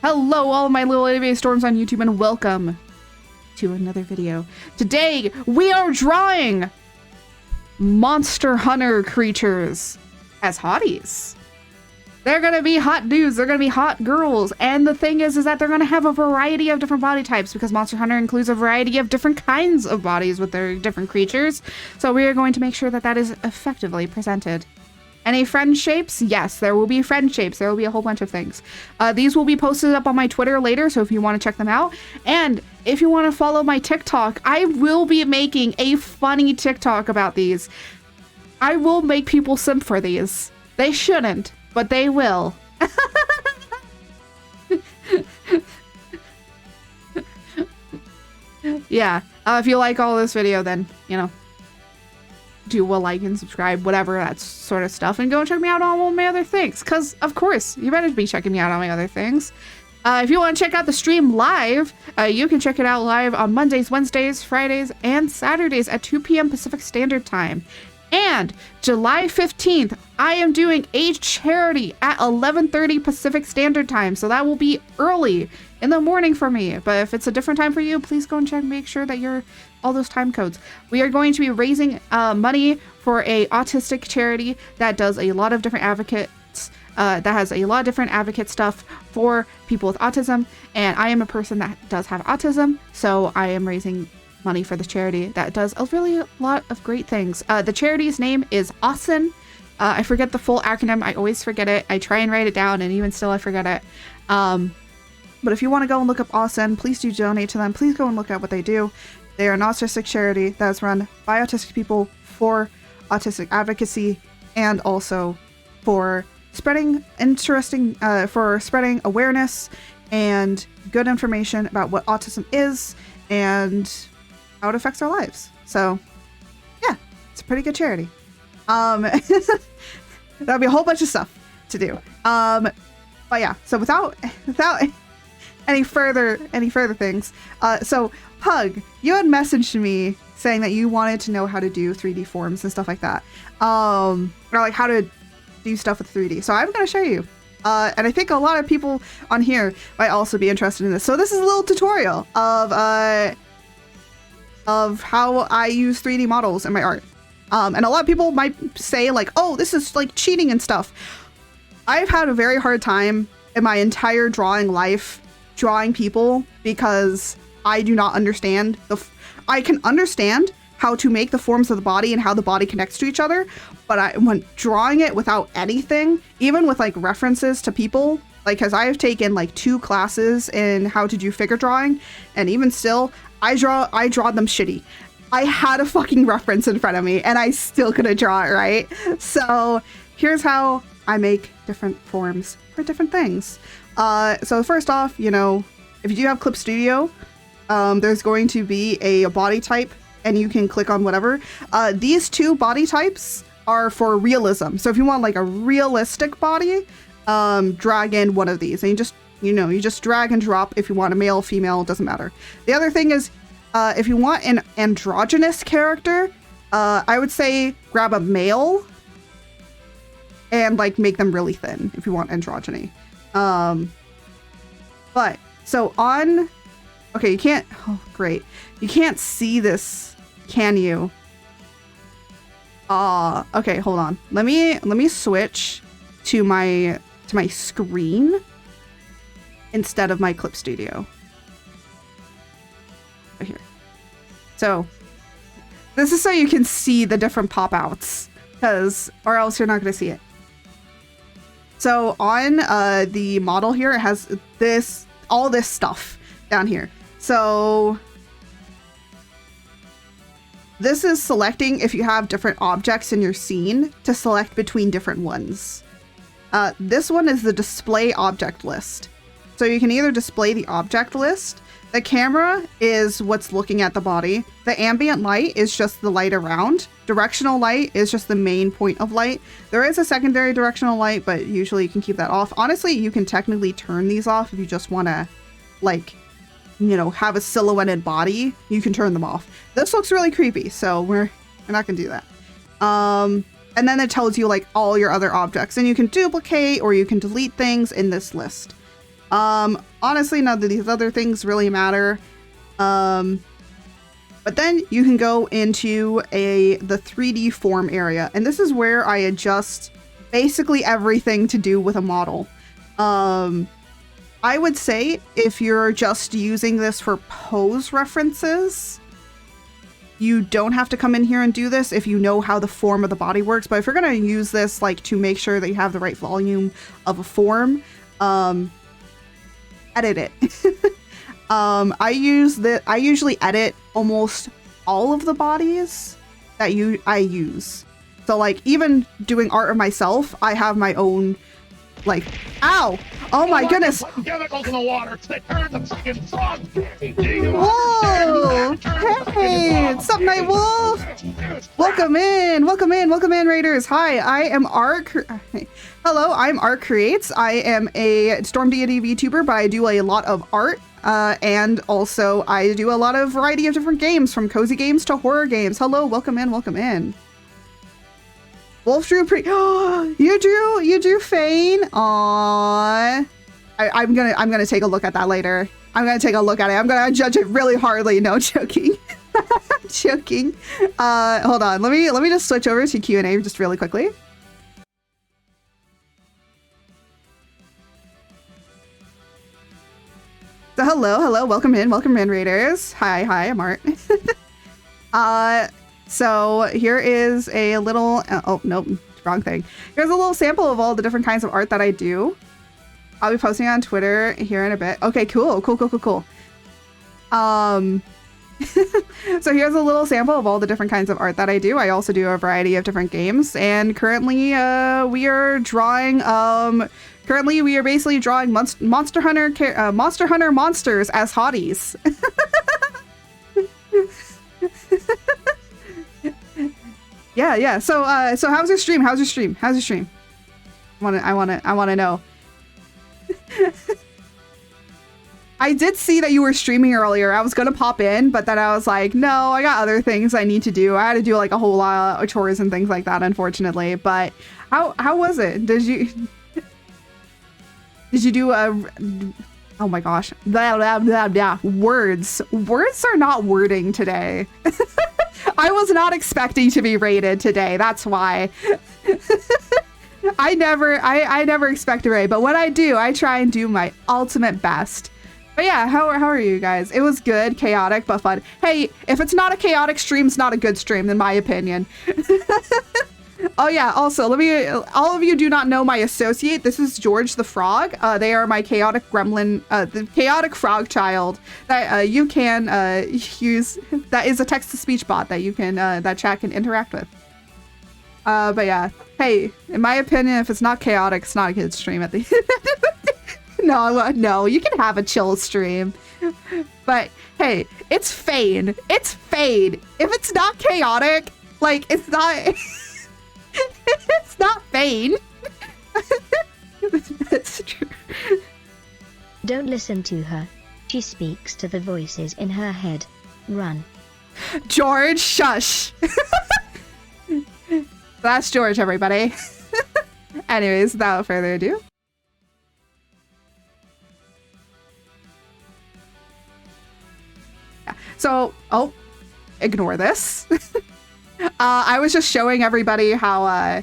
Hello, all of my little ABA storms on YouTube, and welcome to another video. Today, we are drawing Monster Hunter creatures as hotties. They're gonna be hot dudes, they're gonna be hot girls, and the thing is that they're gonna have a variety of different body types because Monster Hunter includes a variety of different kinds of bodies with their different creatures. So we are going to make sure that that is effectively presented. Any friend shapes? Yes, there will be friend shapes. There will be a whole bunch of things. These will be posted up on my Twitter later, so if you want to check them out. And if you want to follow my TikTok, I will be making a funny TikTok about these. I will make people simp for these. They shouldn't, but they will. Yeah, if you like all this video, then, you know, do a like and subscribe, whatever, that sort of stuff, and go and check me out on all my other things, because of course you better be checking me out on my other things. If you want to check out the stream live, you can check it out live on Mondays, Wednesdays, Fridays, and Saturdays at 2 p.m. Pacific Standard Time. And July 15th, I am doing a charity at 11:30 Pacific Standard Time, so that will be early in the morning for me. But if it's a different time for you, please go and check, make sure that you're all those time codes. We are going to be raising money for a autistic charity that does a lot of different advocates, that has a lot of different advocate stuff for people with autism. And I am a person that does have autism, so I am raising money for the charity that does a really lot of great things. The charity's name is Awesome. I forget the full acronym. I always forget it. I try and write it down, and even still I forget it. But if you want to go and look up Awesome, please do donate to them. Please go and look at what they do. They are an autistic charity that is run by autistic people for autistic advocacy, and also for spreading spreading awareness and good information about what autism is and how it affects our lives. So yeah, it's a pretty good charity. That'll be a whole bunch of stuff to do. But yeah, so without any further things, so Pug, you had messaged me saying that you wanted to know how to do 3D forms and stuff like that, or like how to do stuff with 3D. So I'm going to show you, and I think a lot of people on here might also be interested in this. So this is a little tutorial of how I use 3D models in my art. And a lot of people might say like, oh, this is like cheating and stuff. I've had a very hard time in my entire drawing life drawing people because I do not understand I can understand how to make the forms of the body and how the body connects to each other, but when drawing it without anything, even with like references to people, like, because I have taken like 2 classes in how to do figure drawing, and even still, I draw them shitty. I had a fucking reference in front of me, and I still couldn't draw it right. So here's how I make different forms for different things. So first off, you know, if you do have Clip Studio, there's going to be a body type, and you can click on whatever. These 2 body types are for realism. So if you want like a realistic body, drag in one of these, and you just drag and drop. If you want a male, female, doesn't matter. The other thing is, if you want an androgynous character, I would say grab a male and like make them really thin if you want androgyny. But so on, okay, you can't, oh great, you can't see this, can you? Okay, hold on. Let me switch to my screen instead of my Clip Studio. Right here. So this is so you can see the different pop outs, or else you're not going to see it. So on the model here, it has all this stuff down here. So this is selecting if you have different objects in your scene to select between different ones. This one is the display object list. So you can either display the object list. The camera is what's looking at the body. The ambient light is just the light around. Directional light is just the main point of light. There is a secondary directional light, but usually you can keep that off. Honestly, you can technically turn these off if you just want to, like, you know, have a silhouetted body. You can turn them off. This looks really creepy, so we're not gonna do that. And then it tells you like all your other objects, and you can duplicate or you can delete things in this list. Honestly, none of these other things really matter. But then you can go into the 3D form area, and this is where I adjust basically everything to do with a model. I would say if you're just using this for pose references, you don't have to come in here and do this if you know how the form of the body works. But if you're going to use this like to make sure that you have the right volume of a form, edit it. I usually edit almost all of the bodies that I use. So like even doing art of myself, I have my own like, ow! Oh my goodness! Chemicals in the water that turn the freaking frog. Whoa! Hey, what's up, Night Wolf? Welcome in, Raiders. Hi, I am Hello, I'm Art Creates. I am a Storm Deity VTuber, but I do a lot of art. And also I do a lot of variety of different games, from cozy games to horror games. Hello, welcome in. Wolf drew you drew Fane. Aww. I'm gonna take a look at that later. I'm gonna take a look at it. I'm gonna judge it really hardly. No, joking. Joking. Hold on. Let me just switch over to Q&A just really quickly. So hello, welcome in, Raiders. Hi, I'm Art. So here is a little, oh, nope, wrong thing. Here's a little sample of all the different kinds of art that I do. I'll be posting on Twitter here in a bit. Okay, cool. So here's a little sample of all the different kinds of art that I do. I also do a variety of different games, and currently we are drawing, we are basically drawing Monster Hunter monsters as hotties. Yeah. So how's your stream? I wanna know. I did see that you were streaming earlier. I was gonna pop in, but then I was like, no, I got other things I need to do. I had to do like a whole lot of chores and things like that, unfortunately. But how was it? Did you do a... Oh my gosh. Words are not wording today. I was not expecting to be rated today. That's why. I never expect to rate, but when I do, I try and do my ultimate best. But yeah, how are you guys? It was good, chaotic, but fun. Hey, if it's not a chaotic stream, it's not a good stream, in my opinion. Oh yeah, also, all of you do not know my associate. This is George the Frog. They are my chaotic gremlin, the chaotic frog child that you can use. That is a text-to-speech bot that you can, that chat can interact with. But yeah, hey, in my opinion, if it's not chaotic, it's not a good stream at the No, you can have a chill stream. But hey, it's Fane. It's Fane. If it's not chaotic, like, it's not... It's not Fane. That's true. Don't listen to her. She speaks to the voices in her head. Run. George, shush. That's George, everybody. Anyways, without further ado. Yeah. So, ignore this. I was just showing everybody how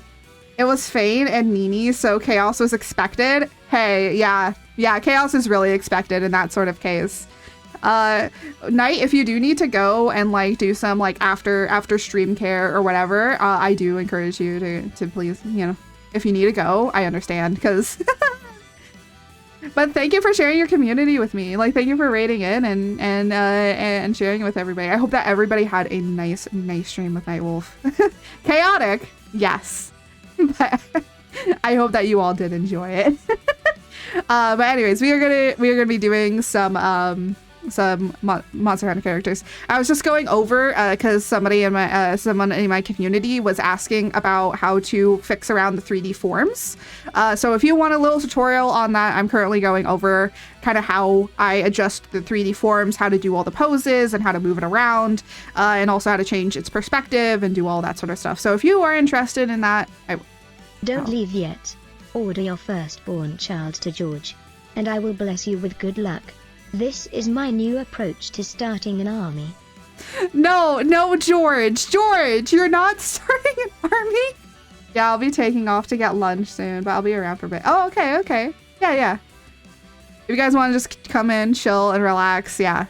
it was Fane and Nini, so chaos was expected. Hey, yeah, chaos is really expected in that sort of case. Night, if you do need to go and like do some like after stream care or whatever, I do encourage you to please, you know, if you need to go, I understand, because but thank you for sharing your community with me. Like, thank you for rating in and sharing it with everybody. I hope that everybody had a nice stream with Nightwolf. Chaotic, yes, but I hope that you all did enjoy it. But anyways, we are gonna be doing some Monster Hunter characters. I was just going over because someone in my community was asking about how to fix around the 3D forms. So if you want a little tutorial on that, I'm currently going over kind of how I adjust the 3D forms, how to do all the poses and how to move it around, and also how to change its perspective and do all that sort of stuff. So if you are interested in that, Don't leave yet. Order your firstborn child to George. and I will bless you with good luck. This is my new approach to starting an army. No, George, you're not starting an army. Yeah, I'll be taking off to get lunch soon, but I'll be around for a bit. Oh, okay. Yeah. If you guys want to just come in, chill, and relax, yeah.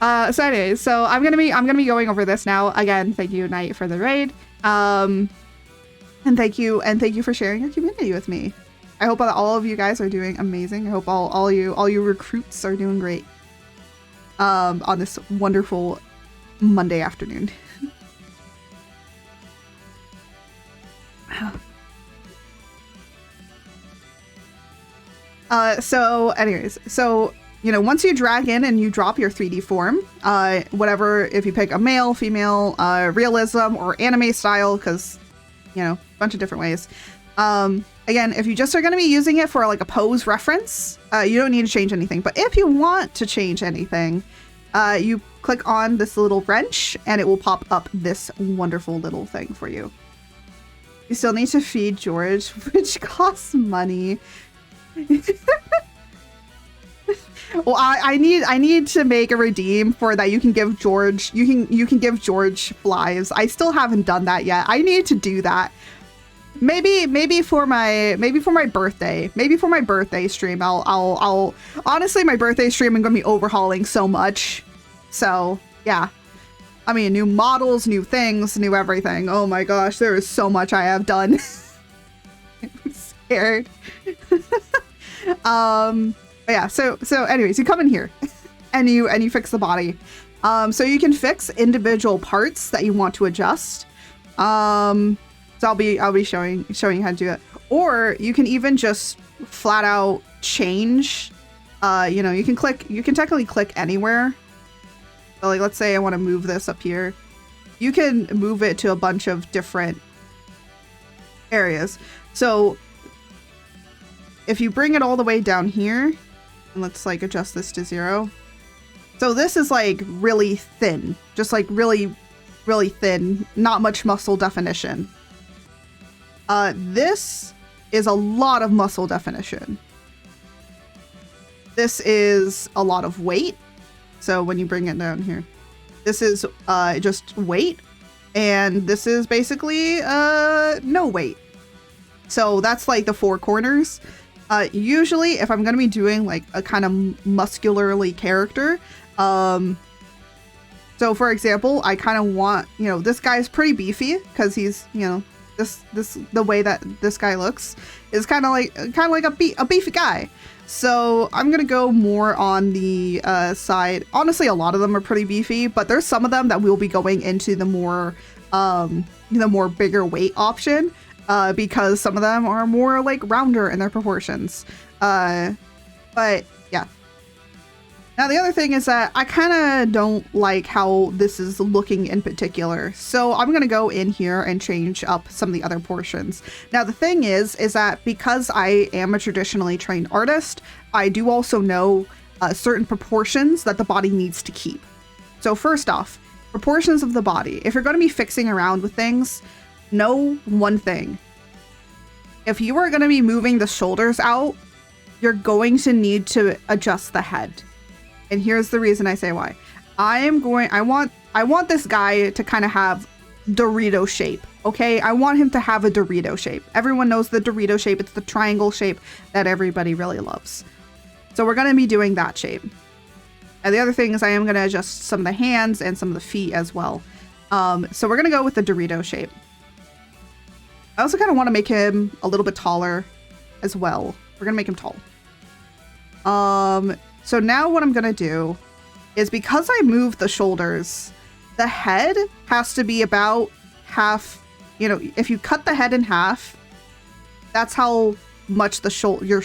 So anyways, so I'm gonna be going over this now. Again, thank you, Knight, for the raid. And thank you for sharing your community with me. I hope that all of you guys are doing amazing. I hope all you recruits are doing great. On this wonderful Monday afternoon. So anyways, so, you know, once you drag in and you drop your 3D form, whatever, if you pick a male, female, realism, or anime style, because, you know, a bunch of different ways. Again, if you just are going to be using it for like a pose reference, you don't need to change anything. But if you want to change anything, you click on this little wrench and it will pop up this wonderful little thing for you. You still need to feed George, which costs money. Well, I need to make a redeem for that. You can give George, you can give George flies. I still haven't done that yet. I need to do that. Maybe for my birthday. Maybe for my birthday stream. I'll honestly, my birthday stream I'm gonna be overhauling so much. So yeah. I mean, new models, new things, new everything. Oh my gosh, there is so much I have done. I'm scared. But yeah, so anyways, you come in here and you fix the body. So you can fix individual parts that you want to adjust. So I'll be showing you how to do it. Or you can even just flat out change. You know, you can technically click anywhere. So like, let's say I want to move this up here. You can move it to a bunch of different areas. So if you bring it all the way down here, and let's like adjust this to 0. So this is like really thin, just like really, really thin, not much muscle definition. This is a lot of muscle definition. This is a lot of weight. So when you bring it down here, this is just weight, and this is basically no weight. So that's like the 4 corners. Usually if I'm going to be doing like a kind of muscularly character, so for example, I kind of want, you know, this guy's pretty beefy because he's, you know, the way that this guy looks is kind of like a beefy guy. So I'm going to go more on the side. Honestly, a lot of them are pretty beefy, but there's some of them that will be going into the more bigger weight option. Because some of them are more like rounder in their proportions. But yeah. Now the other thing is that I kind of don't like how this is looking in particular. So I'm going to go in here and change up some of the other portions. Now the thing is that because I am a traditionally trained artist, I do also know certain proportions that the body needs to keep. So first off, proportions of the body. If you're going to be fixing around with things, know one thing. If you are going to be moving the shoulders out, you're going to need to adjust the head. And here's the reason I say why. I want this guy to kind of have Dorito shape, okay? I want him to have a Dorito shape. Everyone knows the Dorito shape. It's the triangle shape that everybody really loves. So we're going to be doing that shape. And the other thing is I am going to adjust some of the hands and some of the feet as well. So we're going to go with the Dorito shape. I also kind of want to make him a little bit taller as well. We're going to make him tall. So now what I'm going to do is, because I moved the shoulders, the head has to be about half, you know, if you cut the head in half, that's how much your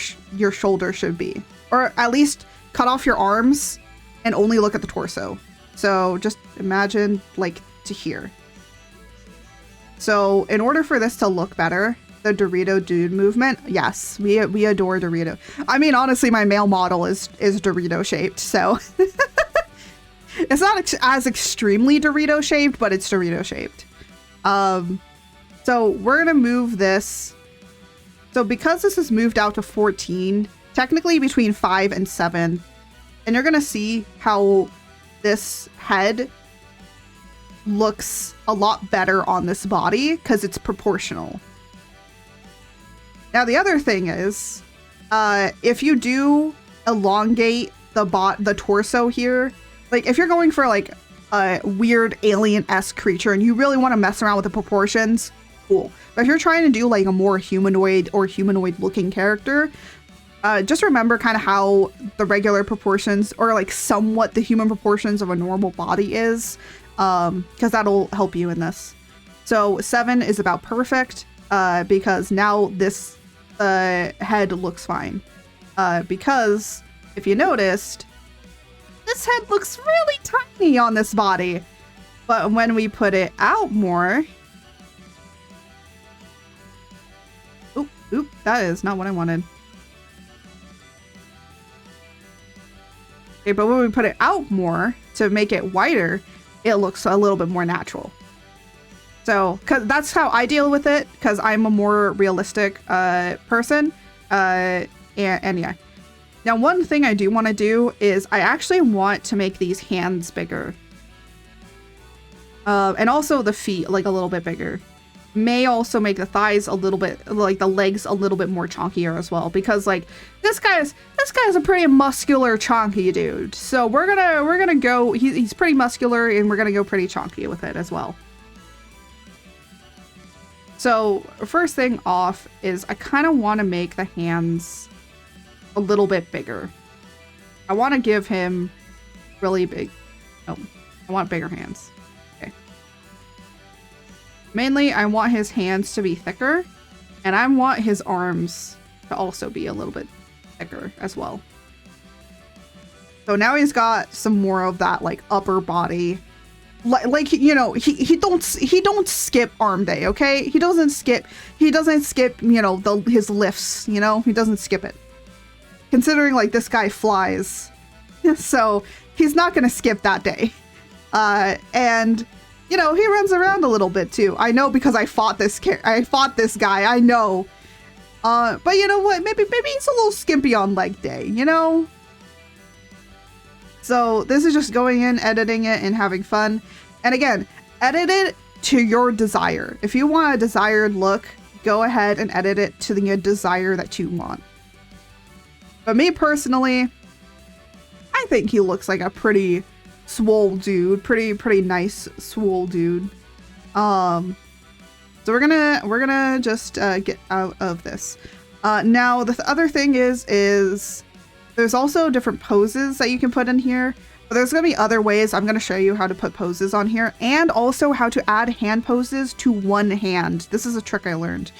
shoulder should be. Or at least cut off your arms and only look at the torso. So just imagine like to here. So in order for this to look better, the Dorito dude movement, yes, we adore Dorito. I mean, honestly, my male model is Dorito shaped, so it's not as extremely Dorito shaped, but it's Dorito shaped. So we're gonna move this So because this is moved out to 14, technically between 5 and 7, and you're going to see how this head looks a lot better on this body because it's proportional. Now the other thing is, if you do elongate the torso here, like if you're going for like a weird alien-esque creature and you really want to mess around with the proportions, cool. But if you're trying to do like a more humanoid or humanoid-looking character, just remember kind of how the regular proportions or like somewhat the human proportions of a normal body is, because that'll help you in this. So 7 is about perfect, because now this head looks fine. Because if you noticed, this head looks really tiny on this body. But when we put it out more... Oop, that is not what I wanted. Okay, but when we put it out more to make it wider, it looks a little bit more natural. So, cause that's how I deal with it, because I'm a more realistic person. And yeah. Now, one thing I do want to do is I actually want to make these hands bigger. And also the feet like a little bit bigger. May also make the thighs a little bit, like the legs a little bit more chunkier as well, because like this guy's a pretty muscular chunky dude. So we're gonna go, he's pretty muscular and we're gonna go pretty chunky with it as well. So first thing off is I kind of want to make the hands a little bit bigger. I want to give him really big, I want bigger hands. Mainly, I want his hands to be thicker, and I want his arms to also be a little bit thicker as well. So now he's got some more of that like upper body, like you know, he don't skip arm day, okay? He doesn't skip, you know, his lifts, you know, he doesn't skip it. Considering like this guy flies, so he's not gonna skip that day, and. You know, he runs around a little bit too. I know because I fought this guy. I know. But you know what? Maybe he's a little skimpy on leg day, you know? So this is just going in, editing it, and having fun. And again, edit it to your desire. If you want a desired look, go ahead and edit it to the desire that you want. But me personally, I think he looks like a pretty swole dude, pretty nice swole dude. So we're gonna just get out of this. Now the other thing is there's also different poses that you can put in here, but there's gonna be other ways. I'm gonna show you how to put poses on here, and also how to add hand poses to one hand. This is a trick I learned.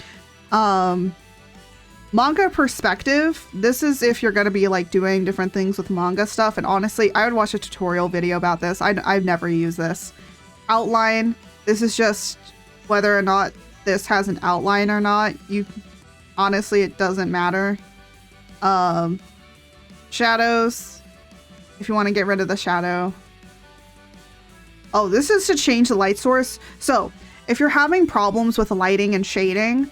Manga perspective, this is if you're going to be like doing different things with manga stuff, and honestly I would watch a tutorial video about this. I've never used this. Outline, this is just whether or not this has an outline or not. Honestly, it doesn't matter. Shadows, if you want to get rid of the shadow. Oh, this is to change the light source. So if you're having problems with lighting and shading,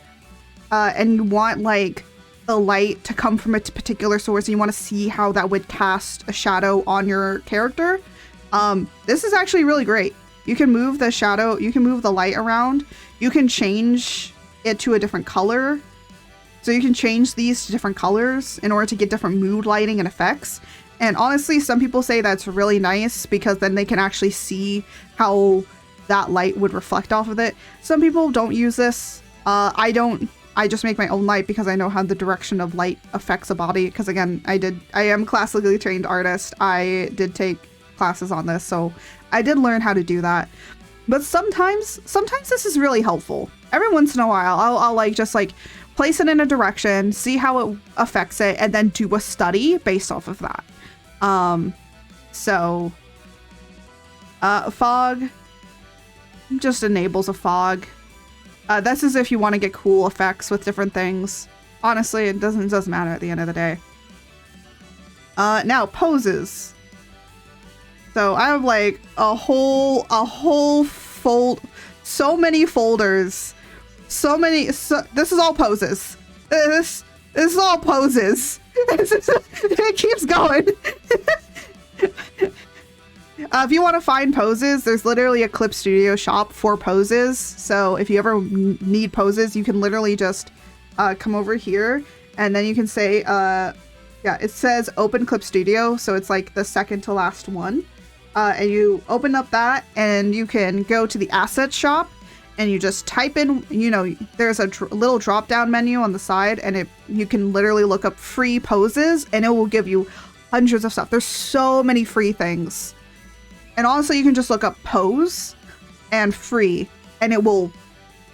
and you want like the light to come from a particular source, and you want to see how that would cast a shadow on your character, this is actually really great. You can move the shadow, you can move the light around, you can change it to a different color. So you can change these to different colors in order to get different mood lighting and effects. And honestly, some people say that's really nice because then they can actually see how that light would reflect off of it. Some people don't use this. I don't. I just make my own light because I know how the direction of light affects a body. Because again, I am a classically trained artist. I did take classes on this, so I did learn how to do that. But sometimes this is really helpful. Every once in a while, I'll like just like place it in a direction, see how it affects it, and then do a study based off of that. Fog just enables a fog. This is if you want to get cool effects with different things. Honestly, it doesn't matter at the end of the day. Now poses. So I have like a whole fold, so many folders, so this is all poses. This is all poses. It keeps going. If you want to find poses, there's literally a Clip Studio shop for poses. So if you ever need poses, you can literally just come over here, and then you can say, yeah, it says Open Clip Studio. So it's like the second to last one. And you open up that, and you can go to the asset shop, and you just type in, you know, there's a little drop down menu on the side, and you can literally look up free poses, and it will give you hundreds of stuff. There's so many free things. And honestly, you can just look up pose and free, and it will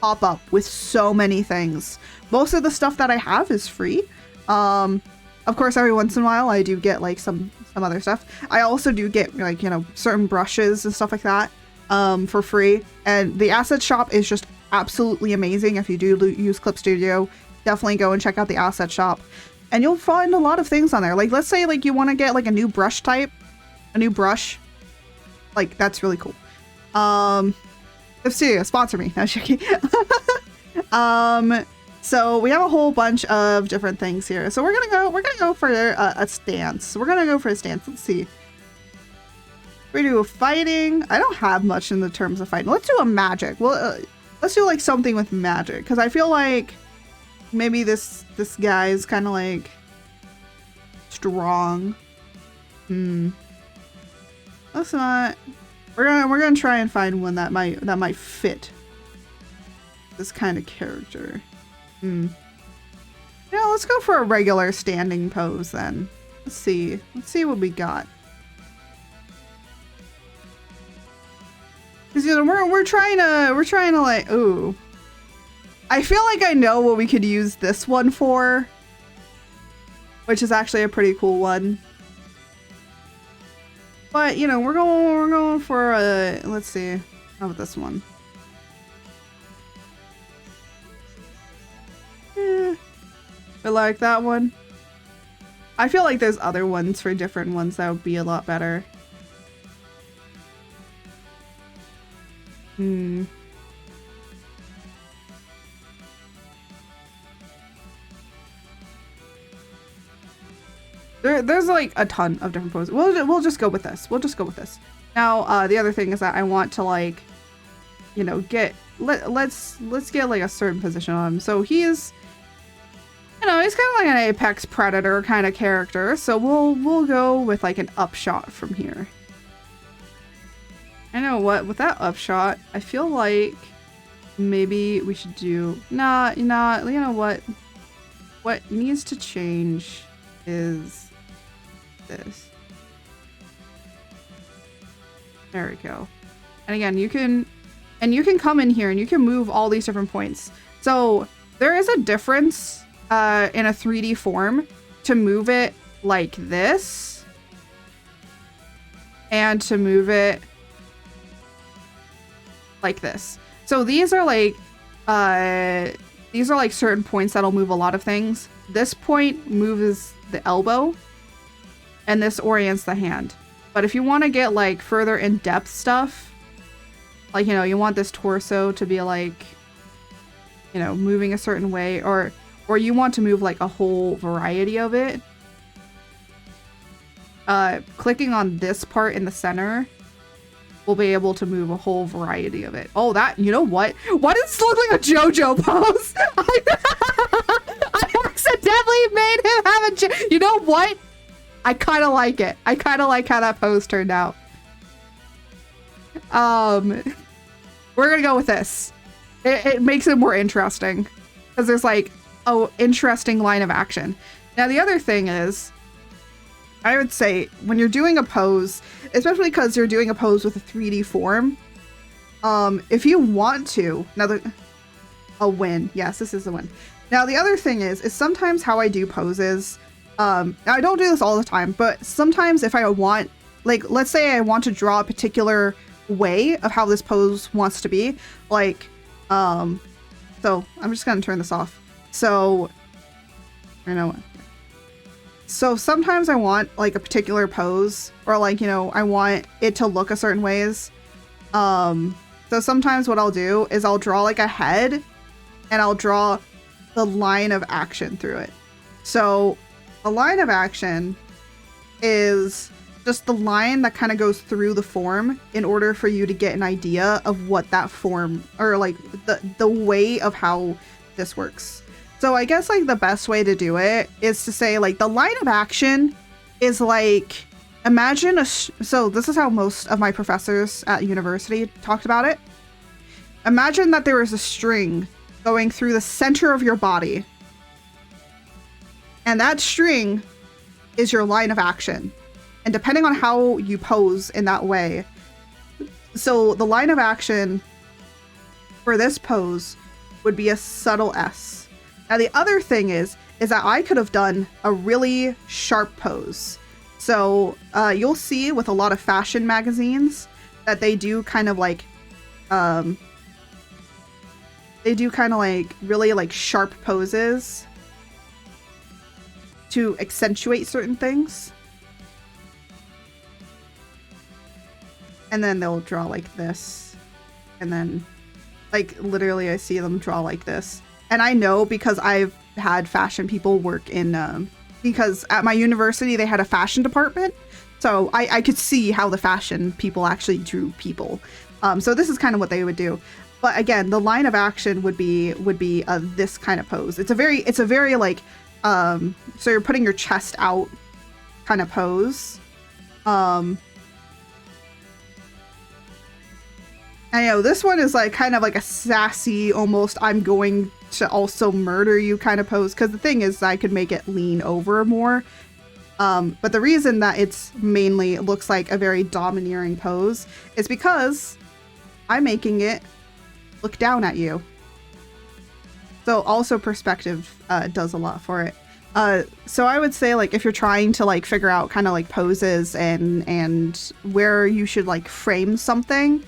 pop up with so many things. Most of the stuff that I have is free. Of course, every once in a while, I do get like some other stuff. I also do get like, you know, certain brushes and stuff like that for free. And the asset shop is just absolutely amazing. If you do use Clip Studio, definitely go and check out the asset shop. And you'll find a lot of things on there. Like, let's say like you want to get like a new brush type, a new brush. Like, that's really cool. Clip Studio, sponsor me. No, joking. So we have a whole bunch of different things here. So we're gonna go for a stance. We're gonna go for a stance. Let's see. We do a fighting. I don't have much in the terms of fighting. Let's do a magic. Well, let's do like something with magic, because I feel like maybe this guy is kind of like strong. Let's not. We're gonna try and find one that might fit this kind of character. Yeah, let's go for a regular standing pose then. Let's see what we got. Because, you know, we're trying to like, ooh. I feel like I know what we could use this one for, which is actually a pretty cool one. But, you know, we're going for a, let's see, how about this one? I like that one. I feel like there's other ones for different ones that would be a lot better. There's like a ton of different poses. We'll just go with this. We'll just go with this. Now, the other thing is that I want to, like, you know, let's get like a certain position on him. So he's, you know, he's kind of like an apex predator kind of character. So we'll go with like an upshot from here. I know what, with that upshot, I feel like maybe we should do, you know what? What needs to change is this. There we go. And again, you can come in here and you can move all these different points. So there is a difference in a 3D form to move it like this and to move it like this. So these are like certain points that'll move a lot of things. This point moves the elbow and this orients the hand. But if you want to get like further in-depth stuff, like, you know, you want this torso to be like, you know, moving a certain way, or you want to move like a whole variety of it, clicking on this part in the center will be able to move a whole variety of it. Oh, that, you know what? Why does this look like a JoJo pose? I accidentally made him have a you know what? I kind of like it. I kind of like how that pose turned out. We're gonna go with this. It makes it more interesting because there's like an interesting line of action. Now the other thing is, I would say when you're doing a pose, especially because you're doing a pose with a 3D form, if you want to, a win. Yes, this is a win. Now the other thing is sometimes how I do poses, I don't do this all the time, but sometimes if I want, like, let's say I want to draw a particular way of how this pose wants to be, like, so I'm just gonna turn this off. So, I know. So sometimes I want like a particular pose, or like, you know, I want it to look a certain ways. So sometimes what I'll do is I'll draw like a head, and I'll draw the line of action through it. So a line of action is just the line that kind of goes through the form in order for you to get an idea of what that form, or like the way of how this works. So I guess like the best way to do it is to say like the line of action is like, imagine so this is how most of my professors at university talked about it. Imagine that there is a string going through the center of your body, and that string is your line of action. And depending on how you pose in that way, so the line of action for this pose would be a subtle S. Now the other thing is that I could have done a really sharp pose. So you'll see with a lot of fashion magazines that they do kind of like really like sharp poses to accentuate certain things. And then they'll draw like this. And then like literally I see them draw like this. And I know because I've had fashion people work in, because at my university they had a fashion department. So I could see how the fashion people actually drew people. So this is kind of what they would do. But again, the line of action would be this kind of pose. It's a very like, so you're putting your chest out kind of pose. I know this one is like kind of like a sassy, almost I'm going to also murder you kind of pose. Because the thing is, I could make it lean over more. But the reason that it's mainly looks like a very domineering pose is because I'm making it look down at you. So also perspective does a lot for it. So I would say like if you're trying to like figure out kind of like poses and where you should like frame something,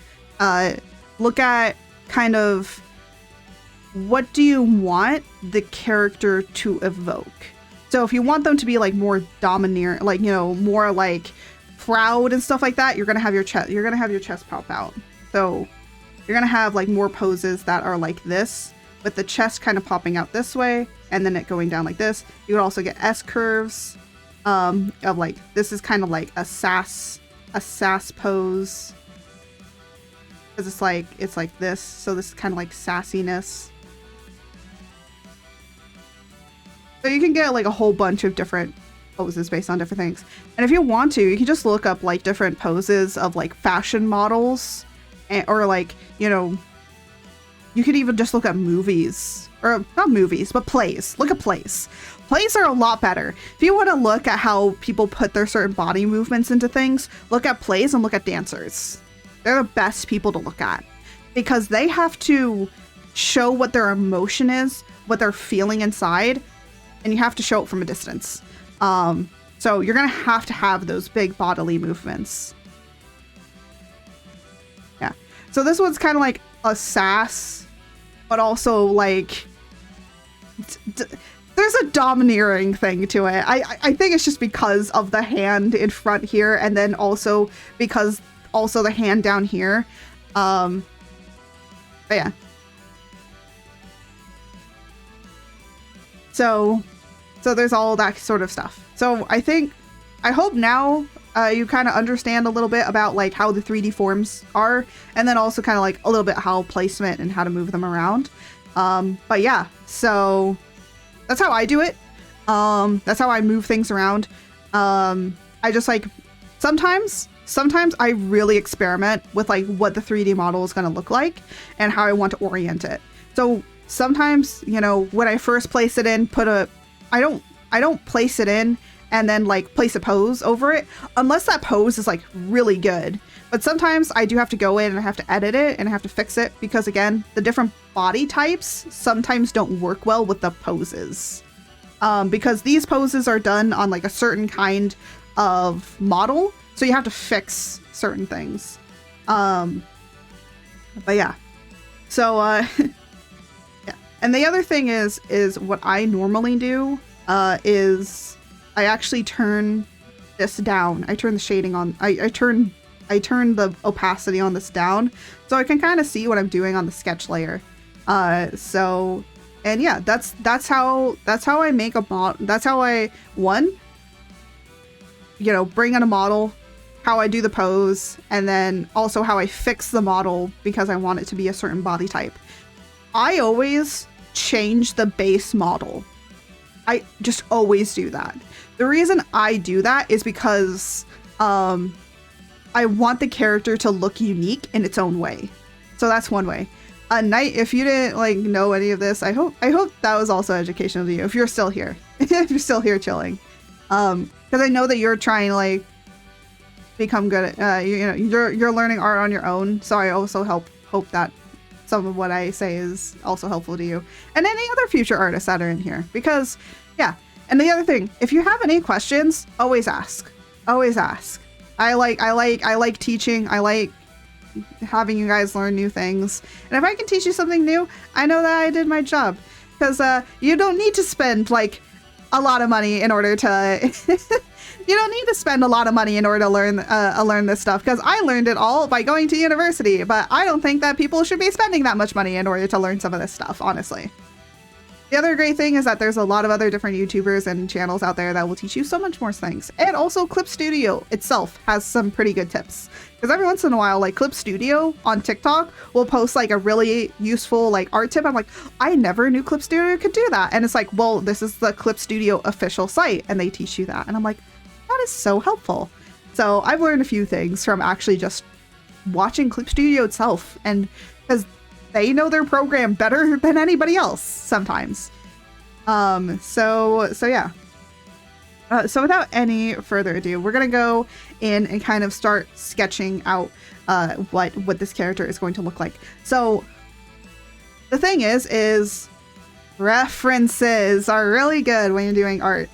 look at kind of what do you want the character to evoke. So if you want them to be like more domineering, like, you know, more like proud and stuff like that, you're gonna have your chest pop out. So you're gonna have like more poses that are like this, with the chest kind of popping out this way and then it going down like this. You would also get S curves of like, this is kind of like a sass pose. Because it's like this, so this is kind of like sassiness. So you can get like a whole bunch of different poses based on different things. And if you want to, you can just look up like different poses of like fashion models, or like, you know, you could even just look at movies, or not movies, but plays. Look at plays. Plays are a lot better. If you want to look at how people put their certain body movements into things, look at plays and look at dancers. They're the best people to look at because they have to show what their emotion is, what they're feeling inside, and you have to show it from a distance. So you're going to have those big bodily movements. Yeah. So this one's kind of like a sass, but also like there's a domineering thing to it. I think it's just because of the hand in front here, and then also because also the hand down here. But yeah. So there's all that sort of stuff. So I hope now you kind of understand a little bit about like how the 3D forms are, and then also kind of like a little bit how placement and how to move them around. But yeah, so that's how I do it. That's how I move things around. I just like sometimes I really experiment with like what the 3D model is going to look like and how I want to orient it. So sometimes, you know, when I first place it in, I don't place it in and then like place a pose over it unless that pose is like really good. But sometimes I do have to go in and I have to edit it and I have to fix it because again, the different body types sometimes don't work well with the poses. Because these poses are done on like a certain kind of model. So you have to fix certain things. But yeah. So, yeah. And the other thing is what I normally do is I actually turn this down. I turn the shading on. I turn the opacity on this down so I can kind of see what I'm doing on the sketch layer. And And yeah, that's how I make a model. That's how I, one, you know, bring in a model, how I do the pose, and then also how I fix the model because I want it to be a certain body type. I always change the base model. I just always do that. The reason I do that is because I want the character to look unique in its own way. So that's one way. Knight, if you didn't like know any of this, I hope that was also educational to you. If you're still here, if you're still here chilling, because I know that you're trying to like become good at, you know, you're learning art on your own. So I also hope that some of what I say is also helpful to you and any other future artists that are in here. Because yeah, and the other thing, if you have any questions, always ask. Always ask. I like teaching. I like having you guys learn new things, and if I can teach you something new, I know that I did my job. Because you don't need to spend like a lot of money in order to you don't need to spend a lot of money in order to learn this stuff, because I learned it all by going to university, but I don't think that people should be spending that much money in order to learn some of this stuff, honestly. The other great thing is that there's a lot of other different YouTubers and channels out there that will teach you so much more things. And also Clip Studio itself has some pretty good tips. Because every once in a while, like Clip Studio on TikTok will post like a really useful like art tip. I'm like, I never knew Clip Studio could do that. And it's like, well, this is the Clip Studio official site and they teach you that. And I'm like, that is so helpful. So I've learned a few things from actually just watching Clip Studio itself. And because they know their program better than anybody else sometimes. So yeah. So without any further ado, we're gonna go in and kind of start sketching out what this character is going to look like. So the thing is references are really good when you're doing art.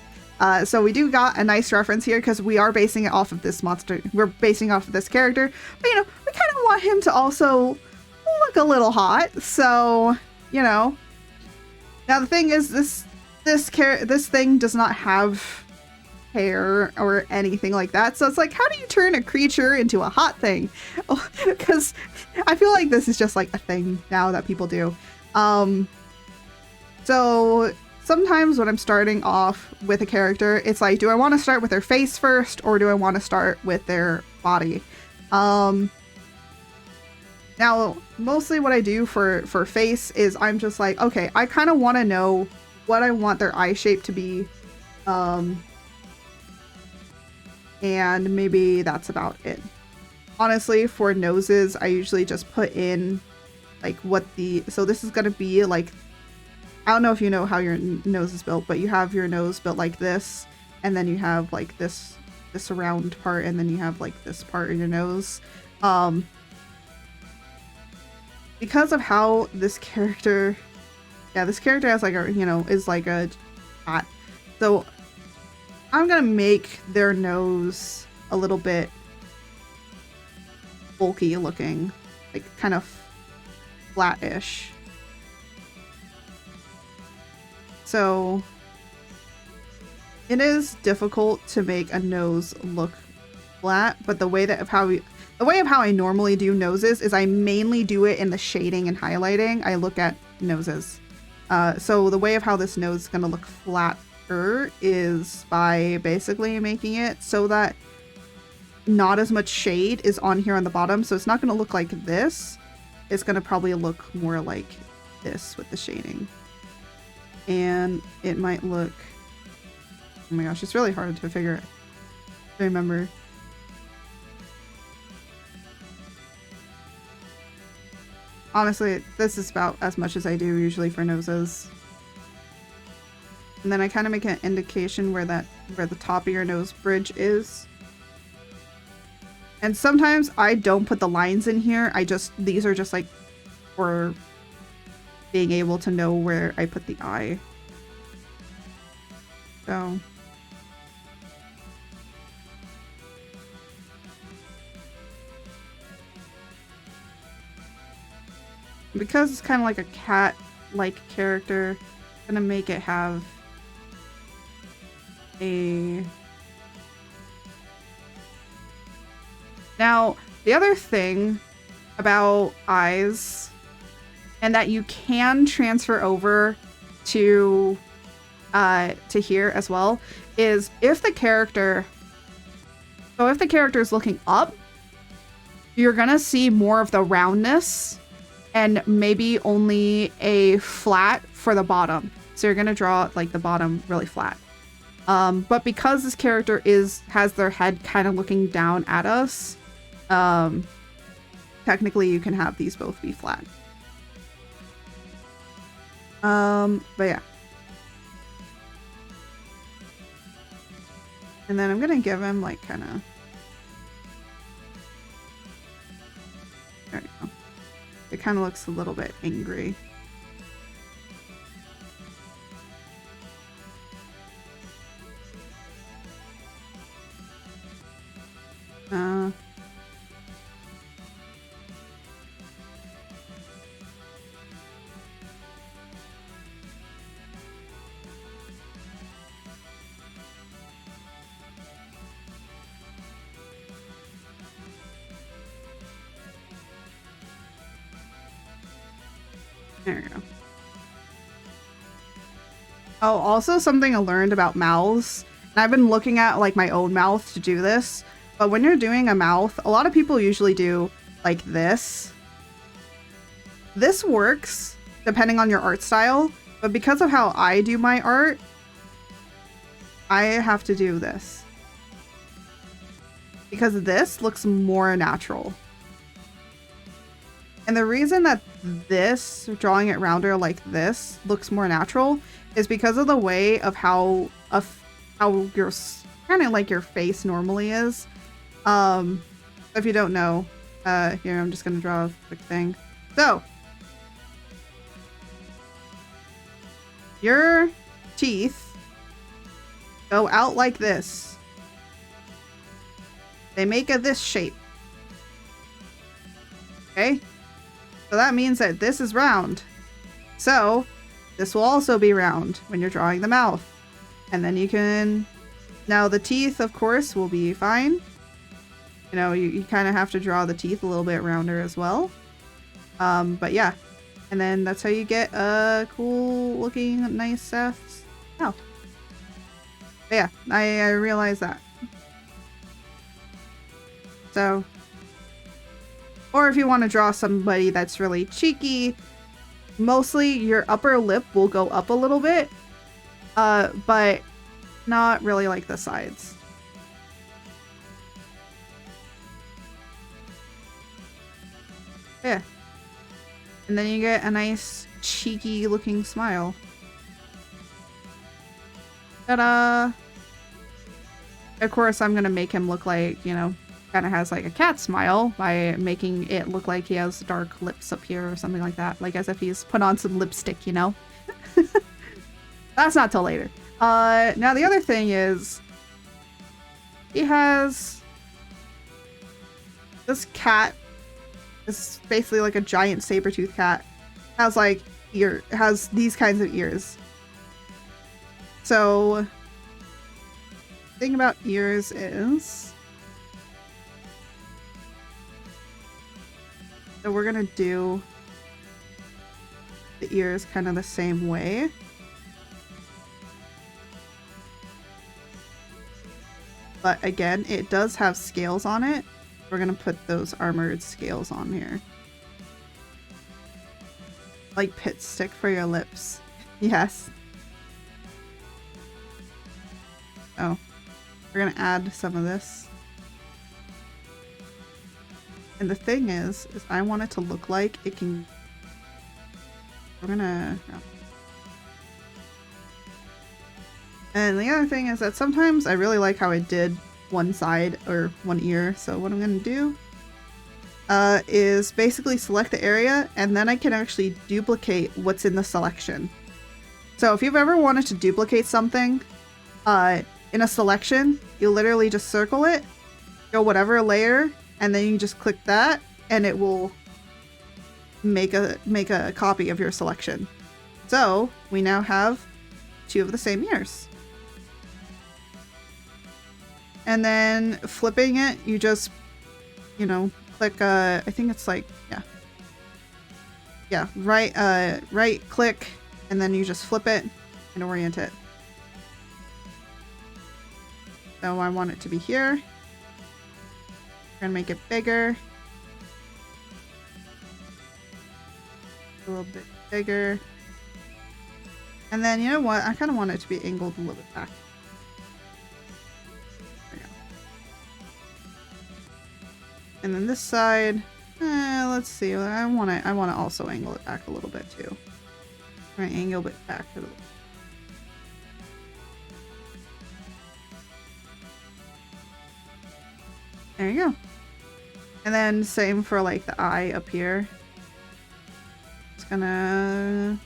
So we do got a nice reference here because we are basing it off of this monster. We're basing off of this character, but you know, we kind of want him to also look a little hot. So, you know, now the thing is this thing does not have hair or anything like that. So it's like, how do you turn a creature into a hot thing? Because I feel like this is just like a thing now that people do. So sometimes when I'm starting off with a character, it's like, do I want to start with their face first or do I want to start with their body? Now, mostly what I do for face is I'm just like, okay, I kind of want to know what I want their eye shape to be. And maybe that's about it. Honestly, for noses, I usually just put in like so this is going to be like, I don't know if you know how your nose is built, but you have your nose built like this, and then you have like this round part, and then you have like this part in your nose. Because of how this character has like a, you know, is like a hat. So I'm gonna make their nose a little bit bulky looking, like kind of flat-ish. So it is difficult to make a nose look flat, but the way of how I normally do noses is I mainly do it in the shading and highlighting. I look at noses. So the way of how this nose is going to look flatter is by basically making it so that not as much shade is on here on the bottom. So it's not going to look like this. It's going to probably look more like this with the shading. And it might look... Oh my gosh, it's really hard to remember. Honestly, this is about as much as I do usually for noses. And then I kind of make an indication where the top of your nose bridge is. And sometimes I don't put the lines in here. These are just like for being able to know where I put the eye. So because it's kind of like a cat-like character, I'm gonna make it have a... Now, the other thing about eyes, and that you can transfer over to here as well is if the character is looking up, you're gonna see more of the roundness and maybe only a flat for the bottom. So you're gonna draw like the bottom really flat. But because this character has their head kind of looking down at us, technically you can have these both be flat. But yeah. And then I'm gonna give him like kind of. There you go. It kind of looks a little bit angry. There you go. Oh, also something I learned about mouths, and I've been looking at like my own mouth to do this, but when you're doing a mouth, a lot of people usually do like this. This works depending on your art style, but because of how I do my art, I have to do this. Because this looks more natural. And the reason that this, drawing it rounder like this, looks more natural is because of the way of how your kind of like your face normally is. If you don't know, here I'm just gonna draw a quick thing. So your teeth go out like this. They make this shape. Okay? So that means that this is round. So this will also be round when you're drawing the mouth. And then you can... Now the teeth, of course, will be fine. You know, you kind of have to draw the teeth a little bit rounder as well. But yeah. And then that's how you get a cool looking, nice mouth. But yeah, I realized that. So... Or if you want to draw somebody that's really cheeky, mostly your upper lip will go up a little bit, but not really like the sides. Yeah. And then you get a nice cheeky looking smile. Ta-da! Of course, I'm gonna make him look like, you know, kind of has like a cat smile by making it look like he has dark lips up here or something like that, like as if he's put on some lipstick, you know. That's not till later. Now the other thing is he has this cat. This is basically like a giant saber-toothed cat. Has like has these kinds of ears. So the thing about ears is, so we're gonna do the ears kind of the same way. But again, it does have scales on it. We're gonna put those armored scales on here. Like pit stick for your lips. Yes. Oh. We're gonna add some of this. And the thing is I want it to look like it can... We're gonna... No. And the other thing is that sometimes I really like how I did one side or one ear. So what I'm gonna do is basically select the area, and then I can actually duplicate what's in the selection. So if you've ever wanted to duplicate something in a selection, you literally just circle it, go whatever layer, and then you just click that, and it will make a copy of your selection. So we now have two of the same ears. And then flipping it, you just, you know, click, I think it's like, right click, and then you just flip it and orient it. So I want it to be here. We're gonna make it bigger. A little bit bigger. And then, you know what? I kind of want it to be angled a little bit back. There we go. And then this side, let's see. I want to also angle it back a little bit too. I'm gonna angle it back a little. There you go. And then same for like the eye up here. It's gonna...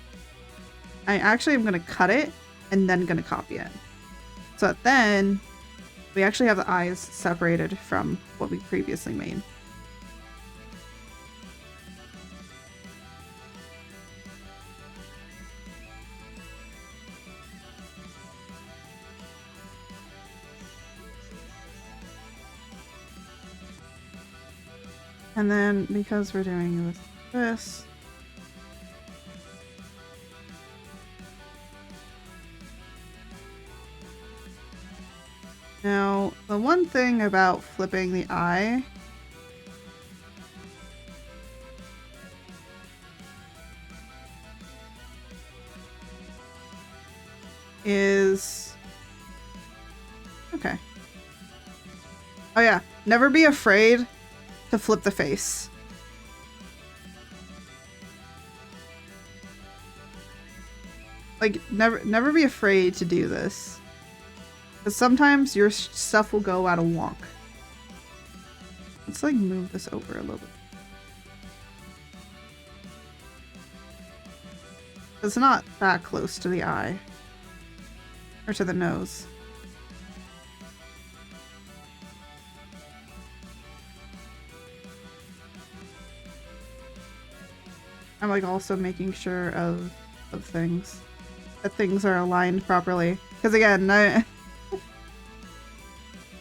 I actually am gonna cut it and then gonna copy it. So that then we actually have the eyes separated from what we previously made. And then because we're doing this, now the one thing about flipping the eye is okay. Oh yeah, never be afraid to flip the face. Like, never be afraid to do this. Because sometimes your stuff will go out of wonk. Let's like move this over a little bit. It's not that close to the eye. Or to the nose. I'm like also making sure of things. That things are aligned properly. Because again, I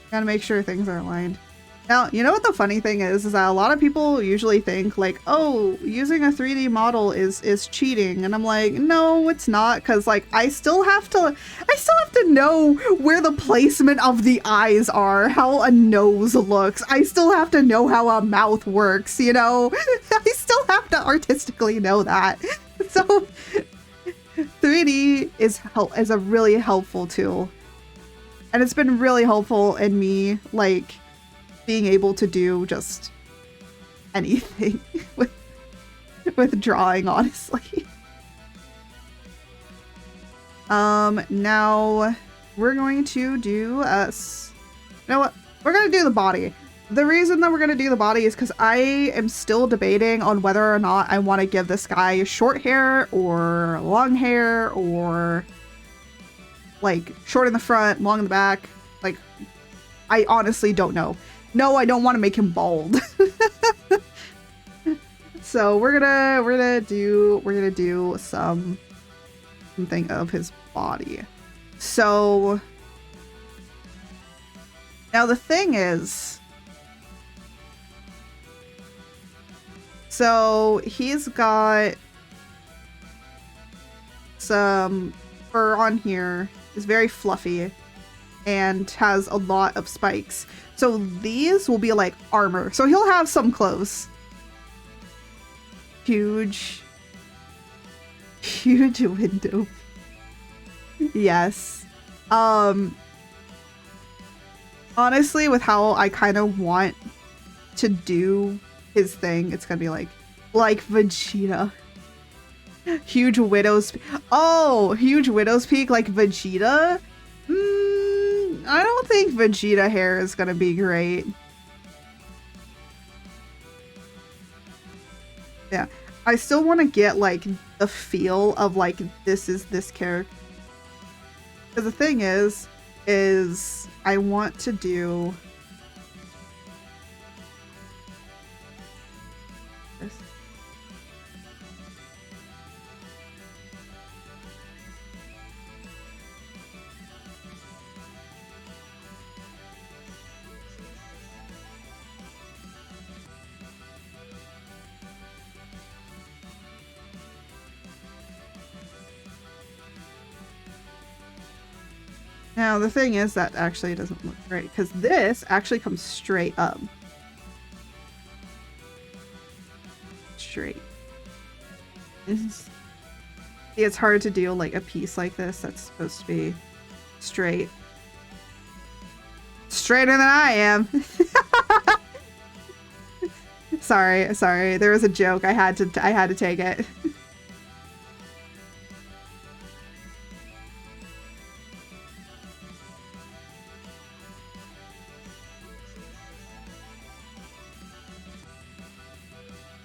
gotta make sure things are aligned. Now, you know what the funny thing is that a lot of people usually think like, oh, using a 3D model is cheating. And I'm like, no, it's not. Because like, I still have to know where the placement of the eyes are, how a nose looks. I still have to know how a mouth works, you know? I still have to artistically know that. So 3D is a really helpful tool. And it's been really helpful in me, like, being able to do just anything with drawing, honestly. Now we're going to do you know what? We're gonna do the body. The reason that we're gonna do the body is because I am still debating on whether or not I want to give this guy short hair or long hair or like short in the front, long in the back. Like, I honestly don't know. No, I don't want to make him bald. So we're gonna do something of his body. So now the thing is, so he's got some fur on here. It's very fluffy and has a lot of spikes. So these will be like armor. So he'll have some clothes. Huge window. Yes. Honestly, with how I kind of want to do his thing, it's gonna be like Vegeta. Huge widow's peak like Vegeta. I don't think Vegeta hair is gonna be great. Yeah, I still want to get like the feel of like this is this character. Because the thing is I want to do this. Now, the thing is that actually doesn't look great, because this actually comes straight up. Straight. It's hard to do like a piece like this that's supposed to be straight. Straighter than I am. Sorry. There was a joke. I had to take it.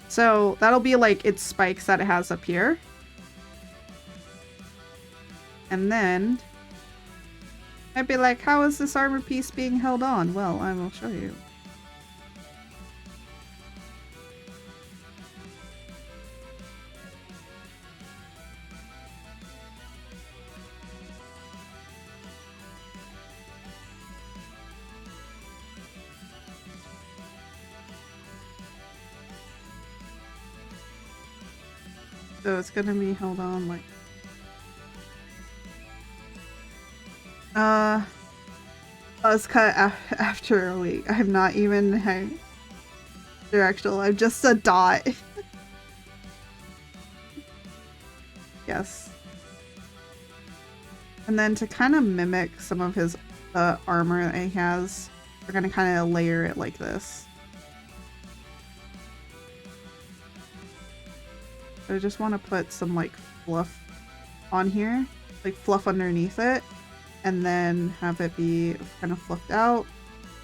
So that'll be like its spikes that it has up here. And then I'd be like, how is this armor piece being held on? Well, I will show you. So it's gonna be held on like Buzzcut after a week. I'm not even directional. I'm just a dot. Yes. And then to kind of mimic some of his armor that he has, we're gonna kind of layer it like this. So I just want to put some like fluff on here, like fluff underneath it, and then have it be kind of fluffed out,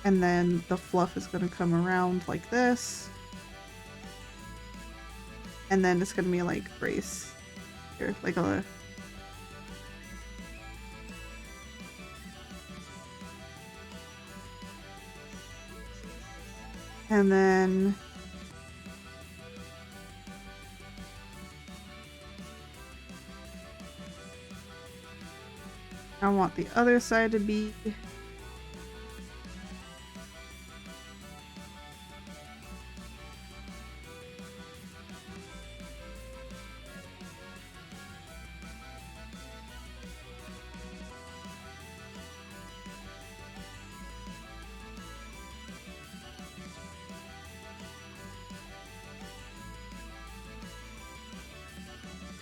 and then the fluff is going to come around like this, and then it's going to be like brace here, like a and then I want the other side to be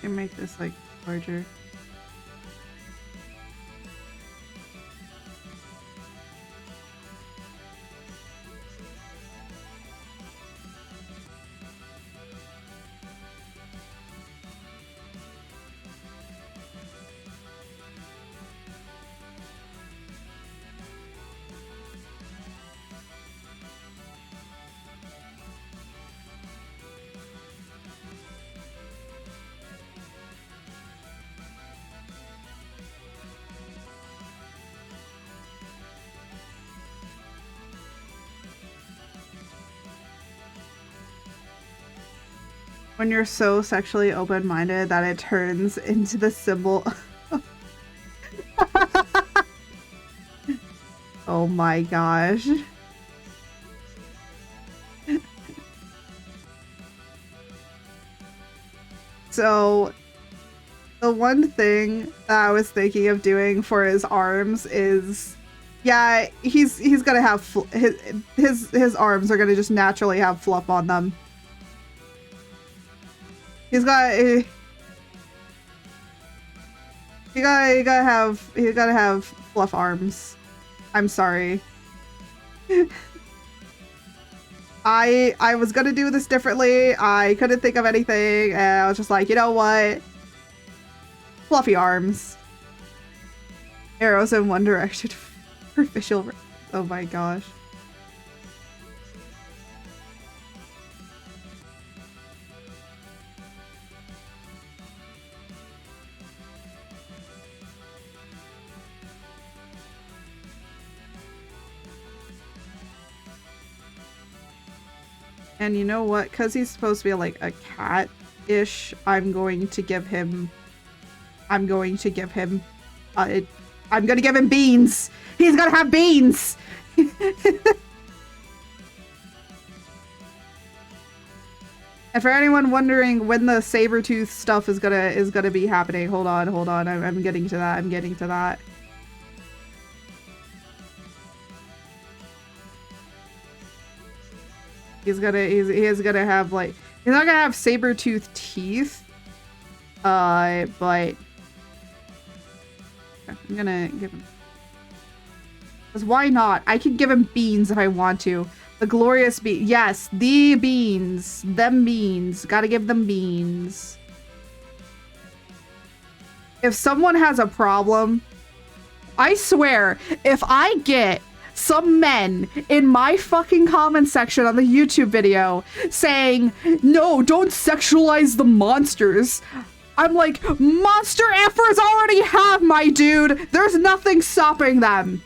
and make this like larger. When you're so sexually open-minded that it turns into the symbol. Oh my gosh. So, the one thing that I was thinking of doing for his arms is, yeah, he's gonna have his arms are gonna just naturally have fluff on them. He's gotta have fluff arms. I'm sorry. I was gonna do this differently. I couldn't think of anything, and I was just like, you know what? Fluffy arms. Arrows in one direction for visual. Oh my gosh. And you know what? Because he's supposed to be like a cat-ish, I'm going to give him beans! He's gonna have beans! And for anyone wondering when the Sabretooth stuff is gonna be happening, hold on, I'm getting to that, he is gonna have like, he's not gonna have saber-tooth teeth. But I'm gonna give him, because why not? I can give him beans if I want to. The glorious beans. Yes, the beans. Them beans. Gotta give them beans. If someone has a problem, I swear, if I get some men in my fucking comment section on the YouTube video saying, no, don't sexualize the monsters, I'm like, monster effers already have, my dude. There's nothing stopping them.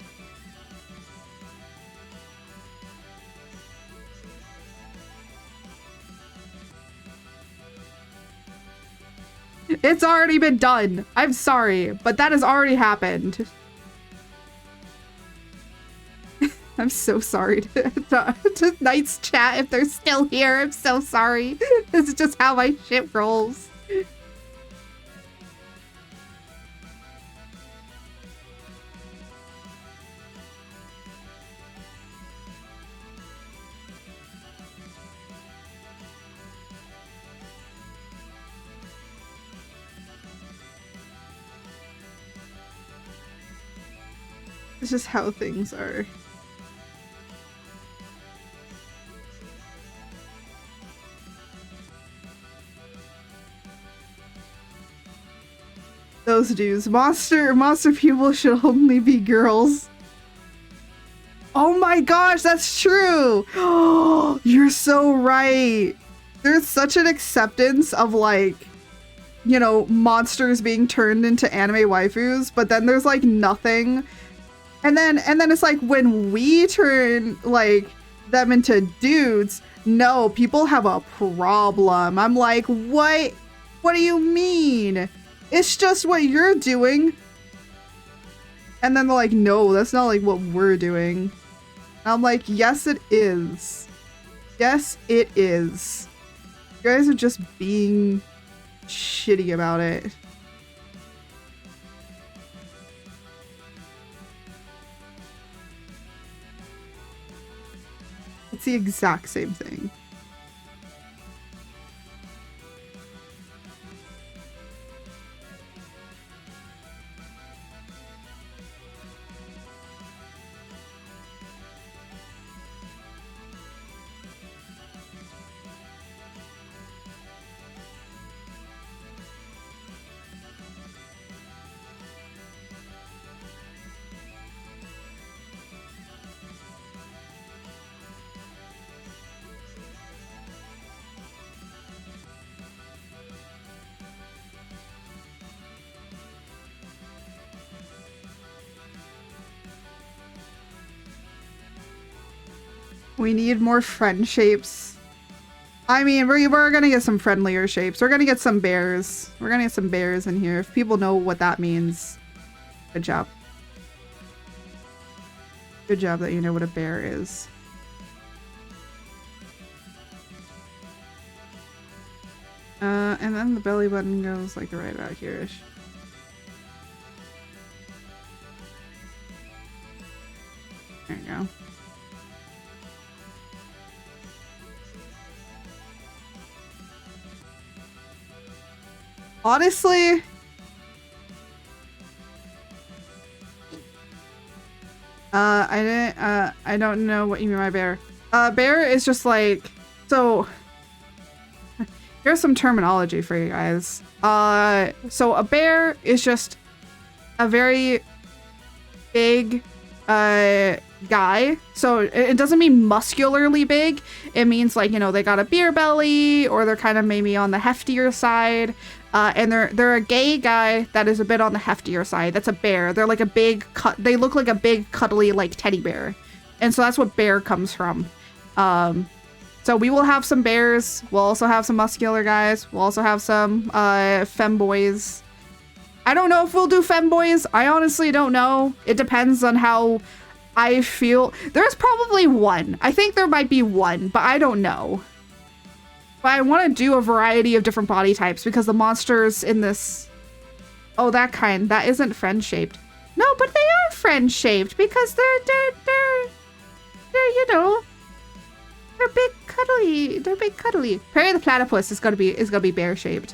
It's already been done. I'm sorry, but that has already happened. I'm so sorry to Knight's chat if they're still here. I'm so sorry. This is just how my shit rolls. It's just how things are. Those dudes. Monster people should only be girls. Oh my gosh, that's true! You're so right. There's such an acceptance of like, you know, monsters being turned into anime waifus, but then there's like nothing. And then it's like when we turn like them into dudes, no, people have a problem. I'm like, what? What do you mean? It's just what you're doing. And then they're like, no, that's not like what we're doing. And I'm like, yes, it is. Yes, it is. You guys are just being shitty about it. It's the exact same thing. We need more friend shapes. I mean, we're gonna get some friendlier shapes. We're gonna get some bears. We're gonna get some bears in here. If people know what that means, good job. Good job that you know what a bear is. And then the belly button goes like right about here-ish. There you go. Honestly, I don't know what you mean by bear. Bear is just like, so here's some terminology for you guys. So a bear is just a very big guy. So it doesn't mean muscularly big. It means like, you know, they got a beer belly, or they're kind of maybe on the heftier side. And they're a gay guy that is a bit on the heftier side. That's a bear. They're like a big they look like a big cuddly like teddy bear. And so that's what bear comes from. So we will have some bears. We'll also have some muscular guys. We'll also have some femboys. I don't know if we'll do femboys. I honestly don't know. It depends on how I feel. There's probably one. I think there might be one, but I don't know. But I want to do a variety of different body types because the monsters in this... Oh, that kind. That isn't friend-shaped. No, but they are friend-shaped because they're, you know... They're big cuddly. They're big cuddly. Perry the platypus is gonna be bear shaped.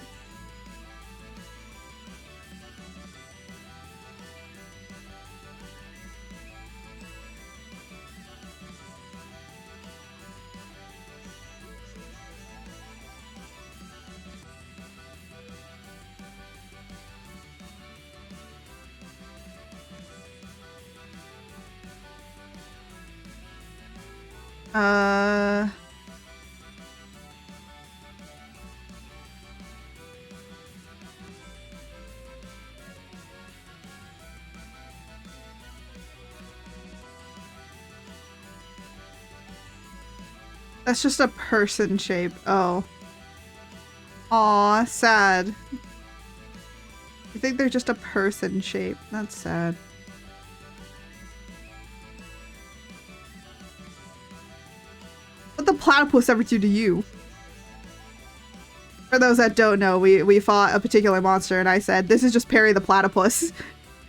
That's just a person shape. Oh. Aw, sad. I think they're just a person shape. That's sad. What the platypus ever do to you? For those that don't know, we fought a particular monster and I said, this is just Perry the platypus.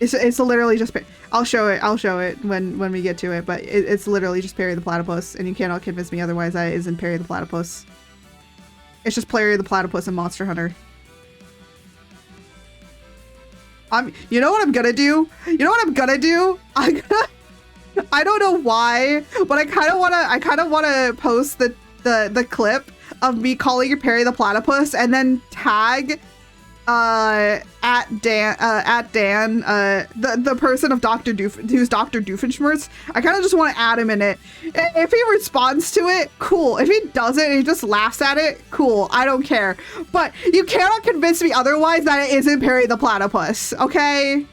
It's literally just I'll show it when we get to it, but it's literally just Perry the platypus, and you cannot convince me otherwise that it isn't Perry the platypus. It's just Perry the platypus and Monster Hunter. You know what I'm gonna do? You know what I'm gonna do? I don't know why, but I kind of wanna post the clip of me calling you Perry the platypus and then tag at Dan, the person of who's Dr. Doofenshmirtz. I kind of just want to add him in it. If he responds to it, cool. If he doesn't and he just laughs at it, cool. I don't care. But you cannot convince me otherwise that it isn't Perry the platypus, okay?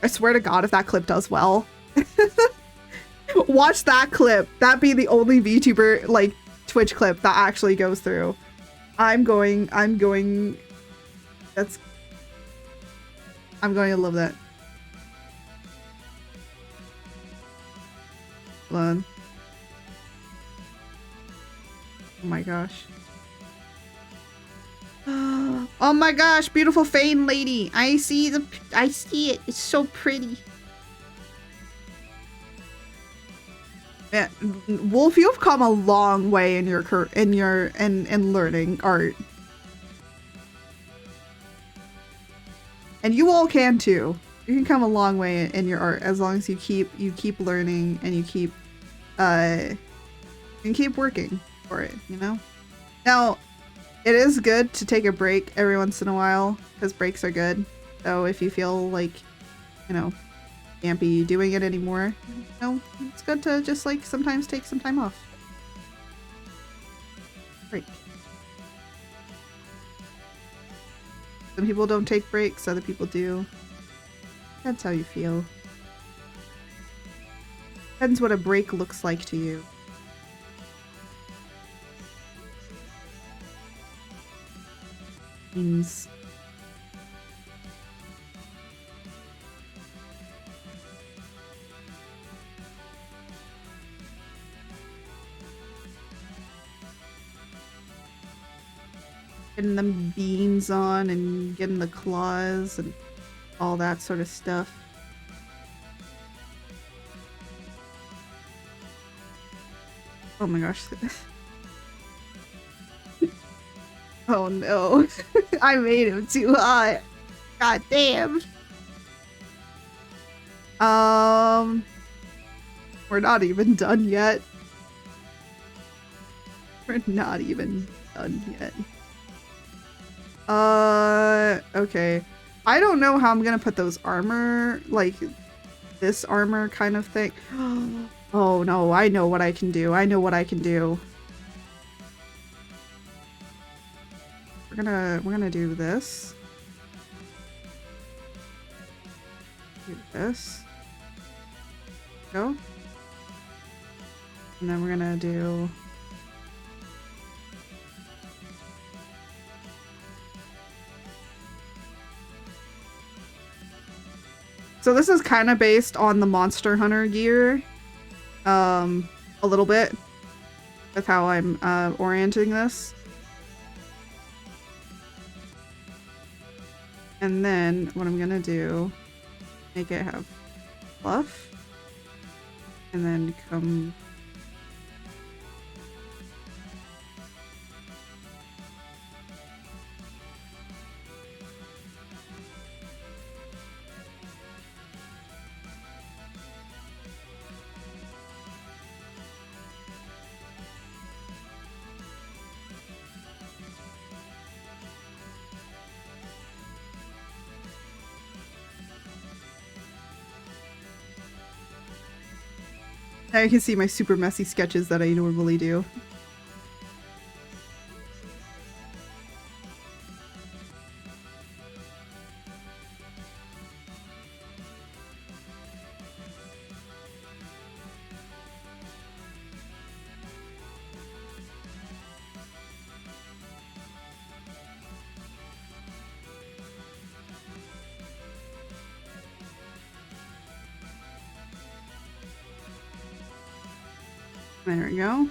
I swear to God, if that clip does well. Watch that clip. That be the only VTuber, like, Twitch clip that actually goes through. I'm going to love that. Hold on. Oh my gosh. Oh my gosh, beautiful Fane lady. I see it. It's so pretty. Yeah, Wolf, you've come a long way in your in learning art. And you all can too. You can come a long way in your art as long as you keep learning and you keep working for it, you know? Now, it is good to take a break every once in a while because breaks are good. So if you feel like, you know, can't be doing it anymore, you know, it's good to just like sometimes take some time off. Break. Some people don't take breaks, other people do. That's how you feel. Depends what a break looks like to you. Means getting them beams on and getting the claws and all that sort of stuff. Oh my gosh. Oh no. I made him too hot. God damn. We're not even done yet. We're not even done yet. Okay. I don't know how I'm gonna put those armor, like this armor kind of thing. Oh no, I know what I can do. I know what I can do. We're gonna do this. Do this. Go. And then we're gonna do so this is kind of based on the Monster Hunter gear, a little bit, with how I'm orienting this. And then what I'm gonna do, make it have fluff, and then come Now you can see my super messy sketches that I normally do. There we go.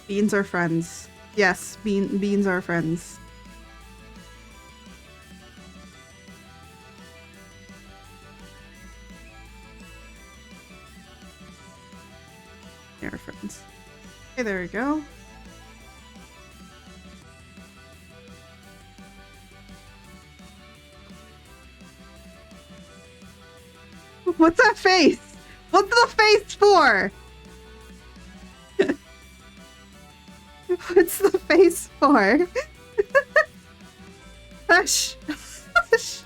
Beans are friends. Yes, beans are friends. They're friends. Okay, there we go. What's that face? What's the face for? What's the face for? Hush. Hush.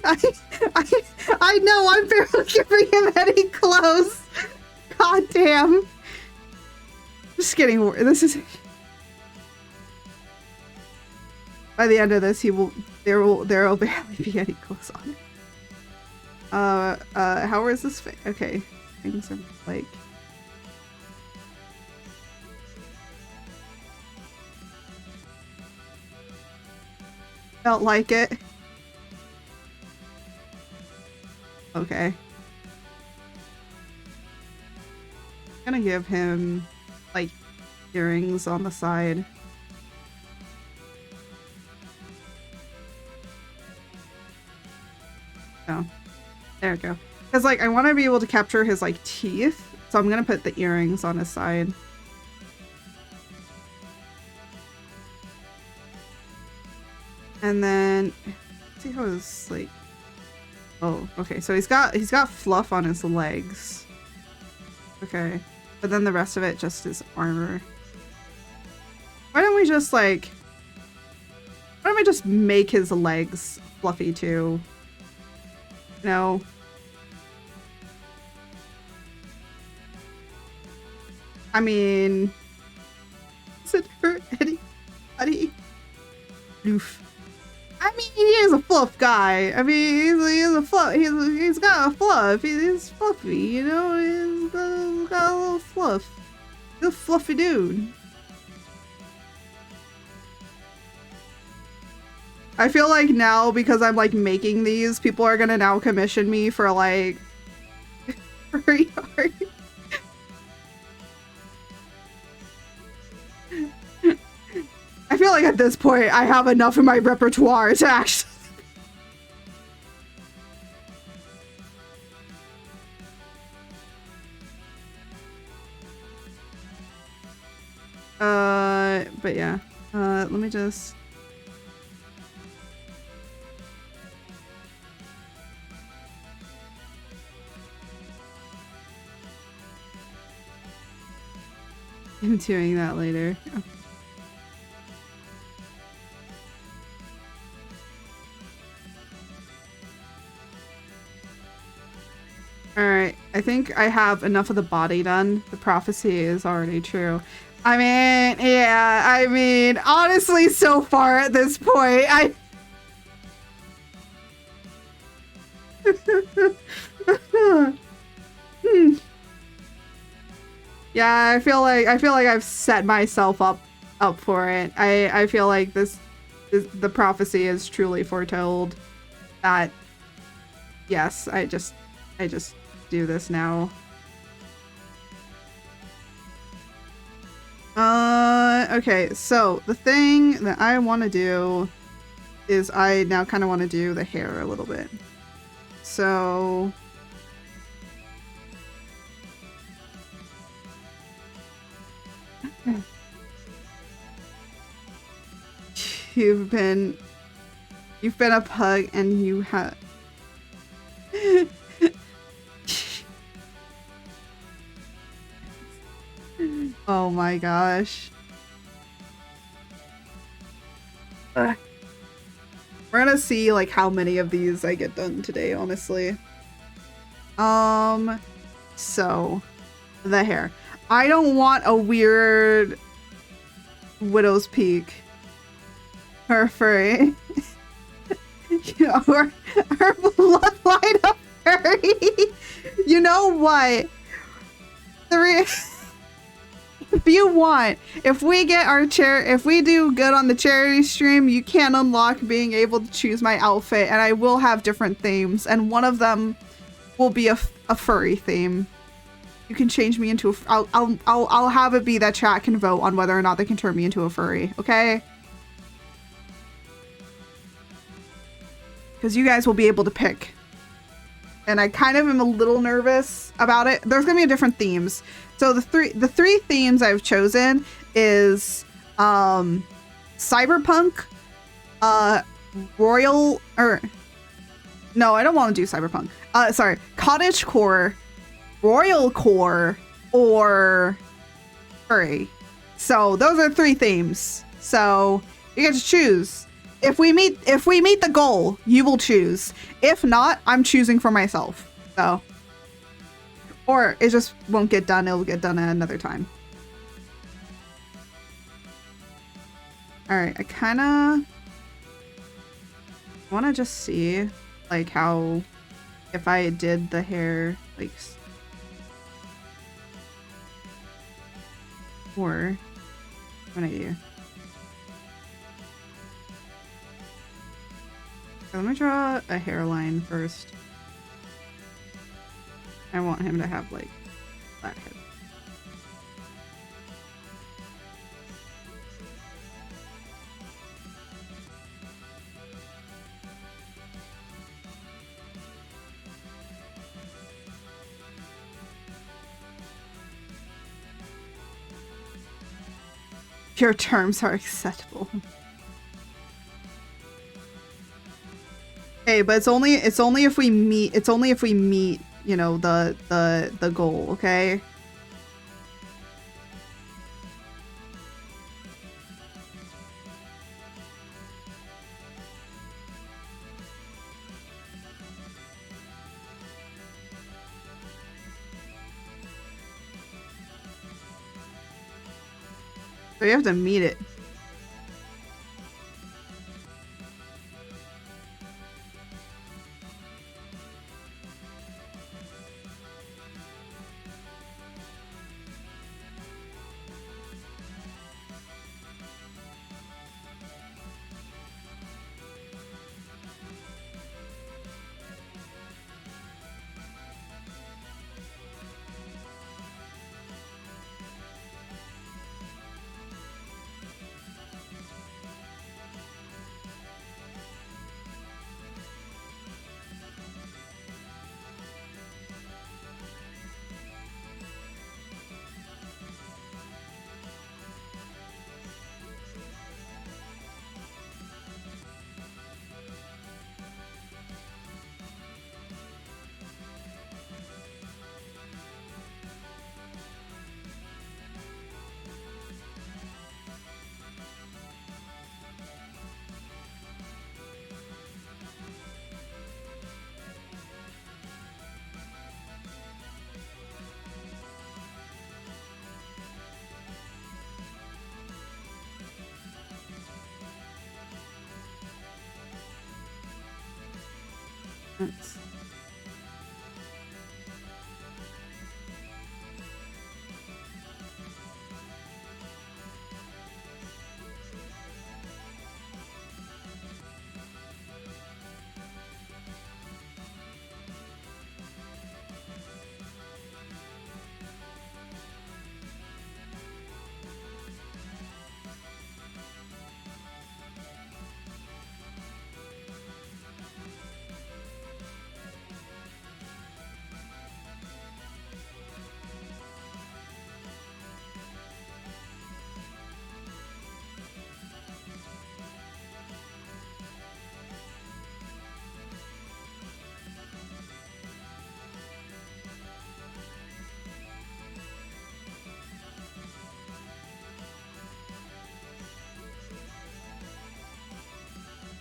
I know I'm barely giving him any clothes. God damn. Just kidding. This is. By the end of this, there will barely be any clothes on it. How is this? Okay, things are like. Felt like it. Okay. I'm gonna give him like earrings on the side. Oh. There we go. Because, like, I want to be able to capture his, like, teeth. So I'm going to put the earrings on his side. And then, see how his, like... Oh, okay. So he's got fluff on his legs. Okay. But then the rest of it just is armor. Why don't we just, like... Why don't we just make his legs fluffy, too? No. I mean, does it hurt anybody? Oof. I mean, he is a fluff guy. I mean, he's a fluff. He's got a fluff. He's fluffy, you know. He's got a little fluff. He's a fluffy dude. I feel like now, because I'm like making these, people are gonna now commission me for like furry art. I feel like at this point I have enough in my repertoire to actually but yeah. Let me just I'm doing that later. Oh. Alright, I think I have enough of the body done. The prophecy is already true. I mean, yeah, I mean, honestly, so far at this point, Yeah, I feel like I've set myself up for it. I feel like the prophecy is truly foretold that yes, I just do this now. Okay, so the thing that I want to do is I now kind of want to do the hair a little bit. So you've been a pug and you have oh my gosh. We're gonna see like how many of these I get done today, honestly. So the hair. I don't want a weird widow's peak. Her furry. Or her bloodline of furry. You know what? If you want, if we get our if we do good on the charity stream, you can unlock being able to choose my outfit, and I will have different themes, and one of them will be a furry theme. You can change me into I'll have it be that chat can vote on whether or not they can turn me into a furry, okay? Because you guys will be able to pick. And I kind of am a little nervous about it. There's gonna be different themes. So the three themes I've chosen is cyberpunk, royal, or no, I don't want to do cyberpunk. Sorry, cottagecore, royal core, or furry. So those are three themes. So you get to choose. If we meet the goal, you will choose. If not, I'm choosing for myself. So, or it just won't get done. It'll get done at another time. All right, I kind of want to just see like how, if I did the hair like, or what I do. Let me draw a hairline first. I want him to have like flat head. Your terms are acceptable. Okay, but it's only if we meet, you know, the goal, okay? So you have to meet it.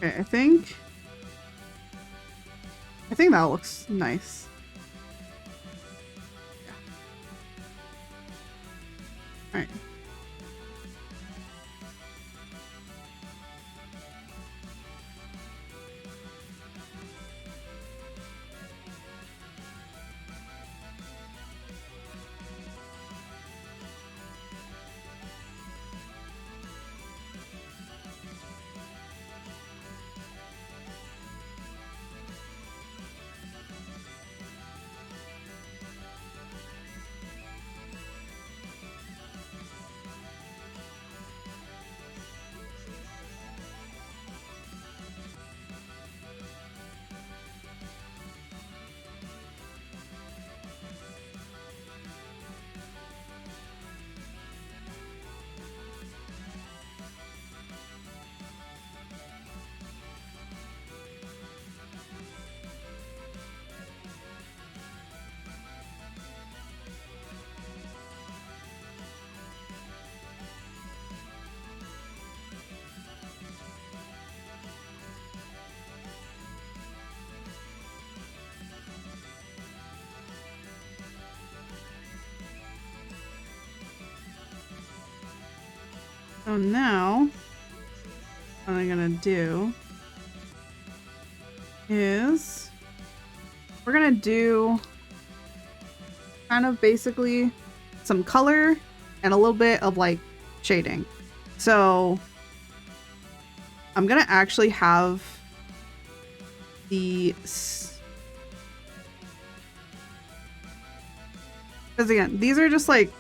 Okay, I think that looks nice. Alright. So now, what I'm gonna do is we're gonna do kind of basically some color and a little bit of like shading. So I'm gonna actually have the, because again, these are just like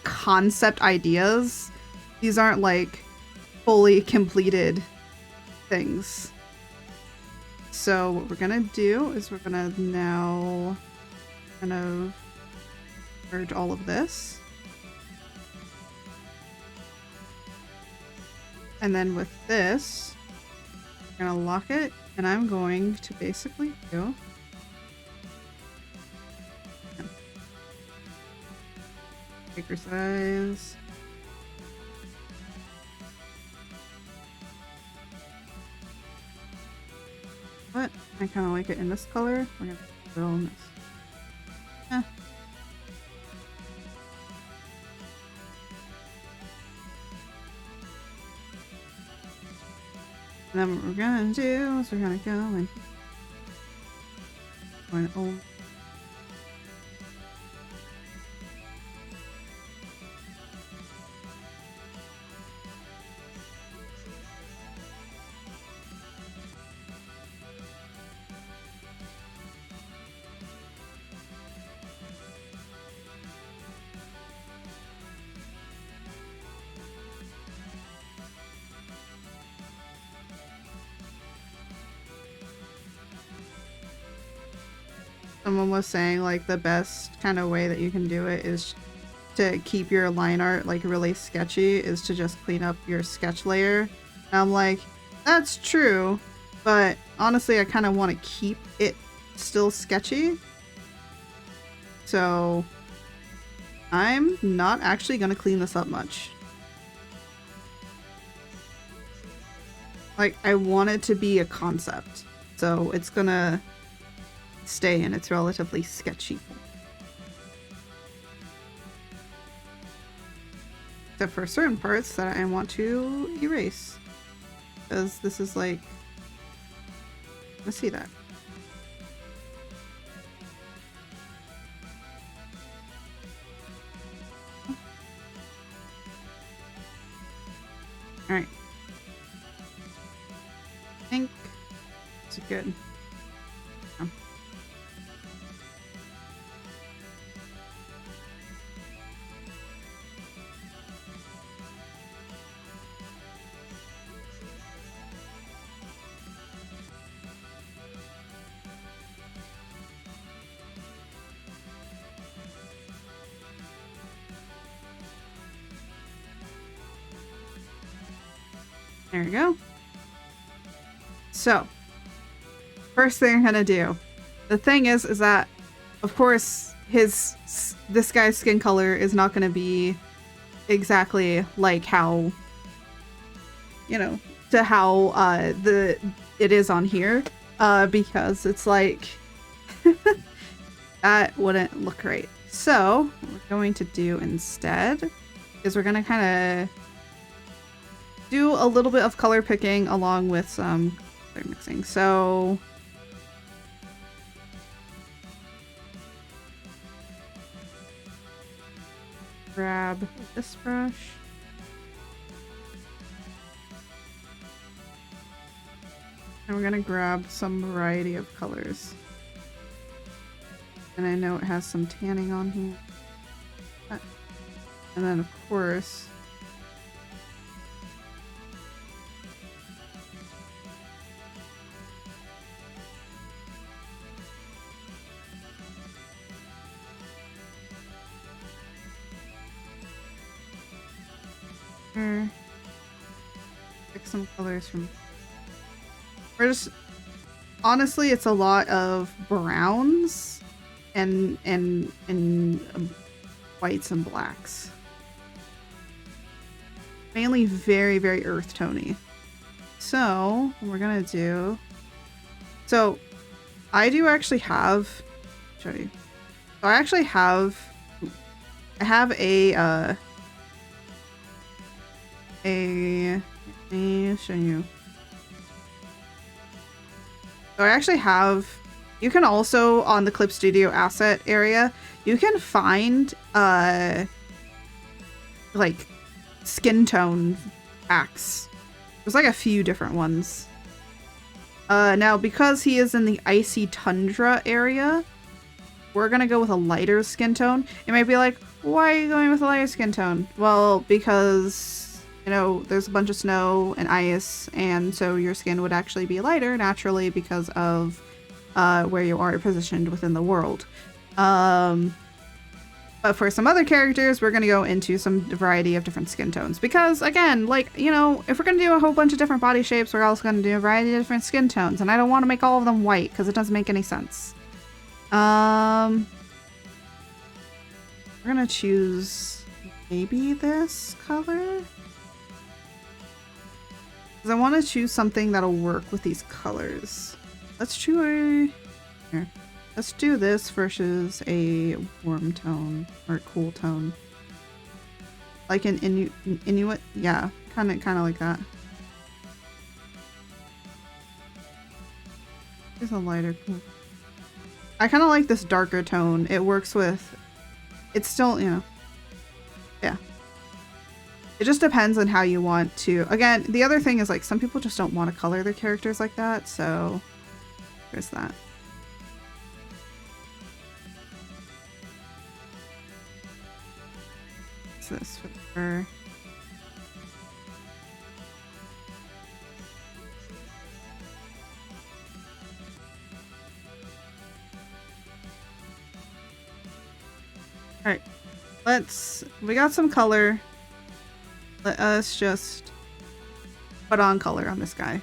concept ideas. These aren't like fully completed things. So what we're gonna do is we're gonna now kind of merge all of this. And then with this, we're gonna lock it, and I'm going to basically do bigger size. But I kind of like it in this color. We're gonna put it on this. And then what we're gonna do is we're gonna go and someone was saying like the best kind of way that you can do it is to keep your line art like really sketchy is to just clean up your sketch layer. And I'm like, that's true, but honestly I kind of want to keep it still sketchy. So I'm not actually going to clean this up much. Like, I want it to be a concept, so it's gonna stay in its relatively sketchy form. Except for certain parts that I want to erase. Because this is like... Let's see that. Alright. I think it's good. There we go. So, first thing I'm gonna do. The thing is that, of course, this guy's skin color is not gonna be exactly like how, you know, to how it is on here, because it's like that wouldn't look right. So, what we're going to do instead is we're going to kind of do a little bit of color picking along with some color mixing. So grab this brush. And we're gonna grab some variety of colors. And I know it has some tanning on here. And then of course, pick some colors from. We're just honestly, it's a lot of browns and whites and blacks. Mainly very, very earth tony. So what we're gonna do. So I do actually have. Show you. So I actually have. I have a. Let me show you. So I actually have, you can also on the Clip Studio asset area, you can find like skin tone packs. There's like a few different ones. Now because he is in the icy tundra area, we're gonna go with a lighter skin tone. You might be like, why are you going with a lighter skin tone? Well, because you know, there's a bunch of snow and ice, and so your skin would actually be lighter naturally because of where you are positioned within the world. But for some other characters, we're going to go into some variety of different skin tones. Because, again, like, you know, if we're going to do a whole bunch of different body shapes, we're also going to do a variety of different skin tones. And I don't want to make all of them white, because it doesn't make any sense. We're going to choose maybe this color. Because I want to choose something that'll work with these colors. Let's choose here. Let's do this versus a warm tone or cool tone. Like an Inuit, yeah, kind of like that. Here's a lighter cool. I kind of like this darker tone. It works with. It's still, you know, yeah. It just depends on how you want to. Again, the other thing is like some people just don't want to color their characters like that, so there's that. What's this for the fur? Alright. We got some color. Let us just put on color on this guy.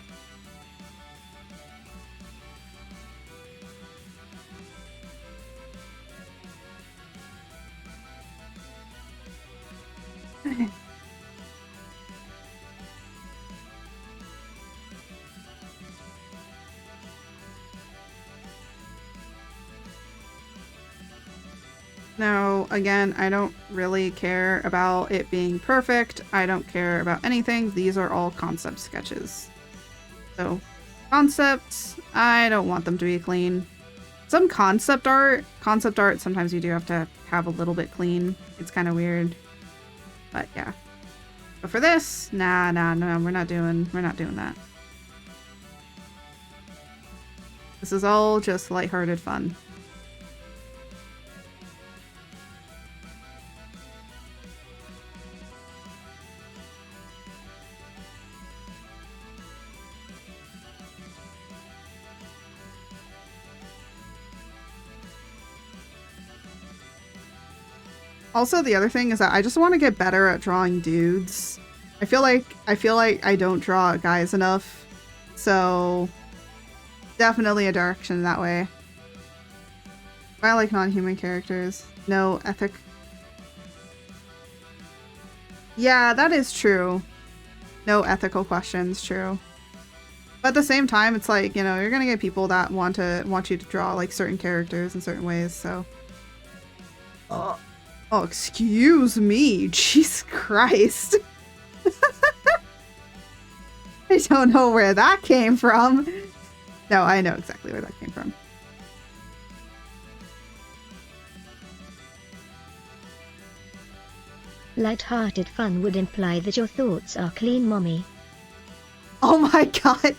Now, again, I don't really care about it being perfect. I don't care about anything. These are all concept sketches. So, concepts, I don't want them to be clean. Some concept art, sometimes you do have to have a little bit clean. It's kind of weird. But yeah. But for this, no, we're not doing that. This is all just lighthearted fun. Also, the other thing is that I just want to get better at drawing dudes. I feel like I don't draw guys enough. So definitely a direction that way. I like non-human characters. No ethic. Yeah, that is true. No ethical questions, true. But at the same time, it's like, you know, you're gonna get people that want you to draw like certain characters in certain ways, so. Oh, excuse me. Jesus Christ. I don't know where that came from. No, I know exactly where that came from. Light-hearted fun would imply that your thoughts are clean, mommy. Oh my god.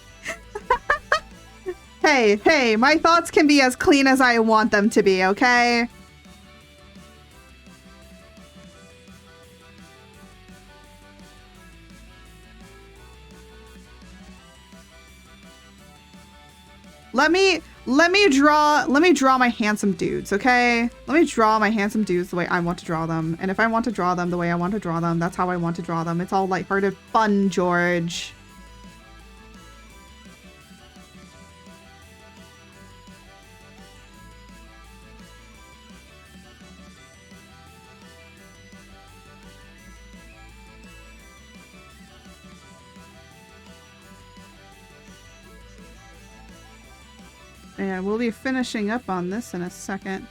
Hey, my thoughts can be as clean as I want them to be, okay? Let me draw my handsome dudes, okay? Let me draw my handsome dudes the way I want to draw them. And if I want to draw them the way I want to draw them, that's how I want to draw them. It's all lighthearted fun, George. Yeah, we'll be finishing up on this in a second.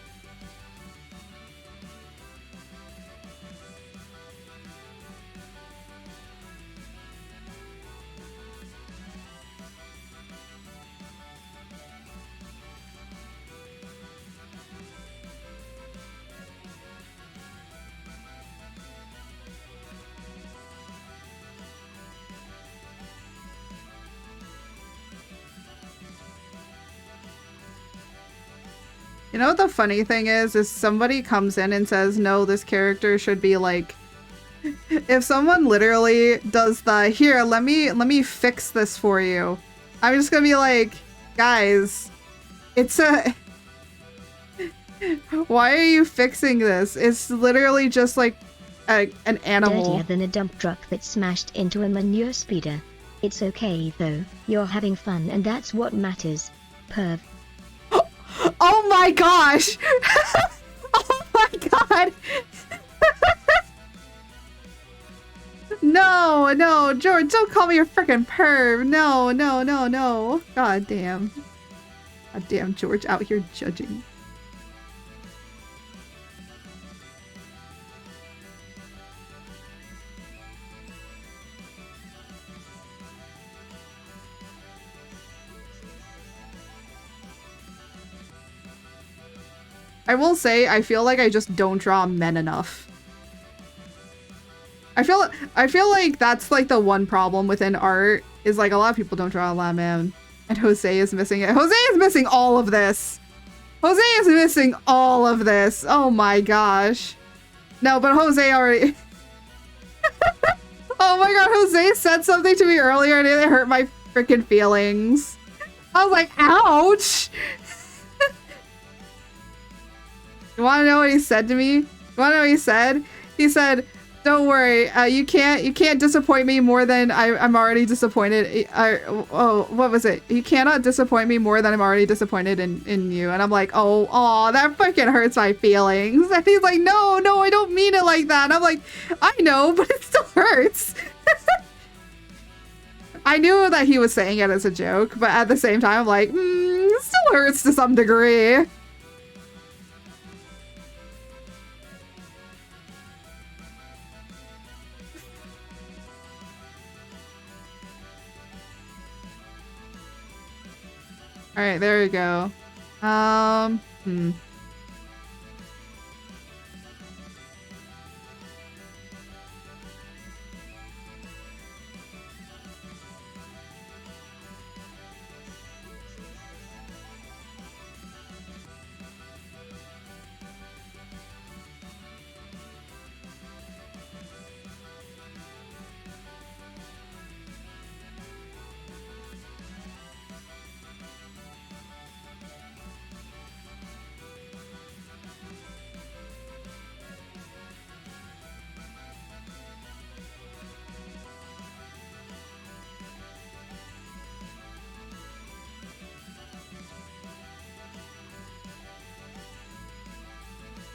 You know what the funny thing is somebody comes in and says, no, this character should be like, if someone literally does the, here, let me fix this for you. I'm just gonna be like, guys, it's a, why are you fixing this? It's literally just like an animal. Dirtier than a dump truck that smashed into a manure speeder. It's okay though, you're having fun and that's what matters. Perv. Oh my gosh! Oh my god! No, George, don't call me a freaking perv. No. God damn. God damn, George out here judging. I will say, I feel like I just don't draw men enough. I feel like that's like the one problem within art, is like a lot of people don't draw a lot of men. And Jose is missing it. Jose is missing all of this. Jose is missing all of this. Oh my gosh. No, but Jose already... Oh my god, Jose said something to me earlier and it hurt my freaking feelings. I was like, ouch! You want to know what he said to me? You want to know what he said? He said, "Don't worry, you can't disappoint me more than I'm already disappointed." Oh, what was it? You cannot disappoint me more than I'm already disappointed in you. And I'm like, oh, that fucking hurts my feelings. And he's like, no, I don't mean it like that. And I'm like, I know, but it still hurts. I knew that he was saying it as a joke, but at the same time, I'm like, it still hurts to some degree. All right, there we go.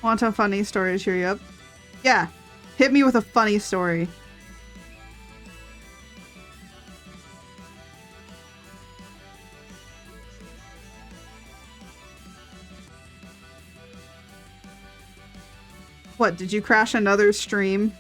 Want a funny story to cheer you up? Yeah, hit me with a funny story. What, did you crash another stream?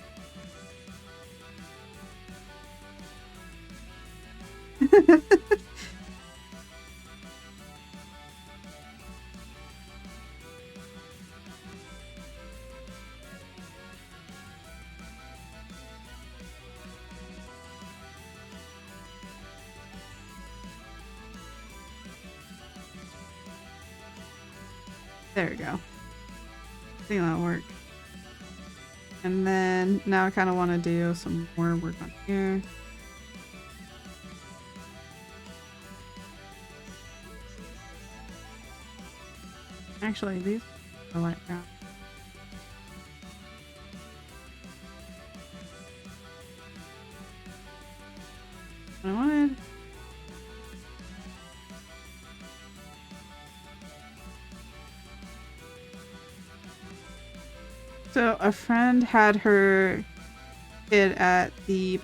There we go. I think that'll work. And then now I kind of want to do some more work on here. Actually, these are light brown. I wanted. So a friend had her kid at the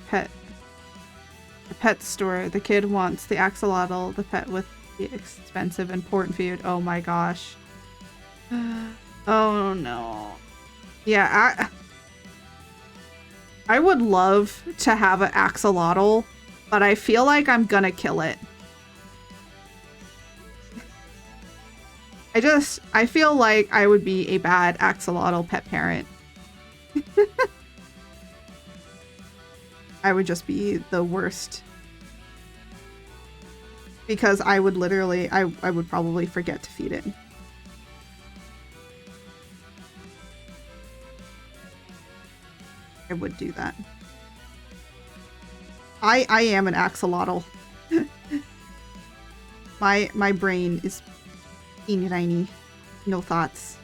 pet store. The kid wants the axolotl, the pet with the expensive important food. Oh my gosh. Oh no. Yeah, I would love to have an axolotl, but I feel like I'm gonna kill it. I feel like I would be a bad axolotl pet parent. I would just be the worst. Because I would literally, I would probably forget to feed it. I would do that. I am an axolotl. My brain is teeny tiny. No thoughts.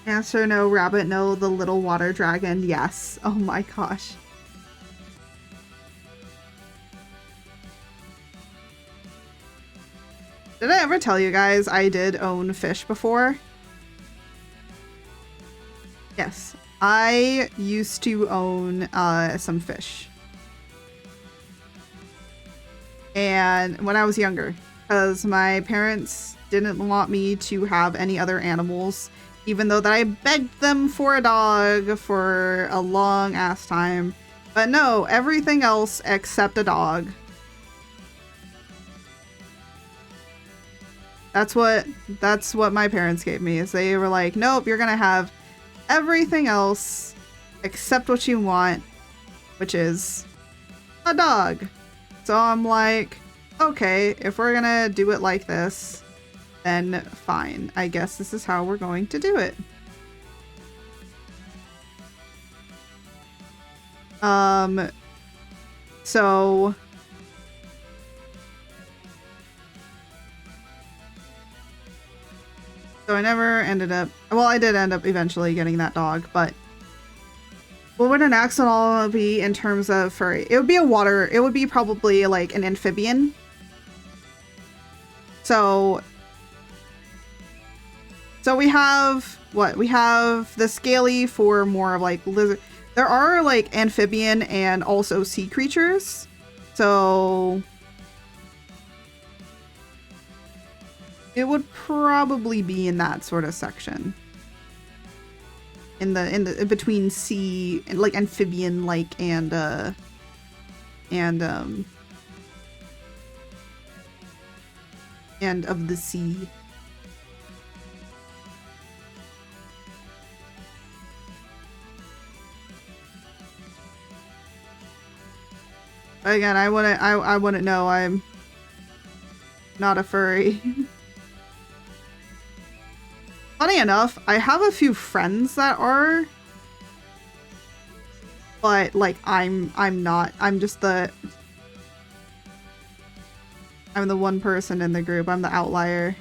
Answer no, rabbit no, the little water dragon, yes. Oh my gosh. Did I ever tell you guys I did own fish before? Yes. I used to own some fish. And when I was younger, because my parents didn't want me to have any other animals, even though that I begged them for a dog for a long ass time. But no, everything else except a dog. That's what my parents gave me, is they were like, nope, you're gonna have everything else except what you want, which is a dog. So I'm like, okay, if we're gonna do it like this, then fine. I guess this is how we're going to do it. So I never ended up, well, I did end up eventually getting that dog, but what would an axolotl be in terms of furry? It would be it would be probably like an amphibian. So we have, what? We have the scaly for more of like lizard. There are like amphibian and also sea creatures. So it would probably be in that sort of section. In the between sea and like amphibian like and of the sea. Again, I wouldn't know. I'm not a furry. Funny enough, I have a few friends that are, but like I'm not. I'm the one person in the group. I'm the outlier.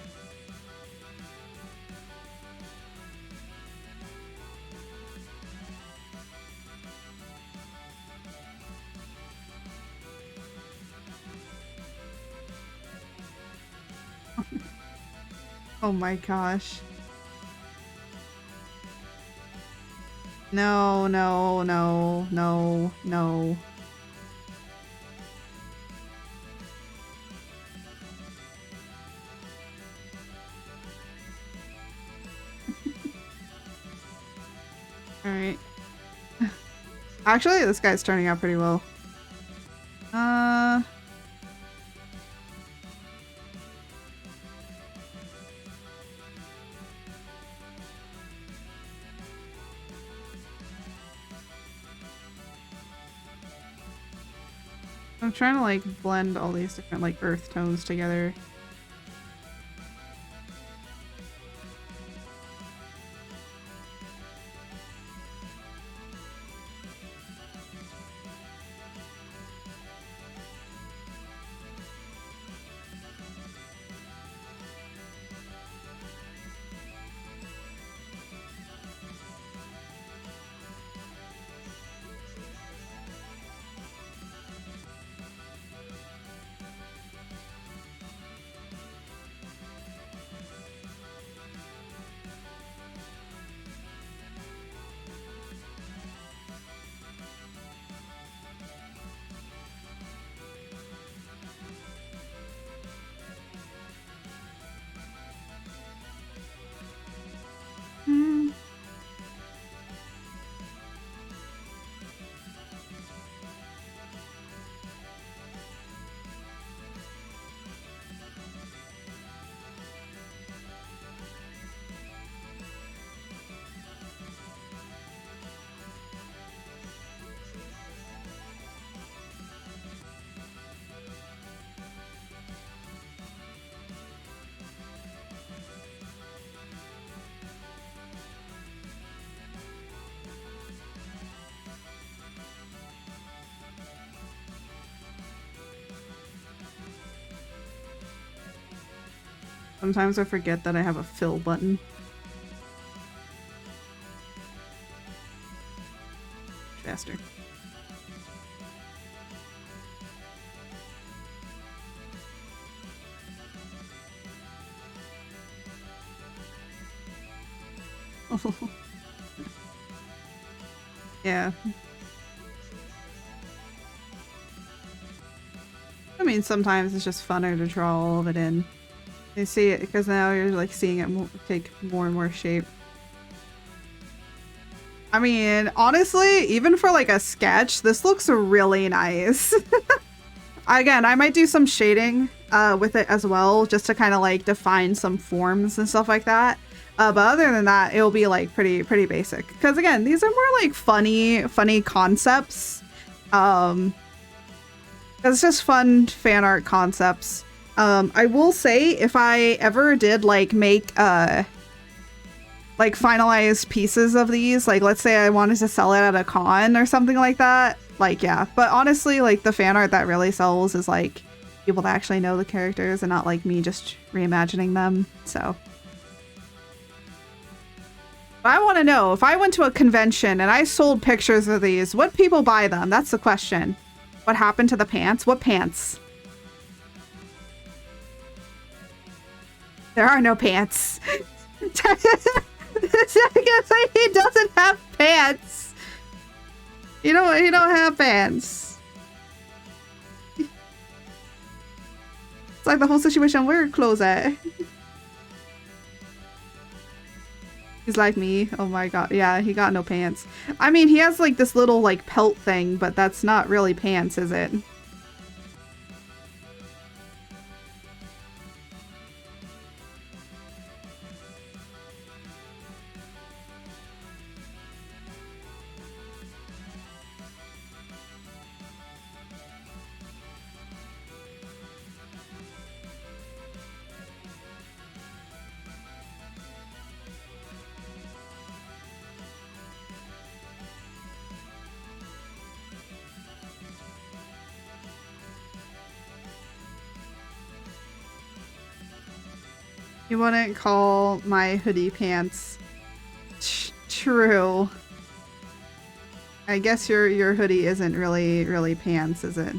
Oh my gosh. No, no, no, no, no. Alright. Actually, this guy's turning out pretty well. I'm trying to like blend all these different like earth tones together. Sometimes I forget that I have a fill button. Faster. Yeah. I mean, sometimes it's just funner to draw all of it in. You see it because now you're like seeing it take more and more shape. I mean, honestly, even for like a sketch, this looks really nice. Again, I might do some shading with it as well, just to kind of like define some forms and stuff like that. But other than that, it'll be like pretty basic. Because again, these are more like funny concepts. It's just fun fan art concepts. I will say, if I ever did like make like finalized pieces of these, like let's say I wanted to sell it at a con or something like that, like yeah. But honestly, like the fan art that really sells is like people that actually know the characters and not like me just reimagining them. So I want to know, if I went to a convention and I sold pictures of these, would people buy them? That's the question. What happened to the pants? What pants? There are no pants. He doesn't have pants. You don't have pants. It's like the whole situation. Where are clothes at? He's like me. Oh my god. Yeah, he got no pants. I mean, he has like this little like pelt thing, but that's not really pants, is it? You wouldn't call my hoodie pants true. I guess your hoodie isn't really pants, is it?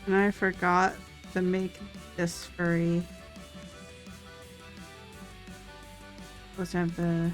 And I forgot to make this furry. Supposed to have the...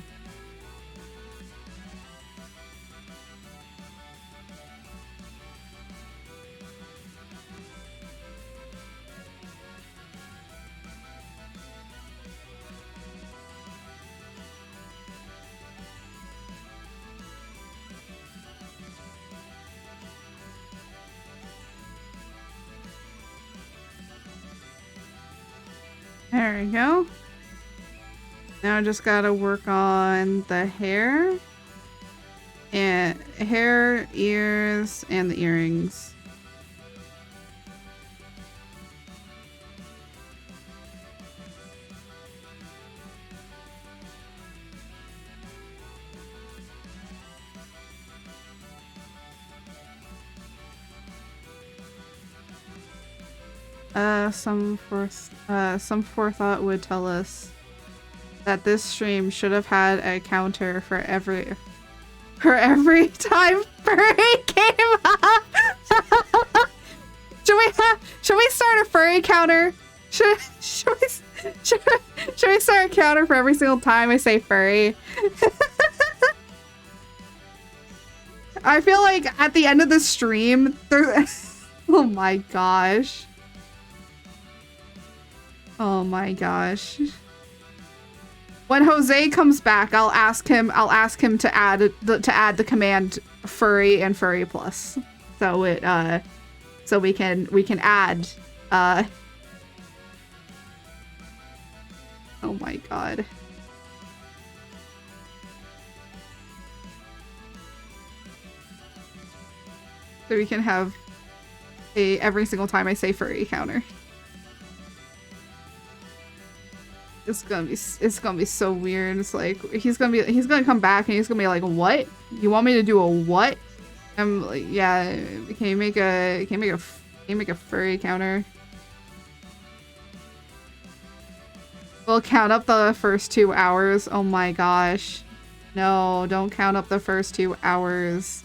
There we go. Now I just gotta work on the hair. And hair, ears, and the earrings. Some forethought would tell us that this stream should have had a counter for every time furry came up. Should we start a furry counter? Should we start a counter for every single time I say furry? I feel like at the end of the stream, oh my gosh. Oh my gosh. When Jose comes back, I'll ask him to add the command furry and furry plus. So it so we can add oh my god. So we can have a every single time I say furry counter. It's gonna be so weird. It's like he's gonna come back and he's gonna be like, "What? You want me to do a what?" I'm like, "Yeah, can you make a furry counter?" We'll count up the first 2 hours. Oh my gosh. No, don't count up the first 2 hours.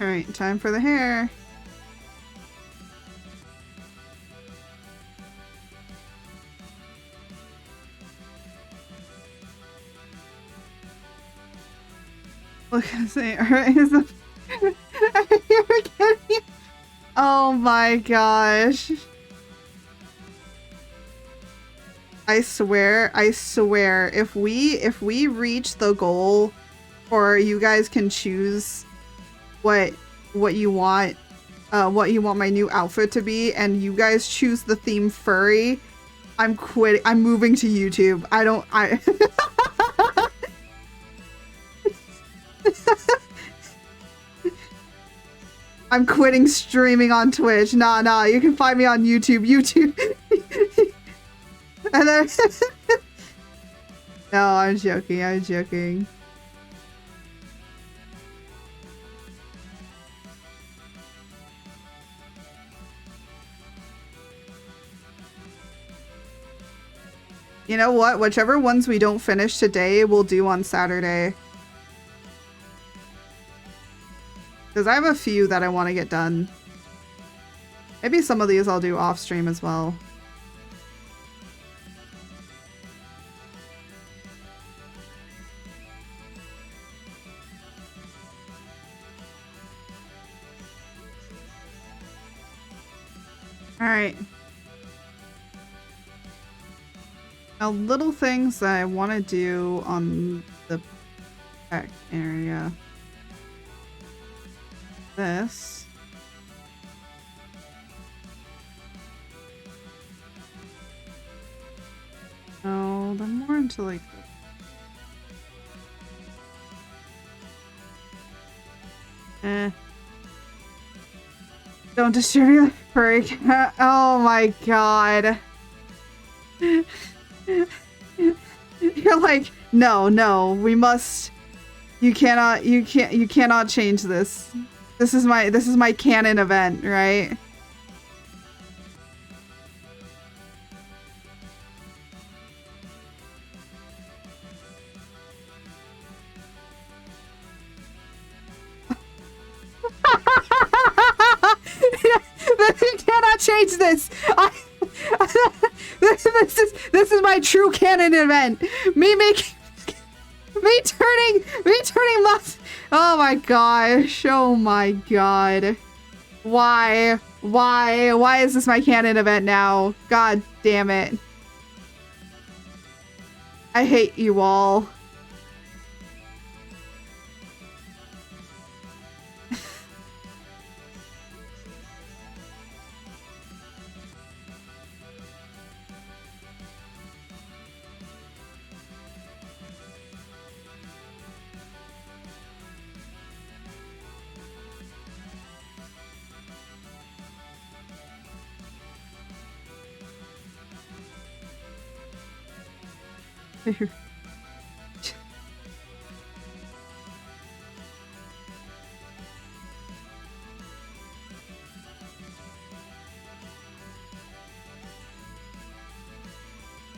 Alright, time for the hair. Look, I say, alright, is the... Are you kidding? Oh my gosh. I swear, if we reach the goal, or you guys can choose what you want my new outfit to be, and you guys choose the theme furry, I'm quitting. I'm moving to YouTube. I'm quitting streaming on Twitch. Nah, you can find me on YouTube. And then no, I'm joking. You know what? Whichever ones we don't finish today, we'll do on Saturday. Because I have a few that I want to get done. Maybe some of these I'll do off stream as well. Alright. Now, little things that I want to do on the back area. This. No, they're more into like the... Don't distribute the furry cat. Oh my god. You're like, no, we must. You cannot change this. This is my canon event, right? You cannot change this. This is my true canon event. Me turning mus. Oh my gosh. Oh my god. Why is this my canon event now? God damn it. I hate you all.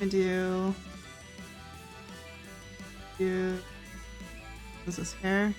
I do is this hair?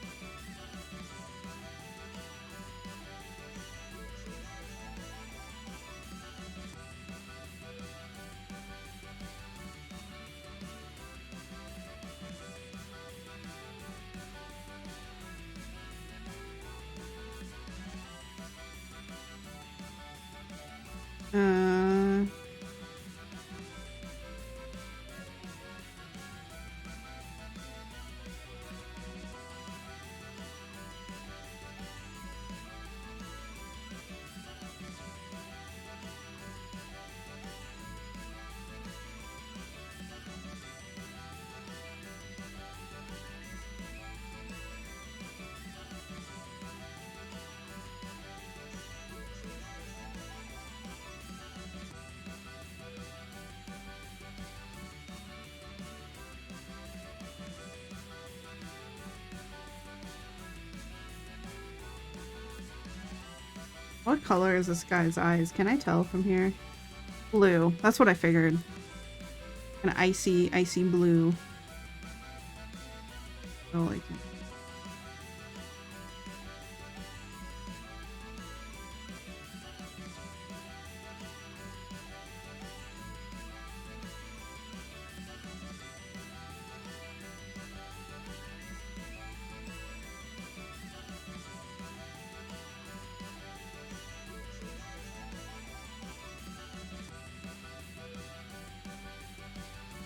What color is this guy's eyes? Can I tell from here? Blue. That's what I figured. An icy blue. Oh, like it.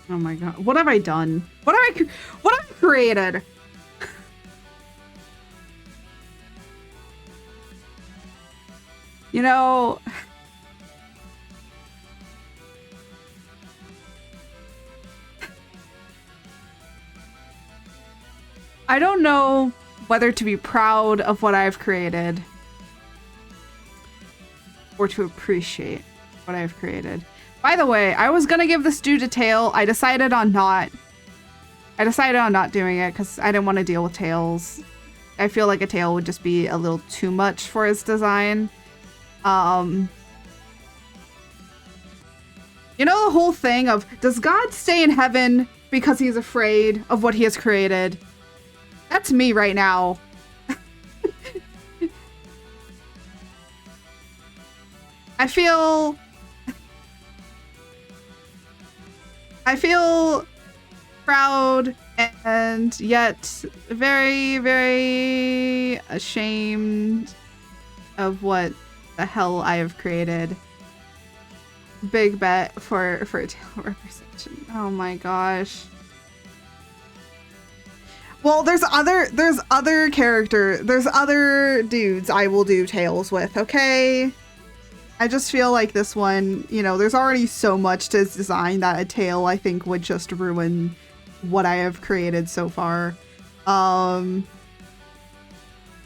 Oh my god. What have I done? What have I created? You know, I don't know whether to be proud of what I've created or to appreciate what I've created. By the way, I was gonna give this dude a tail. I decided on not doing it because I didn't want to deal with tails. I feel like a tail would just be a little too much for his design. You know the whole thing of, does God stay in heaven because he's afraid of what he has created? That's me right now. I feel proud and yet very, very ashamed of what the hell I have created. Big bet for a tail representation. Oh my gosh. Well, there's other dudes I will do tails with, okay? I just feel like this one, you know, there's already so much to his design that a tail, I think, would just ruin what I have created so far.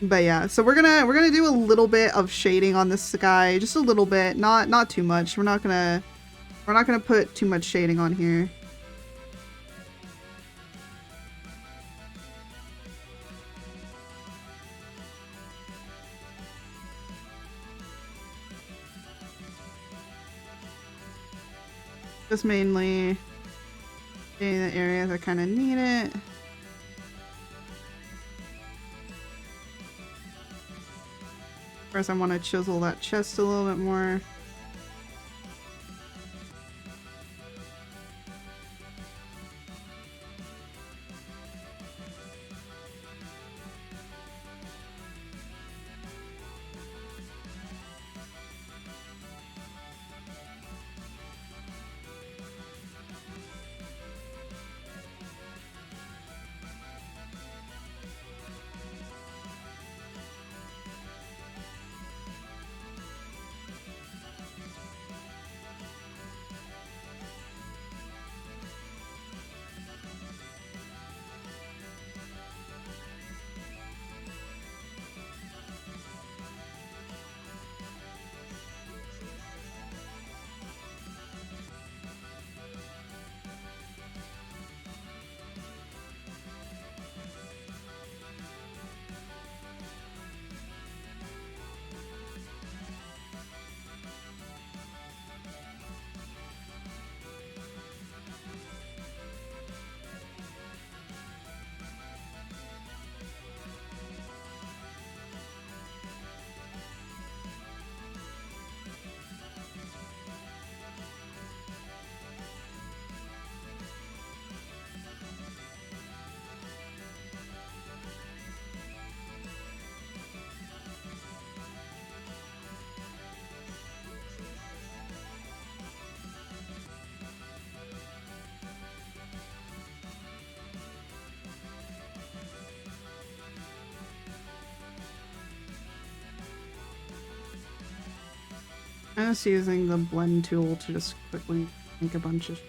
But yeah, so we're gonna do a little bit of shading on this guy, just a little bit, not too much. We're not gonna put too much shading on here. Just mainly in the areas that kind of need it. First, I want to chisel that chest a little bit more. I'm just using the blend tool to just quickly make a bunch of.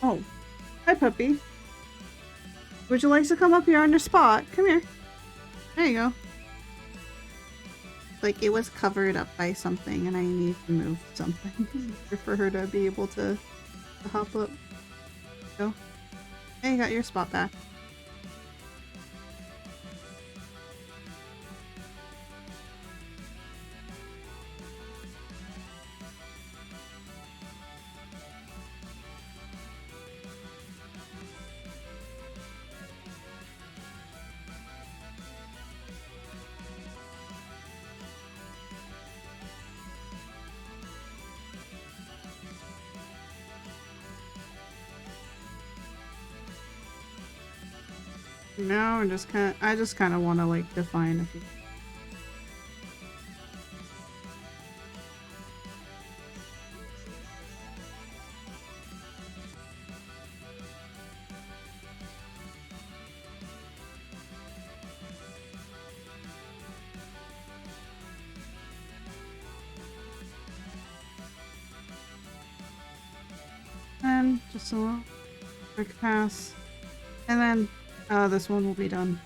Oh, hi puppy. Would you like to come up here on your spot? Come here. There you go. Like it was covered up by something and I need to move something for her to be able to hop up. Go. Hey, you got your spot back. No, I just kind of want to like define a few Just a little quick pass. And then this one will be done.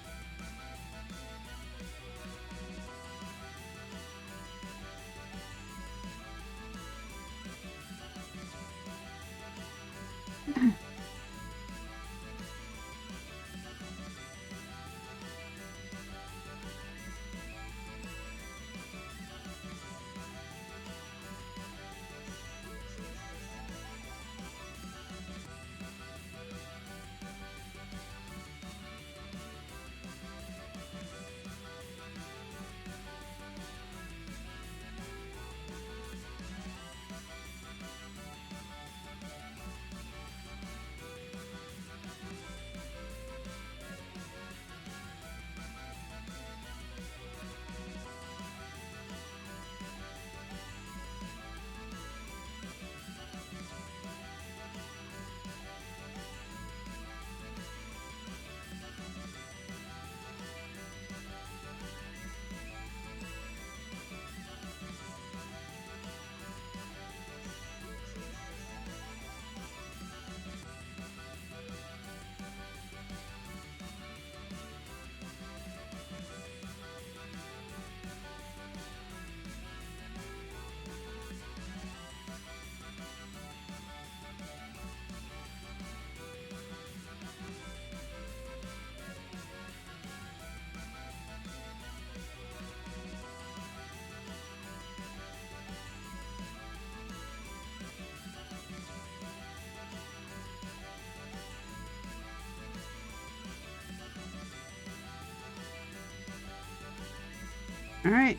Alright.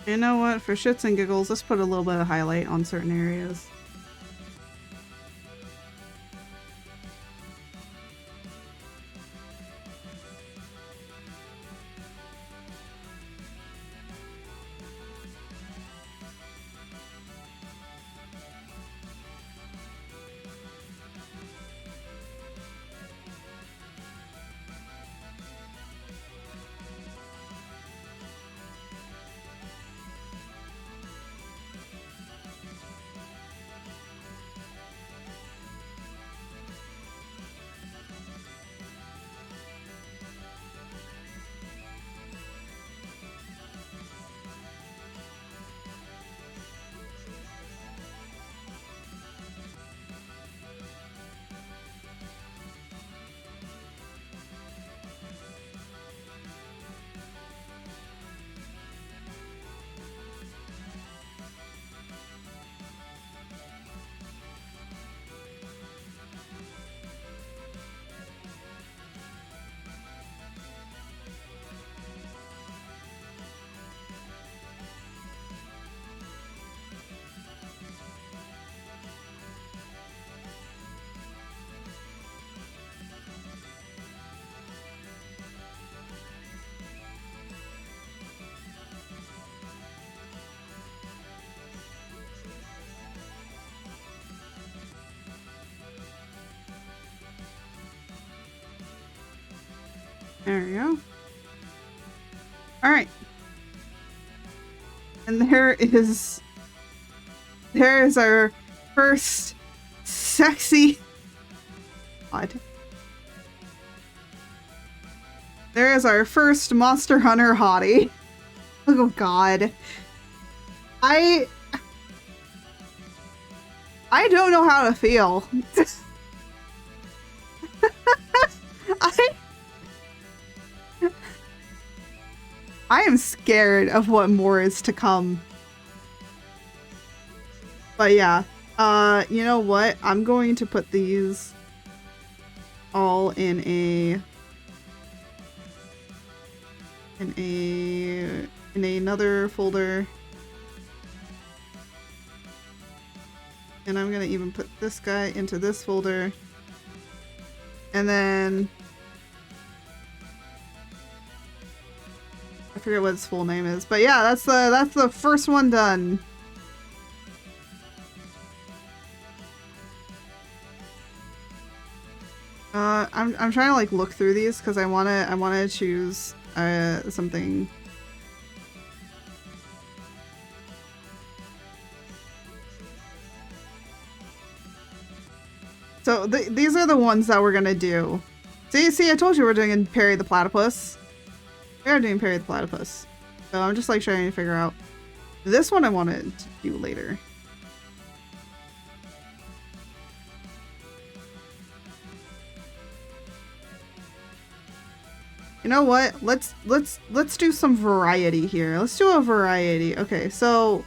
You know what? For shits and giggles, let's put a little bit of highlight on certain areas. There we go. Alright. And there is our first sexy God. There is our first Monster Hunter hottie. Oh god. I don't know how to feel. I am scared of what more is to come. But yeah, you know what? I'm going to put these all in another folder. And I'm gonna even put this guy into this folder. And then I forget what his full name is, but yeah, that's the first one done. I'm trying to like look through these because I wanna choose something. So these are the ones that we're gonna do. See, I told you we're doing Perry the Platypus. We are doing Perry the Platypus. So I'm just like trying to figure out. This one I wanted to do later. You know what? Let's do some variety here. Let's do a variety. Okay, so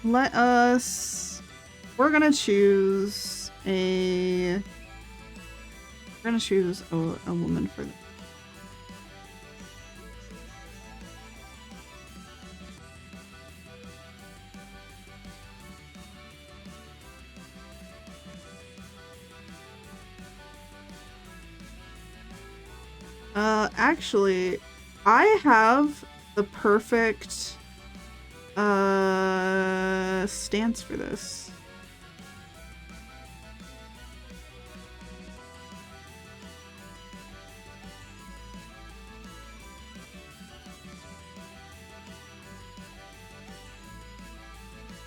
we're gonna choose a woman for this. Actually, I have the perfect stance for this.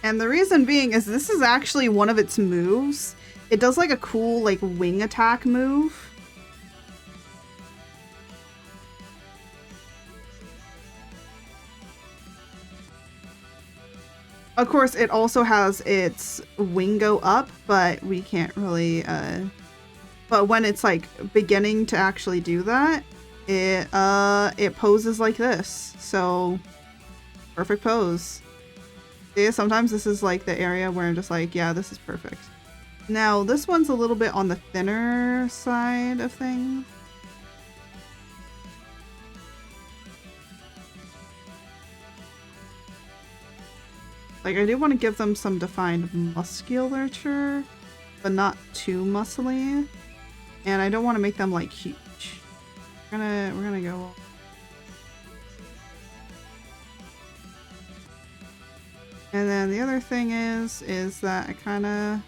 And the reason being is this is actually one of its moves. It does like a cool like wing attack move. Of course, it also has its wing go up, but we can't really, but when it's like beginning to actually do that, it poses like this. So, perfect pose. See, sometimes this is like the area where I'm just like, yeah, this is perfect. Now, this one's a little bit on the thinner side of things. Like, I do want to give them some defined musculature, but not too muscly. And I don't want to make them, like, huge. We're gonna go... And then the other thing is that I kind of...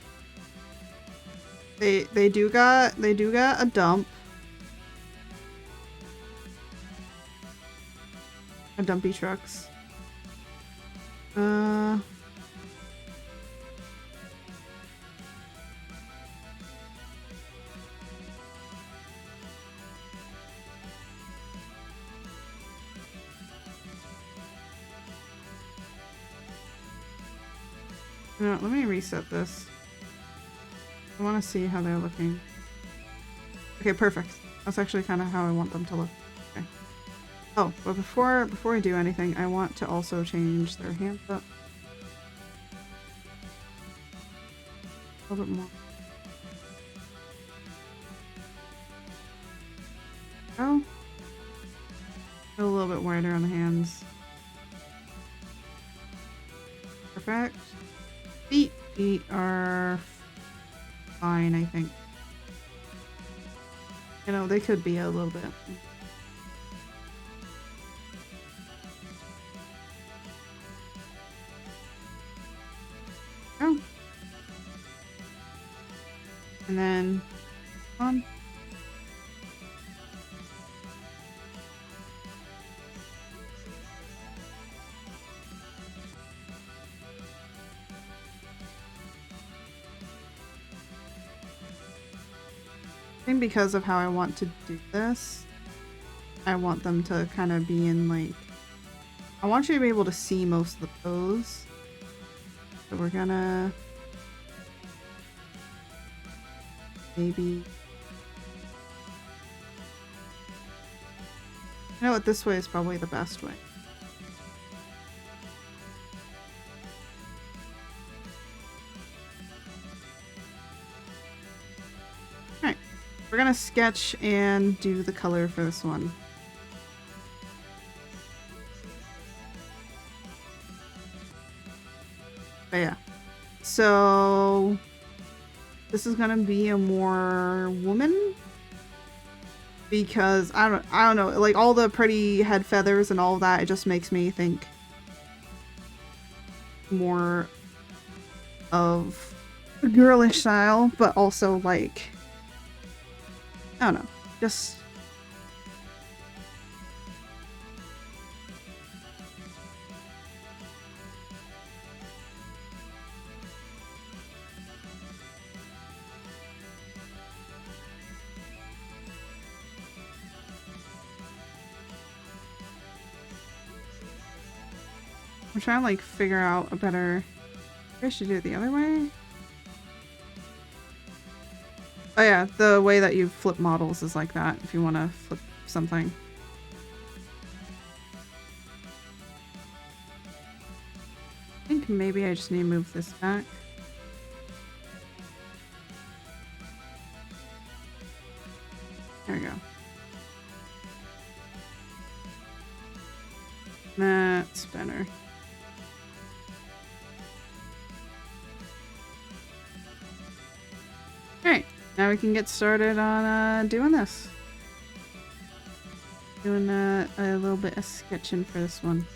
They do got a dump. A dumpy trucks. No, let me reset this. I want to see how they're looking. Okay, perfect. That's actually kind of how I want them to look. Okay. Oh, but before I do anything, I want to also change their hands up. A little bit more. Oh. A little bit wider on the hands. Perfect. Feet are fine, I think. You know, they could be a little bit. Oh. And then on. Because of how I want to do this, I want them to kind of be in like, I want you to be able to see most of the pose. So we're gonna maybe, you know what, this way is probably the best way. We're gonna sketch and do the color for this one. But yeah. So this is gonna be a more woman, because I don't know, like all the pretty head feathers and all of that, it just makes me think more of a girlish style, but also like, I don't know, just... I'm trying to like figure out a better... Maybe I should do it the other way? Oh yeah, the way that you flip models is like that if you want to flip something. I think maybe I just need to move this back. There we go. That's better. Alright, now we can get started on doing this. Doing a little bit of sketching for this one.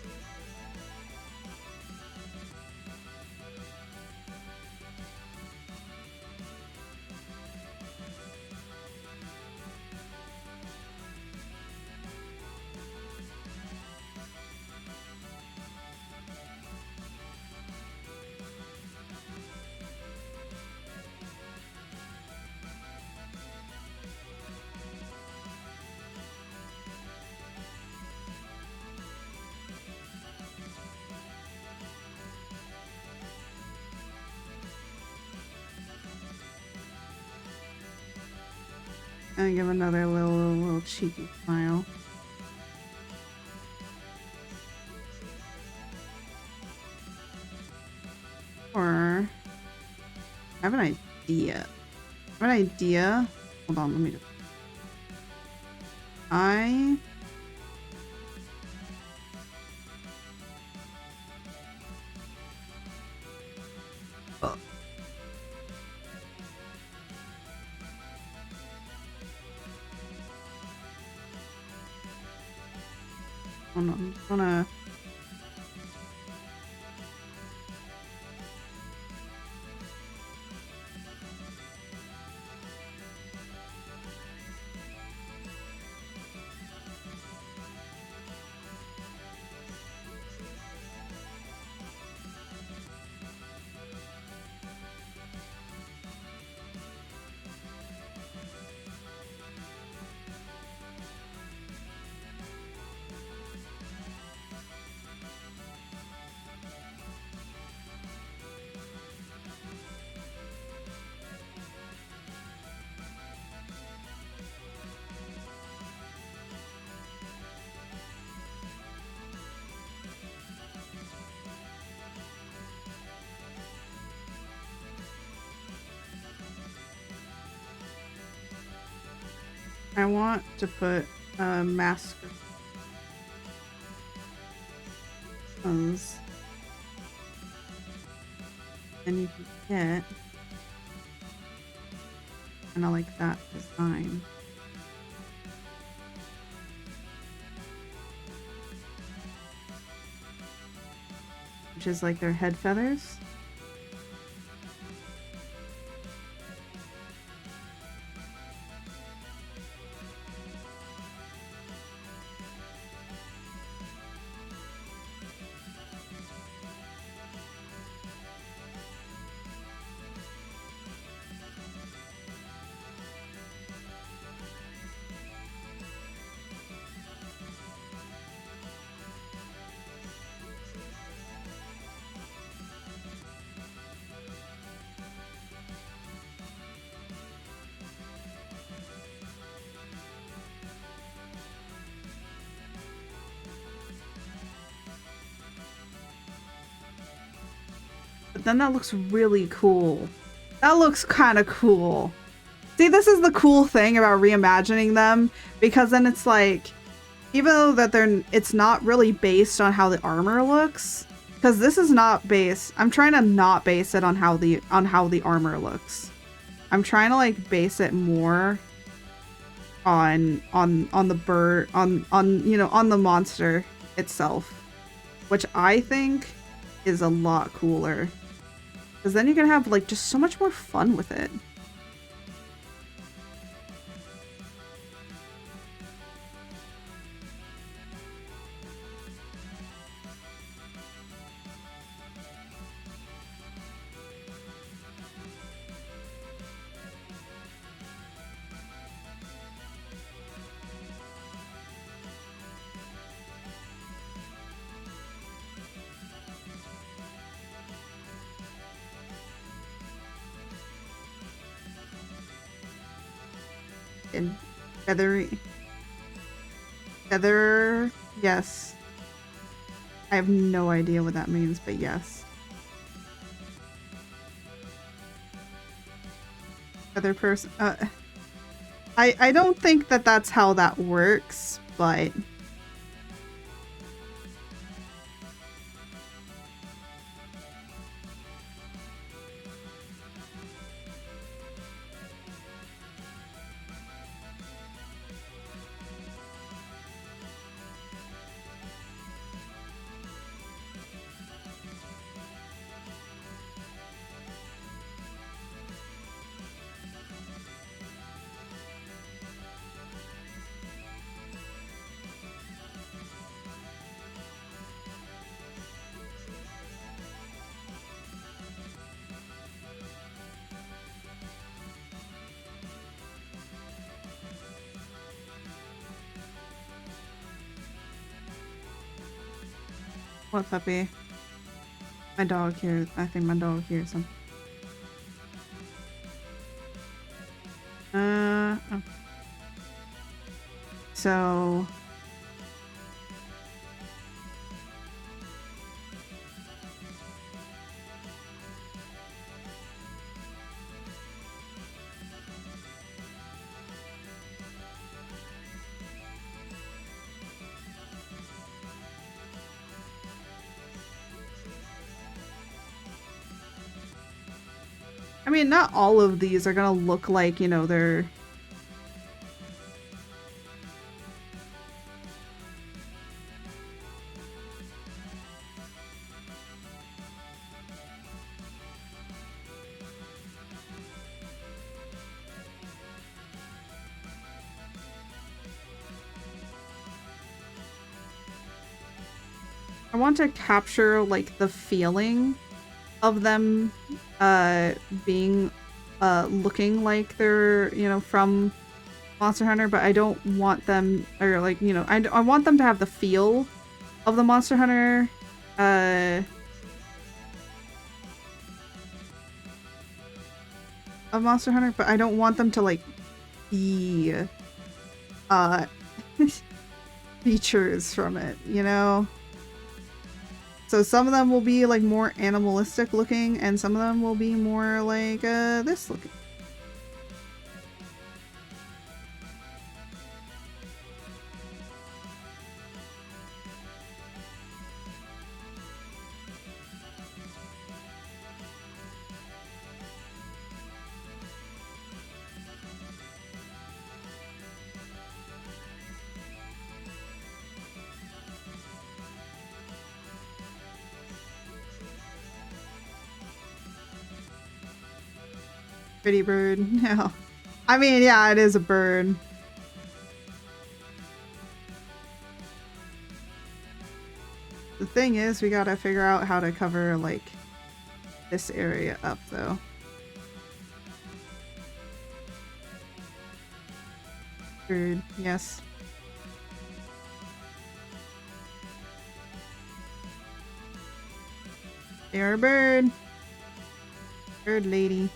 And give another little cheeky smile. Or I have an idea. I have an idea. Hold on, let me just. Hold on, I'm just gonna. I want to put a mask. And you can get kind of like that design. Which is like their head feathers. But then that looks really cool. That looks kind of cool. See, this is the cool thing about reimagining them, because then it's like, even though that it's not really based on how the armor looks, because this is not based. I'm trying to not base it on how the armor looks. I'm trying to like base it more on the bird, on the monster itself, which I think is a lot cooler. Because then you can have like just so much more fun with it. And feather, yes. I have no idea what that means, but yes. Other person. I don't think that that's how that works, but. What puppy? My dog hears. I think my dog hears him. Oh. So. I mean, not all of these are gonna look like, you know, they're... I want to capture, like, the feeling of them being looking like they're, you know, from Monster Hunter, but I don't want them, or like, you know, I want them to have the feel of the Monster Hunter but I don't want them to like be features from it, you know? So some of them will be like more animalistic looking, and some of them will be more like this looking. Pretty bird. No. I mean, yeah, it is a bird. The thing is, we gotta figure out how to cover, like, this area up, though. Bird, yes. You're a bird. Bird lady.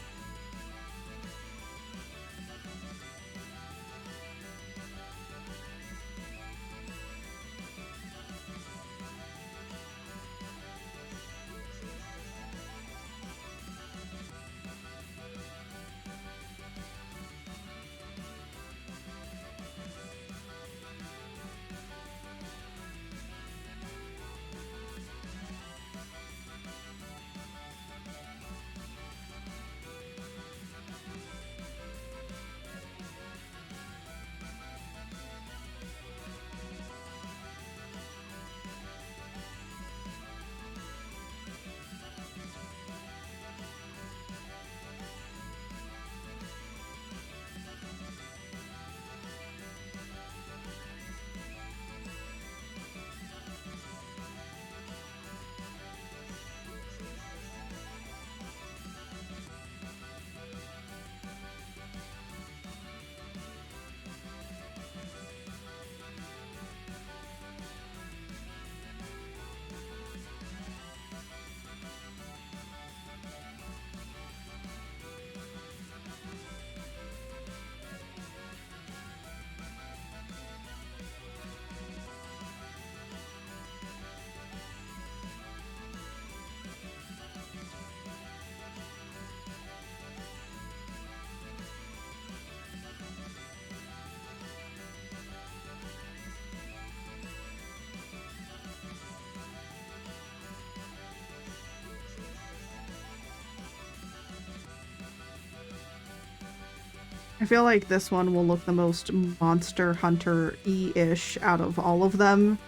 I feel like this one will look the most Monster Hunter-y-ish out of all of them.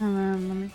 And then let me...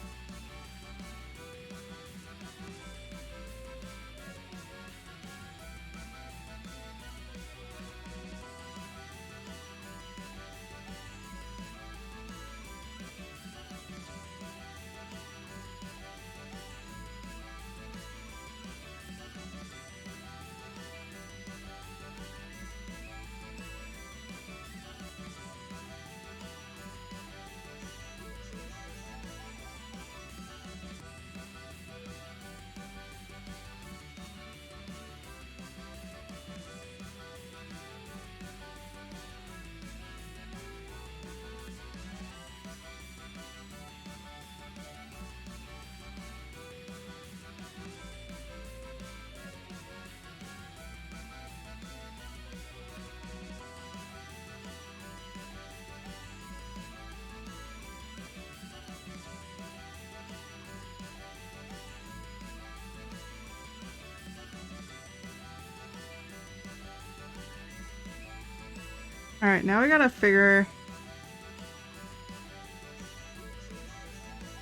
Alright, now we gotta figure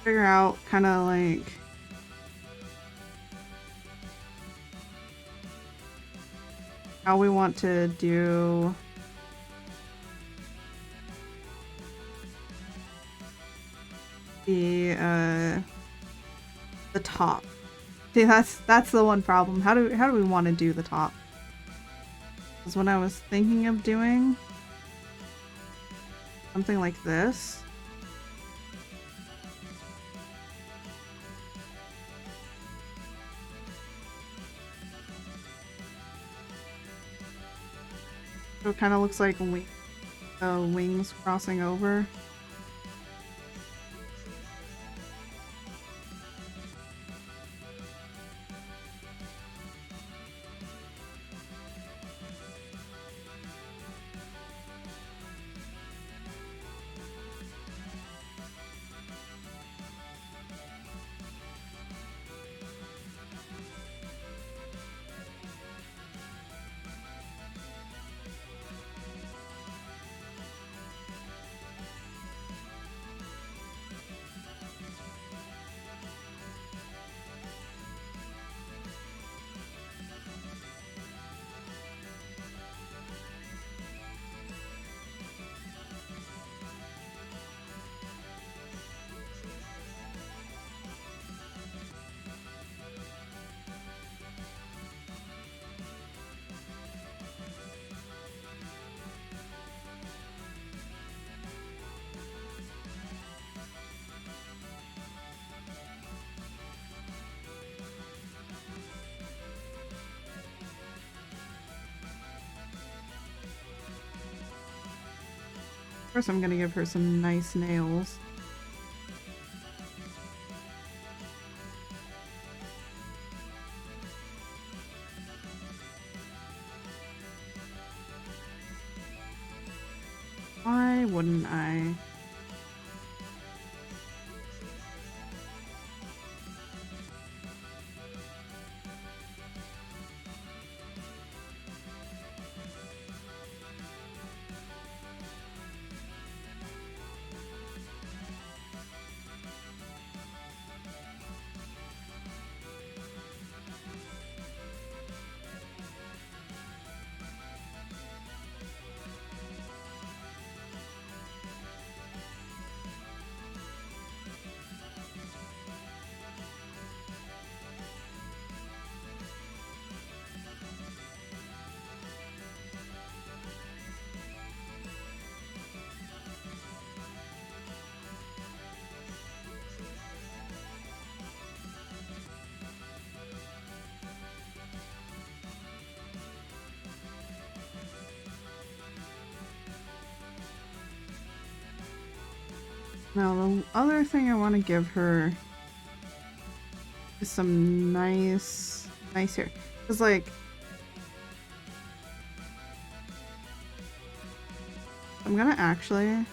out kind of like how we want to do the top. See, that's the one problem. How do we want to do the top? Because what I was thinking of doing something like this. So it kind of looks like wings crossing over. First, I'm gonna give her some nice nails. Why wouldn't I? Now, the other thing I want to give her is some nice hair. Because, like, I'm gonna actually...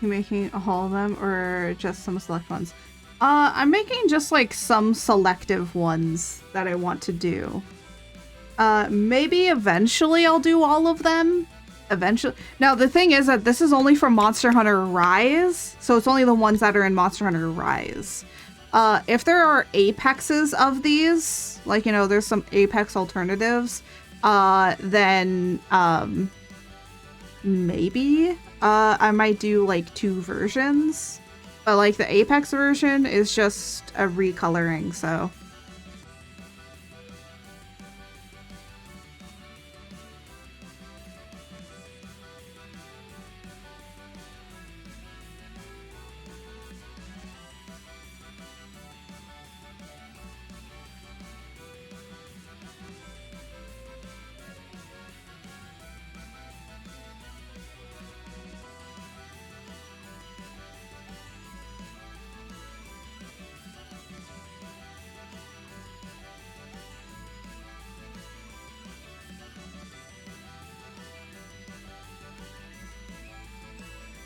You making all of them or just some select ones? I'm making just like some selective ones that I want to do. Maybe eventually I'll do all of them. Eventually. Now the thing is that this is only from Monster Hunter Rise, so it's only the ones that are in Monster Hunter Rise. If there are apexes of these, like, you know, there's some apex alternatives, then maybe I might do like 2 versions, but like the Apex version is just a recoloring, so.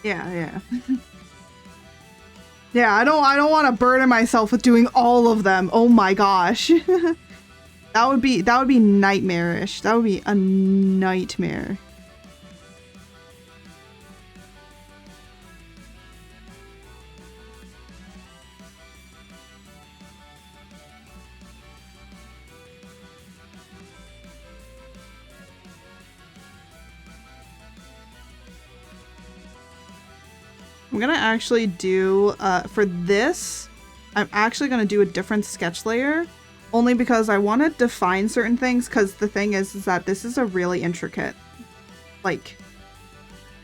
Yeah. Yeah, I don't want to burden myself with doing all of them. Oh my gosh. That would be nightmarish. That would be a nightmare. I'm gonna actually do, for this, I'm actually gonna do a different sketch layer, only because I want to define certain things, because the thing is that this is a really intricate, like,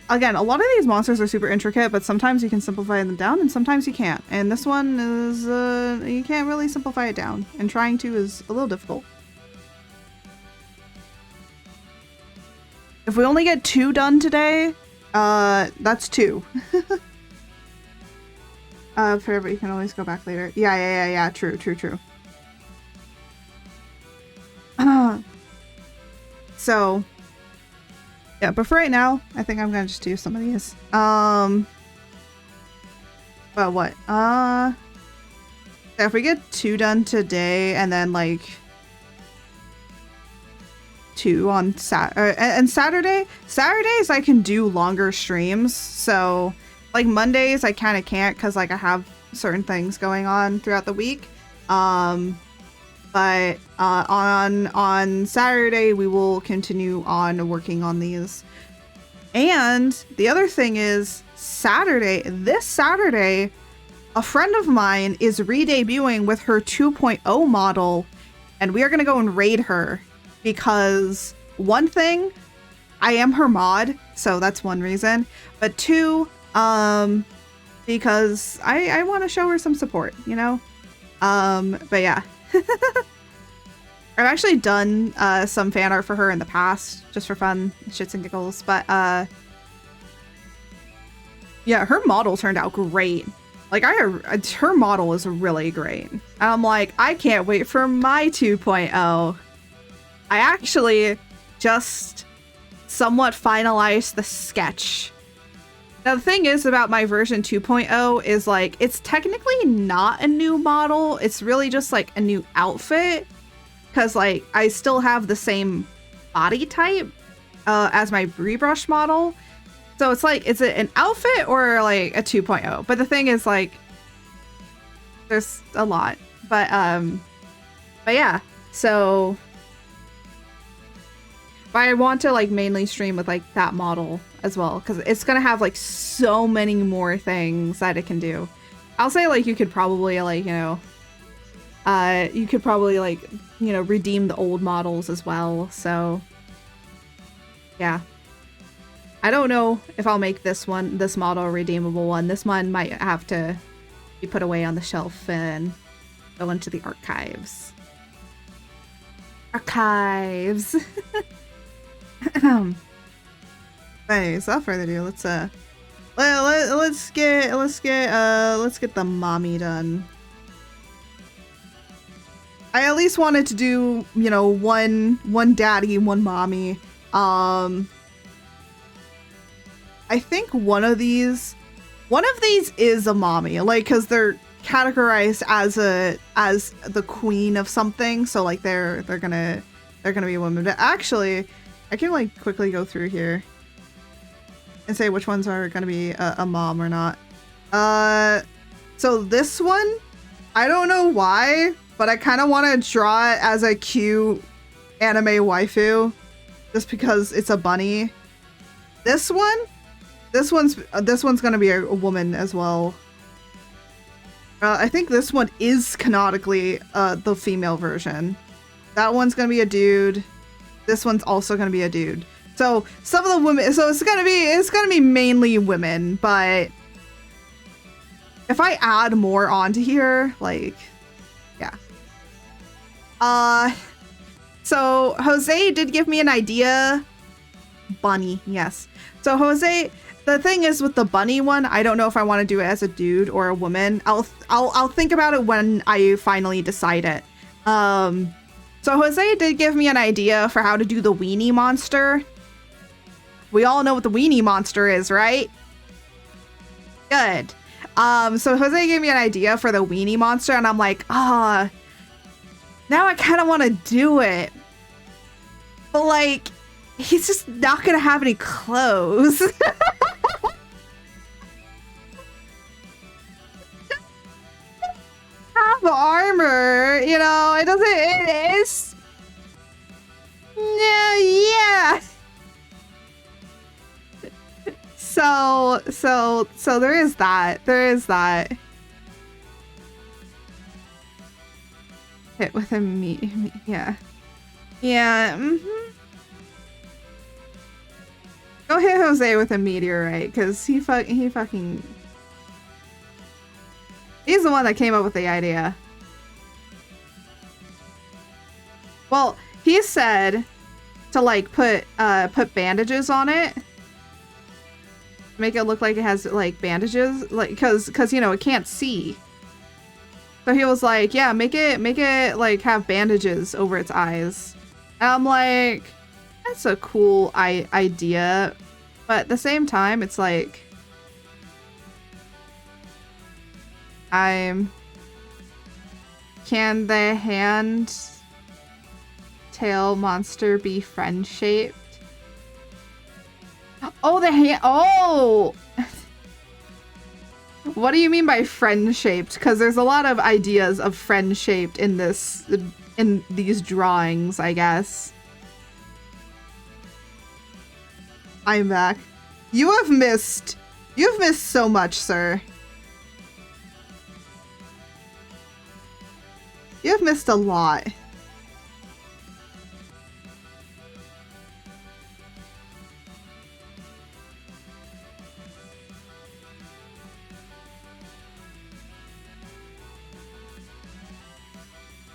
again, a lot of these monsters are super intricate, but sometimes you can simplify them down, and sometimes you can't, and this one is, you can't really simplify it down, and trying to is a little difficult. If we only get 2 done today, that's 2. Fair, but you can always go back later. Yeah, true. So, yeah, but for right now, I think I'm gonna just do some of these. But what? If we get 2 done today, and then, like, 2 on Saturdays I can do longer streams, so... Like, Mondays, I kind of can't because, like, I have certain things going on throughout the week. But on Saturday, we will continue on working on these. And the other thing is, this Saturday, a friend of mine is re-debuting with her 2.0 model, and we are going to go and raid her. Because, one thing, I am her mod, so that's one reason. But 2... because I want to show her some support, you know? But yeah. I've actually done, some fan art for her in the past, just for fun, shits and giggles, but, yeah, her model turned out great. Like, her model is really great. I'm like, I can't wait for my 2.0. I actually just somewhat finalized the sketch. Now, the thing is about my version 2.0 is, like, it's technically not a new model. It's really just, like, a new outfit. Because, like, I still have the same body type as my Rebrush model. So it's like, is it an outfit or, like, a 2.0? But the thing is, like, there's a lot. But yeah. So... But I want to, like, mainly stream with, like, that model as well, because it's gonna have, like, so many more things that it can do. I'll say, like, you could probably, like, redeem the old models as well, so... Yeah. I don't know if I'll make this model a redeemable one. This one might have to be put away on the shelf and go into the archives. Archives! Anyways, without further ado, let's get the mommy done. I at least wanted to do, one daddy, one mommy. I think one of these is a mommy, like, because they're categorized as the queen of something, so like they're gonna be a woman. But actually, I can, like, quickly go through here and say which ones are gonna be a mom or not. So this one, I don't know why, but I kind of want to draw it as a cute anime waifu, just because it's a bunny. This one's gonna be a woman as well. I think this one is canonically the female version. That one's gonna be a dude. This one's also gonna be a dude. So some of the women, so it's gonna be mainly women, but if I add more onto here, like, yeah. So Jose did give me an idea. Bunny, yes. So Jose, the thing is with the bunny one, I don't know if I want to do it as a dude or a woman. I'll think about it when I finally decide it. So Jose did give me an idea for how to do the weenie monster. We all know what the weenie monster is, right? Good. So Jose gave me an idea for the weenie monster, and I'm like, now I kind of want to do it. But, like, he's just not going to have any clothes. Have armor, it is. Yeah. So there is that. Hit with a yeah. Go hit Jose with a meteorite, because he fucking... He's the one that came up with the idea. Well, he said to, like, put bandages on it. Make it look like it has, like, bandages, like, because it can't see. So he was like, yeah, make it like have bandages over its eyes. And I'm like, that's a cool idea, but at the same time, it's like, can the hand tail monster be friend shaped? Oh, the hand. Oh. What do you mean by friend-shaped? Because there's a lot of ideas of friend-shaped in these drawings, I guess. I'm back. You've missed so much, sir. You've missed a lot.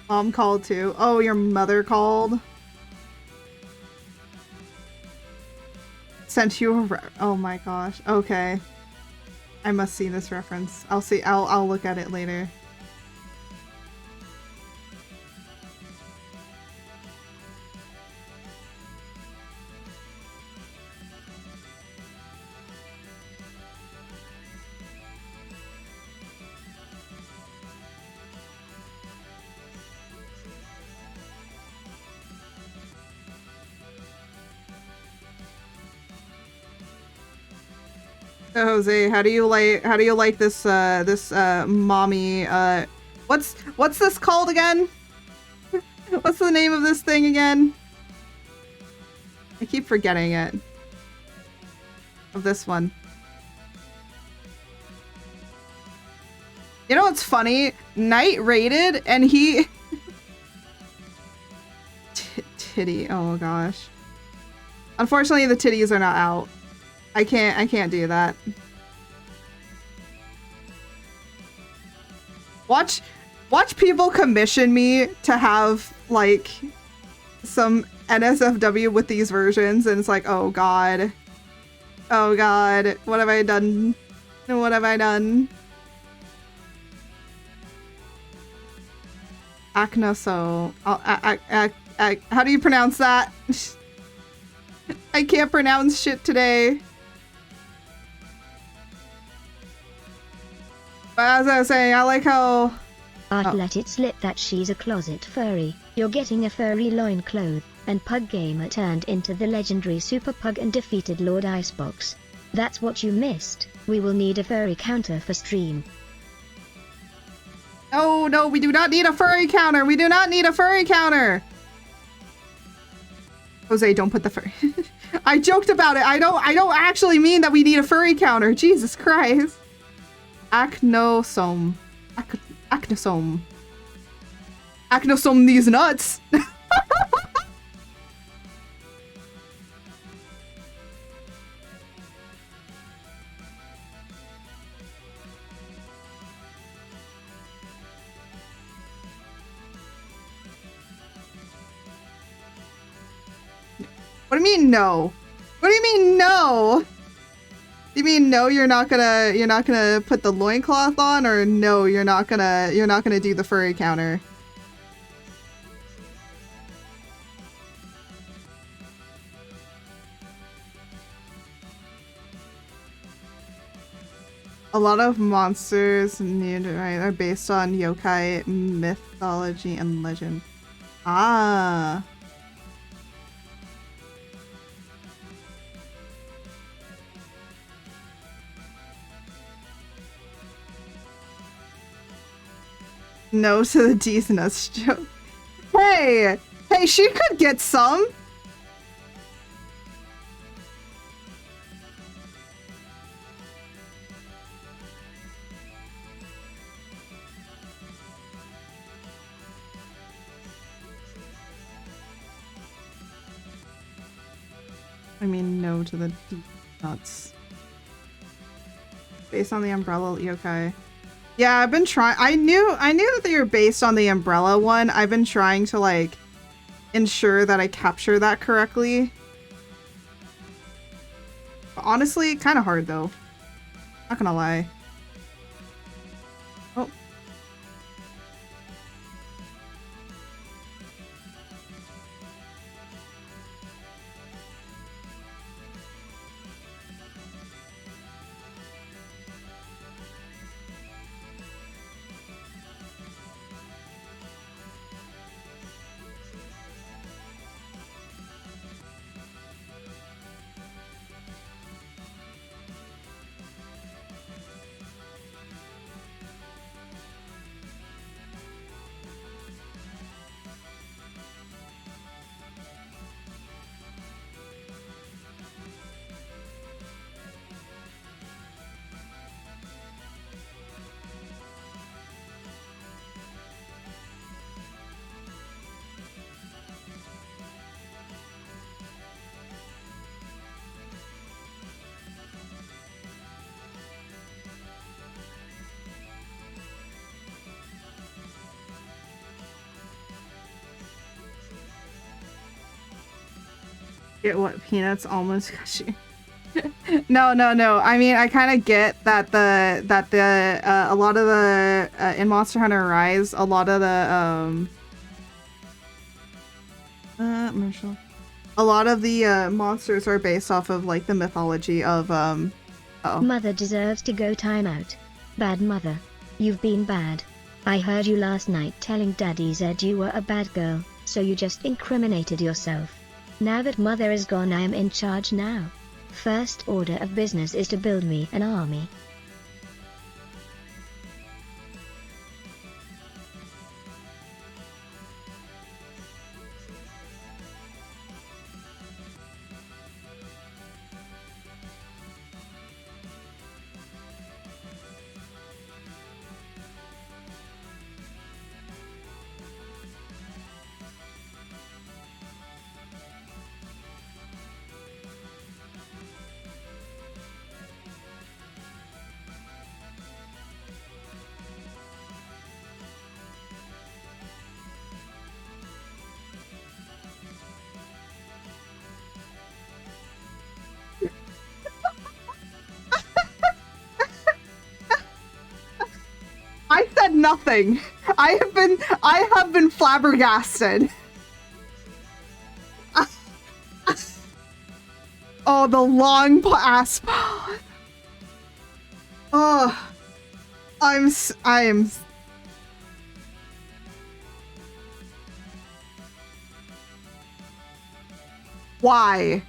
Mom called too. Oh, your mother called? Sent you a... Oh my gosh. Okay. I must see this reference. I'll look at it later. So Jose, how do you like this mommy what's this called again? What's the name of this thing again? I keep forgetting it. Of this one. You know what's funny? Knight rated and he titty. Oh gosh. Unfortunately the titties are not out. I can't do that. Watch people commission me to have like some NSFW with these versions and it's like, oh god. Oh god, what have I done? What have I done? Aknoso. How do you pronounce that? I can't pronounce shit today. But as I was saying, I like how... I'd let it slip that she's a closet furry. You're getting a furry loincloth, and Pug Gamer turned into the legendary Super Pug and defeated Lord Icebox. That's what you missed. We will need a furry counter for stream. Oh no, we do not need a furry counter! We do not need a furry counter! Jose, don't put the furry... I joked about it! I don't actually mean that we need a furry counter! Jesus Christ! Acnosome. Acnosome. Acnosome these nuts! What do you mean no? What do you mean no? You mean no, you're not gonna put the loincloth on, or no, you're not gonna do the furry counter? A lot of monsters are based on yokai mythology and legend. Ah. No to the D's nuts joke. Hey! Hey, she could get some! I mean, no to the D nuts. Based on the umbrella yokai. Yeah, I've been trying. I knew that they were based on the umbrella one. I've been trying to like ensure that I capture that correctly. But honestly, kind of hard though. Not gonna lie. Oh. Get what? Peanuts, almonds, cashew. No. I mean, I kind of get that a lot of the in Monster Hunter Rise, a lot of the Marshall. A lot of the monsters are based off of like the mythology of Mother deserves to go timeout. Bad mother. You've been bad. I heard you last night telling Daddy Zed you were a bad girl, so you just incriminated yourself. Now that mother is gone, I am in charge now. First order of business is to build me an army. I said nothing. I have been flabbergasted. Oh, the long ass. Oh, I am. Why?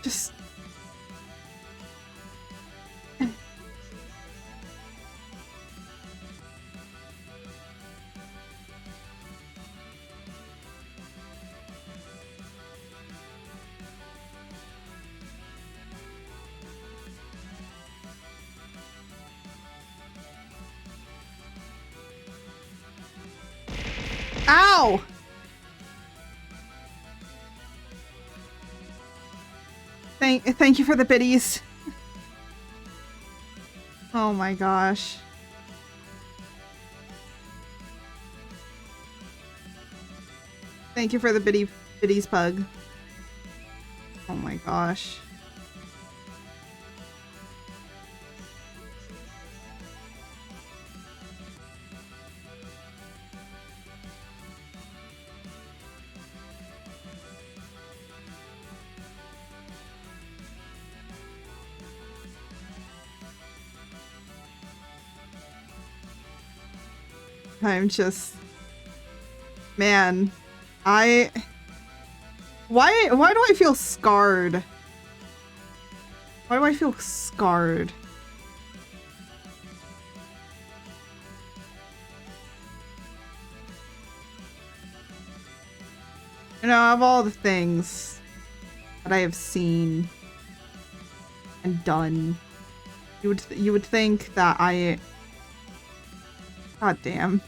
Just... Ow! Thank you for the biddies. Oh my gosh. Thank you for the biddies pug. Oh my gosh. I'm just, man, why do I feel scarred? Why do I feel scarred? You know, of all the things that I have seen and done, you would think that God damn.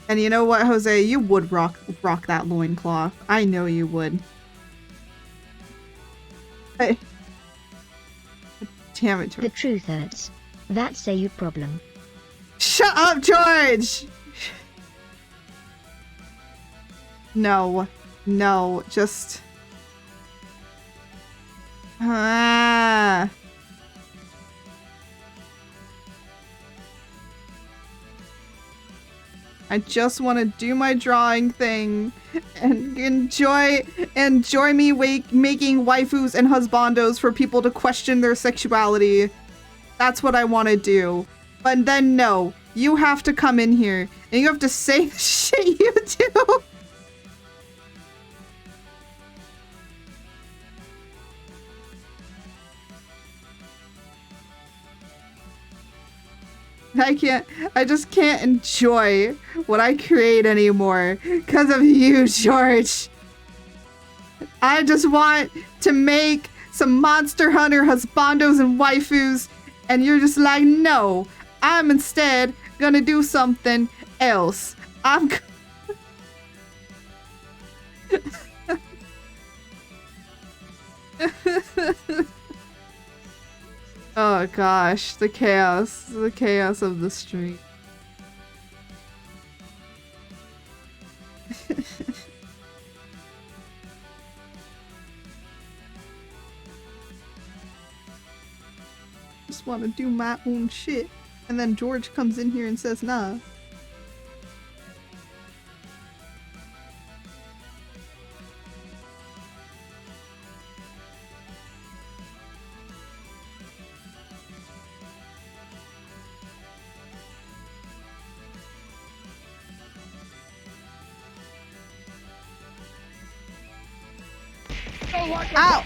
And you know what, Jose? You would rock that loincloth. I know you would. Hey. Damn it, George. The truth hurts. That's a you problem. Shut up, George! No. No, just... Ah... I just want to do my drawing thing and enjoy me making waifus and husbandos for people to question their sexuality. That's what I want to do. But then no, you have to come in here and you have to say the shit you do. I just can't enjoy what I create anymore because of you, George. I just want to make some Monster Hunter husbandos and waifus, and you're just like, no, I'm instead gonna do something else. I'm Oh gosh, the chaos of the stream. Just want to do my own shit. And then George comes in here and says, nah. Ow!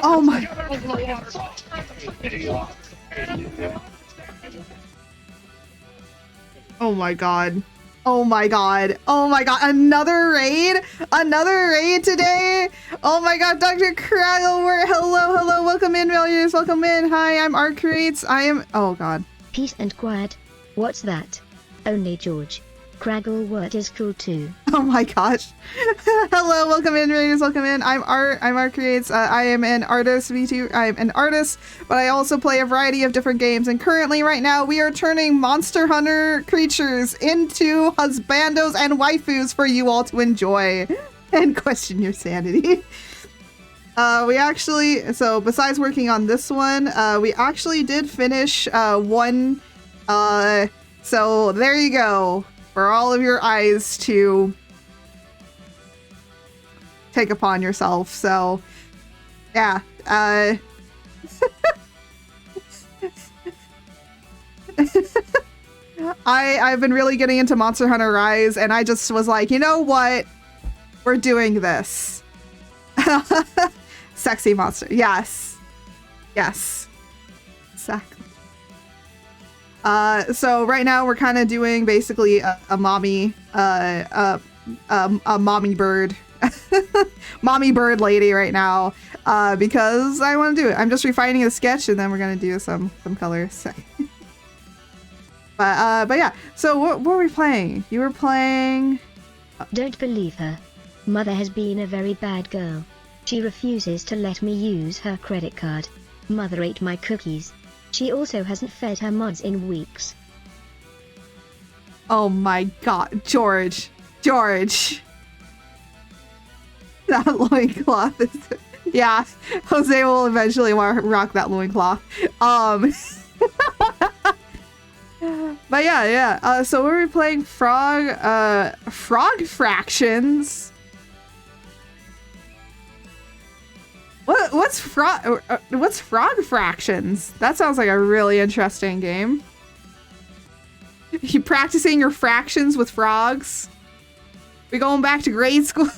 Oh my. Oh my god. Oh my god. Oh my god. Another raid? Another raid today? Oh my god, Dr. Craggle, hello. Welcome in, Values. Welcome in. Hi, I'm Arcrates. I am. Oh god. Peace and quiet. What's that? Only George. Craggle word is cool too. Oh my gosh. Hello, welcome in, Raiders, welcome in. I'm Arcrates. I am an artist, V2. I'm an artist, but I also play a variety of different games. And currently, right now, we are turning Monster Hunter creatures into husbandos and waifus for you all to enjoy and question your sanity. We actually, so besides working on this one, we actually did finish one. So there you go. For all of your eyes to take upon yourself. So, yeah. I've been really getting into Monster Hunter Rise, and I just was like, you know what? We're doing this. Sexy monster. Yes. Yes. Exactly. So right now we're kind of doing basically a mommy, a mommy bird, mommy bird lady right now, because I want to do it. I'm just refining the sketch, and then we're gonna do some colors. but yeah. So what were we playing? You were playing. Don't believe her. Mother has been a very bad girl. She refuses to let me use her credit card. Mother ate my cookies. She also hasn't fed her mods in weeks. Oh my god, George. That loincloth is... Yeah, Jose will eventually rock that loincloth. But yeah. So we're playing Frog Fractions. What's Frog Fractions? That sounds like a really interesting game. You practicing your fractions with frogs? We going back to grade school?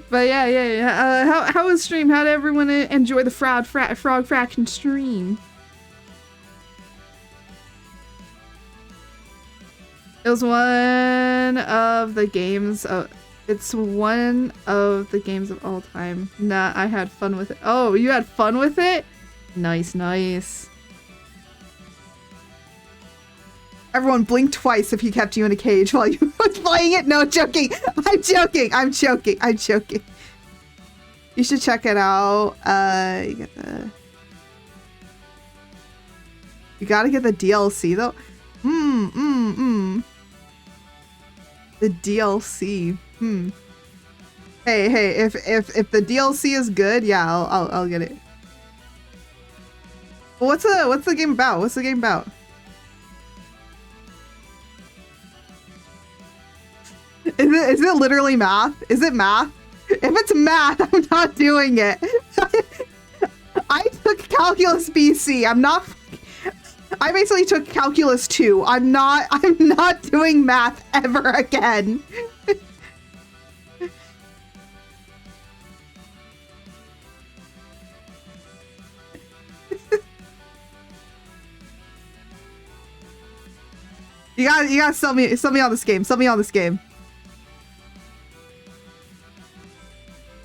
But yeah. How was stream? How did everyone enjoy the Frog Fraction stream? It was one of the games of... It's one of the games of all time. Nah, I had fun with it. Oh, you had fun with it? Nice. Everyone blink twice if he kept you in a cage while you were playing it. No, joking. I'm joking. You should check it out. You gotta get the DLC though. The DLC. Hey, if the DLC is good, yeah, I'll get it. What's the game about? What's the game about? Is it literally math? Is it math? If it's math, I'm not doing it. I took Calculus BC. I basically took Calculus 2. I'm not doing math ever again. You gotta sell me on this game. Sell me on this game.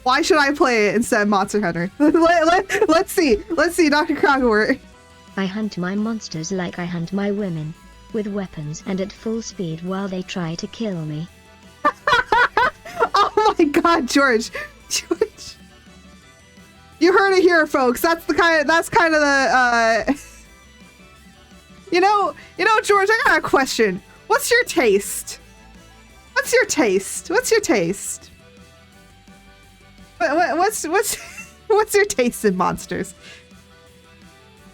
Why should I play it instead of Monster Hunter? Let's see. Let's see, Dr. Krogwort. I hunt my monsters like I hunt my women. With weapons and at full speed while they try to kill me. Oh my god, George. George. You heard it here, folks. That's kind of the You know, George, I got a question. What's your taste? What's your taste? What's your taste in monsters?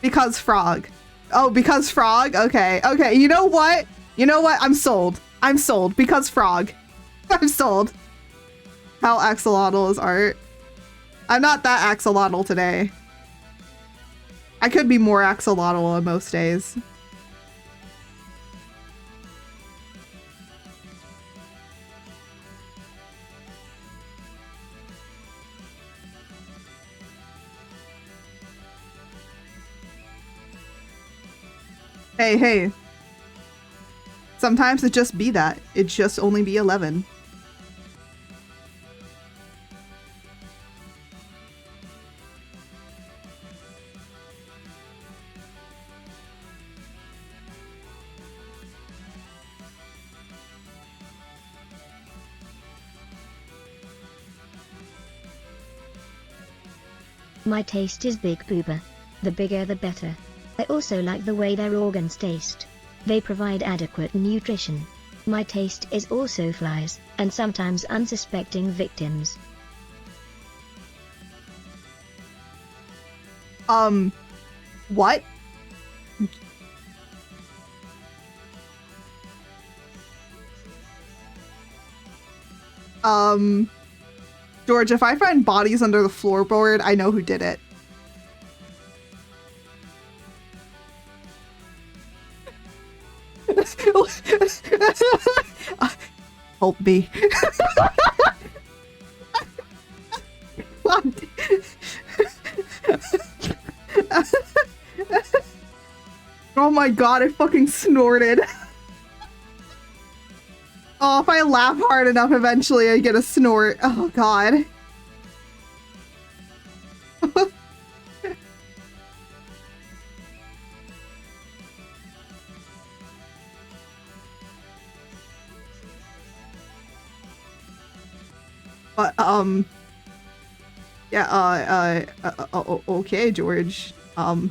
Because frog. Oh, because frog? Okay. You know what? I'm sold. Because frog. I'm sold. How axolotl is art. I'm not that axolotl today. I could be more axolotl on most days. Hey. Sometimes it just be that. It just only be 11. My taste is Big Booba. The bigger the better. I also like the way their organs taste. They provide adequate nutrition. My taste is also flies, and sometimes unsuspecting victims. What? George, if I find bodies under the floorboard, I know who did it. Help me. Oh my god, I fucking snorted. Oh, if I laugh hard enough, eventually I get a snort. Oh god. But, yeah, okay, George. Fragglewort,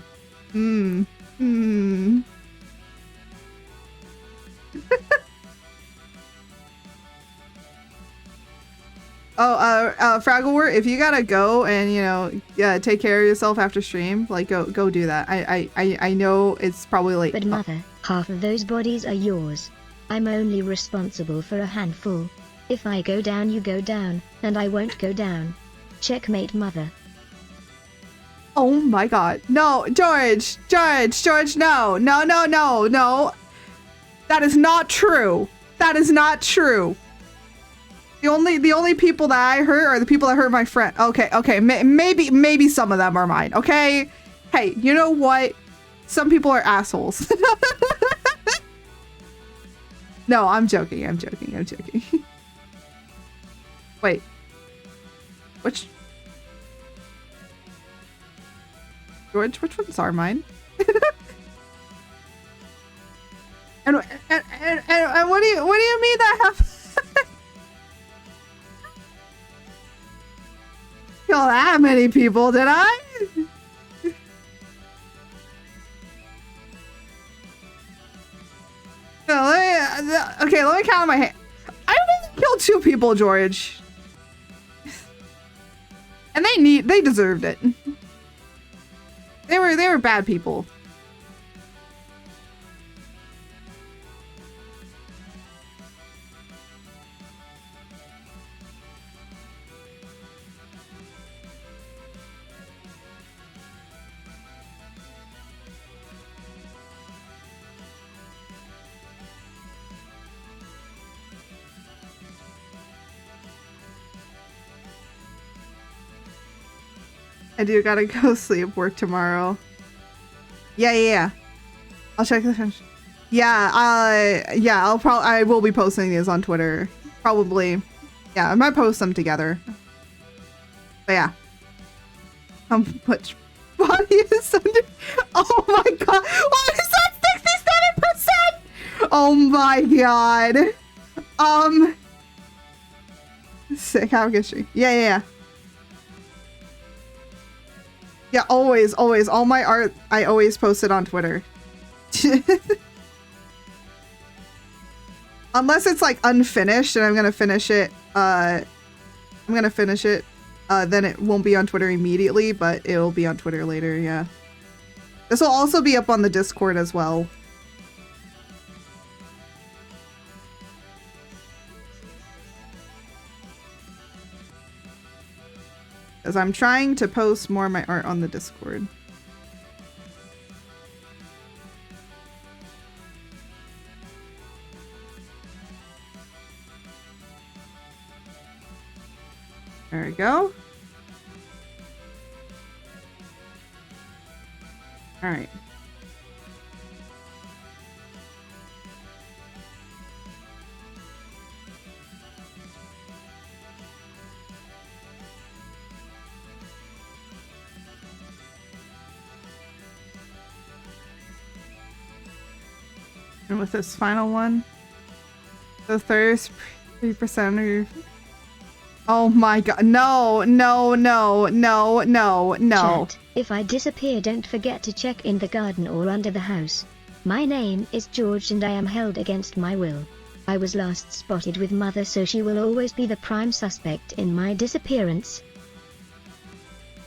if you gotta go and, you know, yeah, take care of yourself after stream, like, go do that. I know it's probably late. But mother, half of those bodies are yours. I'm only responsible for a handful. If I go down, you go down, and I won't go down. Checkmate, mother. Oh my god. No, George, no. That is not true. The only people that I hurt are the people that hurt my friend. Okay, maybe some of them are mine, okay? Hey, you know what? Some people are assholes. No, I'm joking. Wait. George, which ones are mine? and what do you mean that have kill that many people, did I? No, let me count on my hand. I only killed 2 people, George. And they deserved it. They were bad people. I do gotta go sleep, work tomorrow. Yeah. I'll check the Yeah, I will be posting these on Twitter. Probably. Yeah, I might post them together. But yeah. How much body is under? Oh my god! What is that? 67%! Oh my god! Sick. How history? Yeah. Yeah, always. All my art, I always post it on Twitter. Unless it's like unfinished and I'm gonna finish it, then it won't be on Twitter immediately, but it'll be on Twitter later, yeah. This will also be up on the Discord as well. Because I'm trying to post more of my art on the Discord. There we go. All right. And with this final one, the thirst 3% of your... Oh my god, no. Chat, if I disappear, don't forget to check in the garden or under the house. My name is George and I am held against my will. I was last spotted with Mother, so she will always be the prime suspect in my disappearance.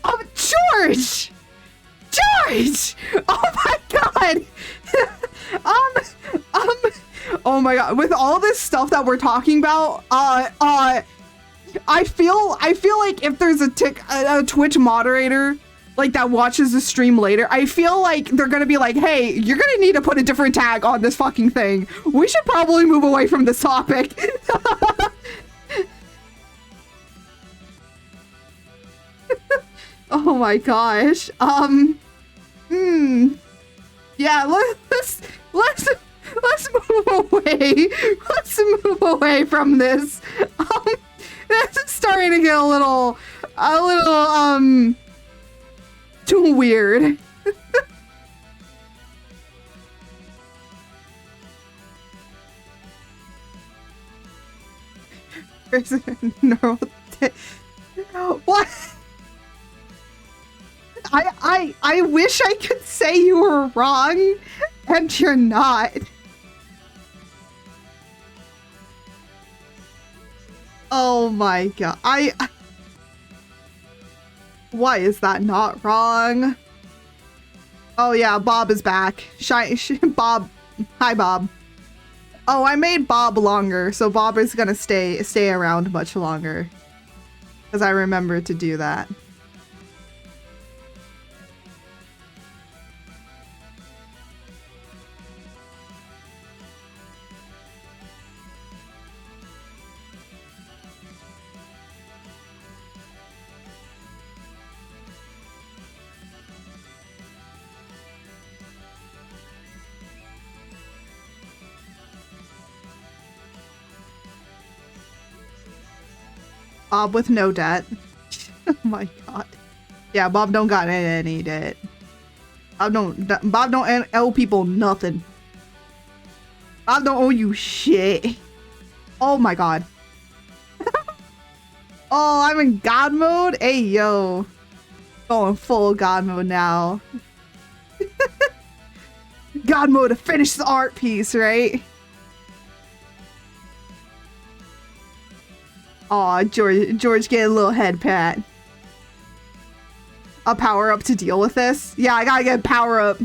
Oh, George! Oh my god! Oh my god, with all this stuff that we're talking about, I feel like if there's a Twitch moderator like that watches the stream later, I feel like they're gonna be like, hey, you're gonna need to put a different tag on this fucking thing. We should probably move away from this topic. Oh my gosh. Yeah, let's move away. Let's move away from this. This is starting to get a little too weird. What? I wish I could say you were wrong, and you're not. Oh my god. Why is that not wrong? Oh yeah, Bob is back. Bob. Hi, Bob. Oh, I made Bob longer, so Bob is gonna stay around much longer. Because I remember to do that. Bob with no debt. Oh my god. Yeah, Bob don't got any debt. Bob don't owe people nothing. Bob don't owe you shit. Oh my god. Oh, I'm in God mode? Hey, yo. Going full God mode now. God mode to finish the art piece, right? Aw, George getting a little head pat. A power up to deal with this? Yeah, I gotta get a power up.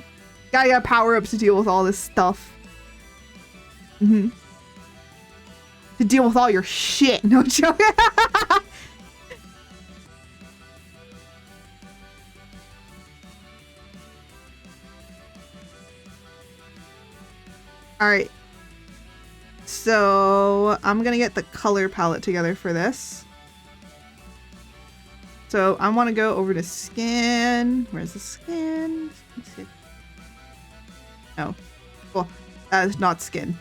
Gotta get a power up to deal with all this stuff. To deal with all your shit. No joke. Alright. So I'm gonna get the color palette together for this. So I want to go over to skin. Where's the skin? No. Well, that is not skin.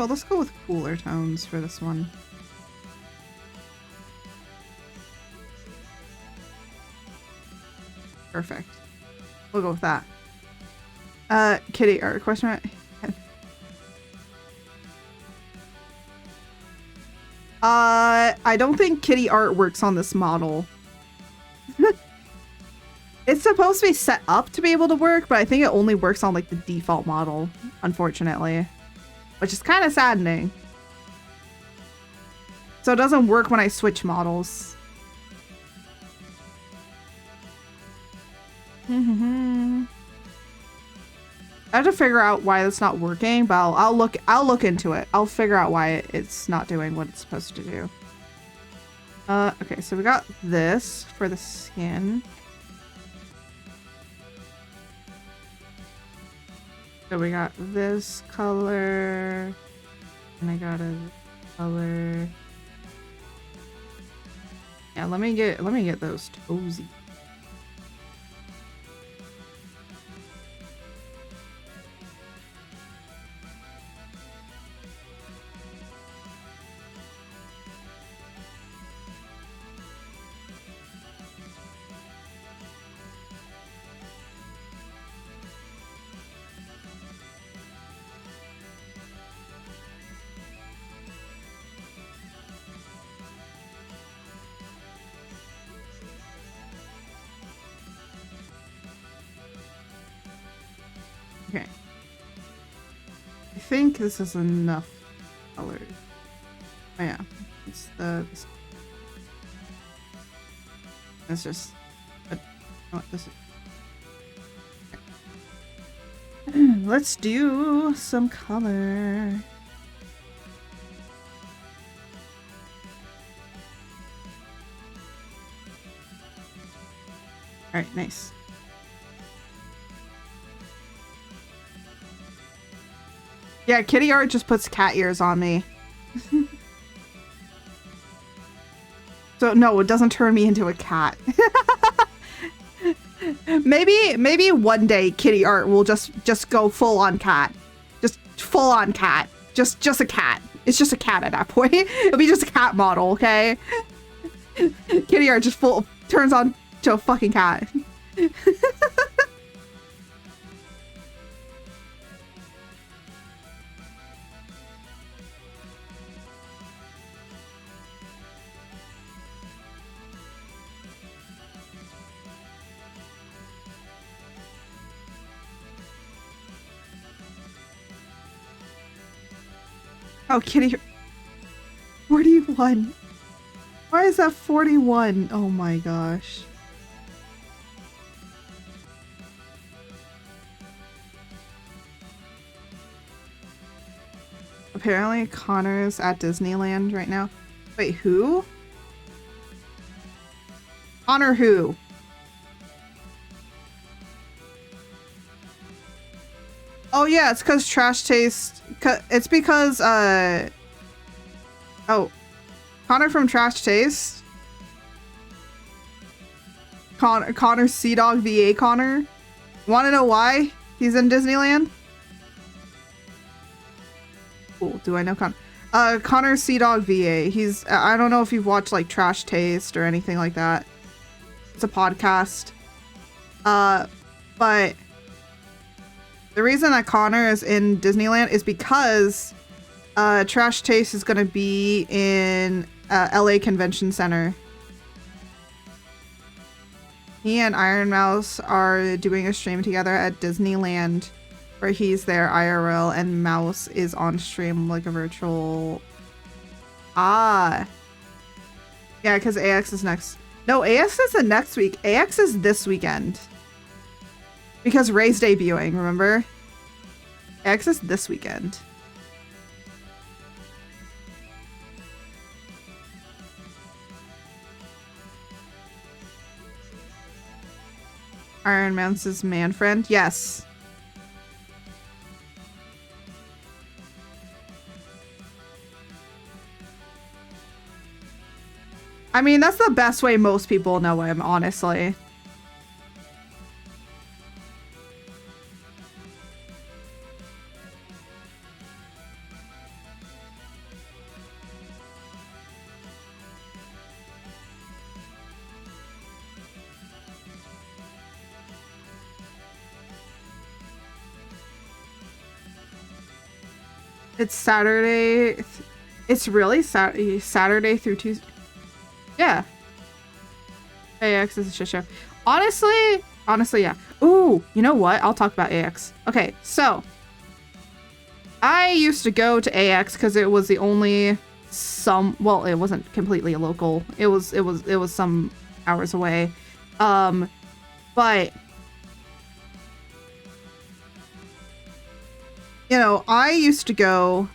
know, let's go with cooler tones for this one. Perfect. We'll go with that. Kitty art question mark. I don't think kitty art works on this model. It's supposed to be set up to be able to work, but I think it only works on like the default model, unfortunately. Which is kind of saddening. So it doesn't work when I switch models. I have to figure out why that's not working, but I'll look into it. I'll figure out why it's not doing what it's supposed to do. Okay, so we got this for the skin. So we got this color, and I got a color. Yeah, let me get those toesy. Okay. I think this is enough color. Oh yeah, it's it's just this is. Okay. Let's do some color. All right, nice. Yeah, kitty art just puts cat ears on me. So no, it doesn't turn me into a cat. maybe one day kitty art will just go full on cat. Just full on cat. Just a cat. It's just a cat at that point. It'll be just a cat model, okay? Kitty art just turns on to a fucking cat. Oh, kitty. 41. Why is that 41? Oh my gosh. Apparently Connor's at Disneyland right now. Wait, who? Connor who? Oh yeah, it's because Trash Taste. It's because oh, Connor from Trash Taste. Connor Sea Dog VA Connor. Want to know why he's in Disneyland? Cool. Do I know Connor? Connor Sea Dog VA. He's. I don't know if you've watched like Trash Taste or anything like that. It's a podcast. But. The reason that Connor is in Disneyland is because Trash Taste is going to be in LA Convention Center. He and Iron Mouse are doing a stream together at Disneyland where he's there IRL and Mouse is on stream like a virtual... Ah. Yeah, because AX is next. No, AX is the next week. AX is this weekend. Because Ray's debuting, remember? X is this weekend. Iron Man's man friend? Yes. I mean, that's the best way most people know him, honestly. It's Saturday. It's really Saturday through Tuesday. Yeah. AX is a shit show. Honestly, yeah. Ooh, you know what? I'll talk about AX. Okay, so I used to go to AX because it was the only well, it wasn't completely a local. It was some hours away. But you know, I used to go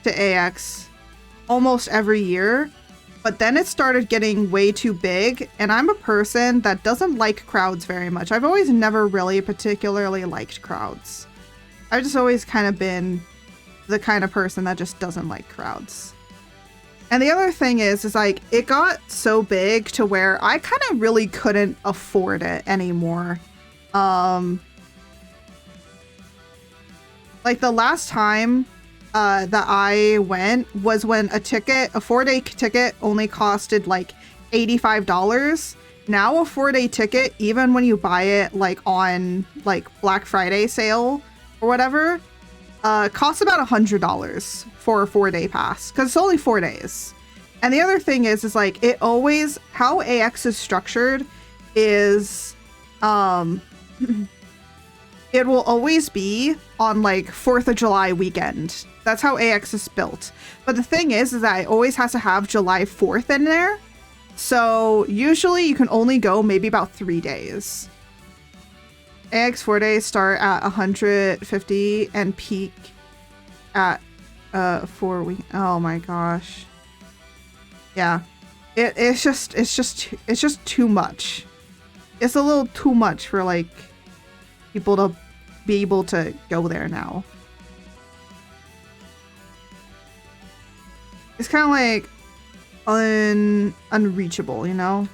to AX almost every year, but then it started getting way too big, and I'm a person that doesn't like crowds very much. I've always never really particularly liked crowds. I've just always kind of been the kind of person that just doesn't like crowds. And the other thing is like, it got so big to where I kind of really couldn't afford it anymore. Like the last time that I went was when a 4-day ticket only costed like $85. Now a 4-day ticket, even when you buy it like on like Black Friday sale or whatever, costs about $100 for a 4-day pass because it's only 4 days. And the other thing is like how AX is structured is it will always be on like 4th of July weekend. That's how AX is built. But the thing is that it always has to have July 4th in there. So usually you can only go maybe about 3 days. AX 4 days start at 150 and peak at 4 weeks. Oh my gosh. Yeah. It's just too much. It's a little too much for like people to be able to go there now. It's kind of like unreachable, you know?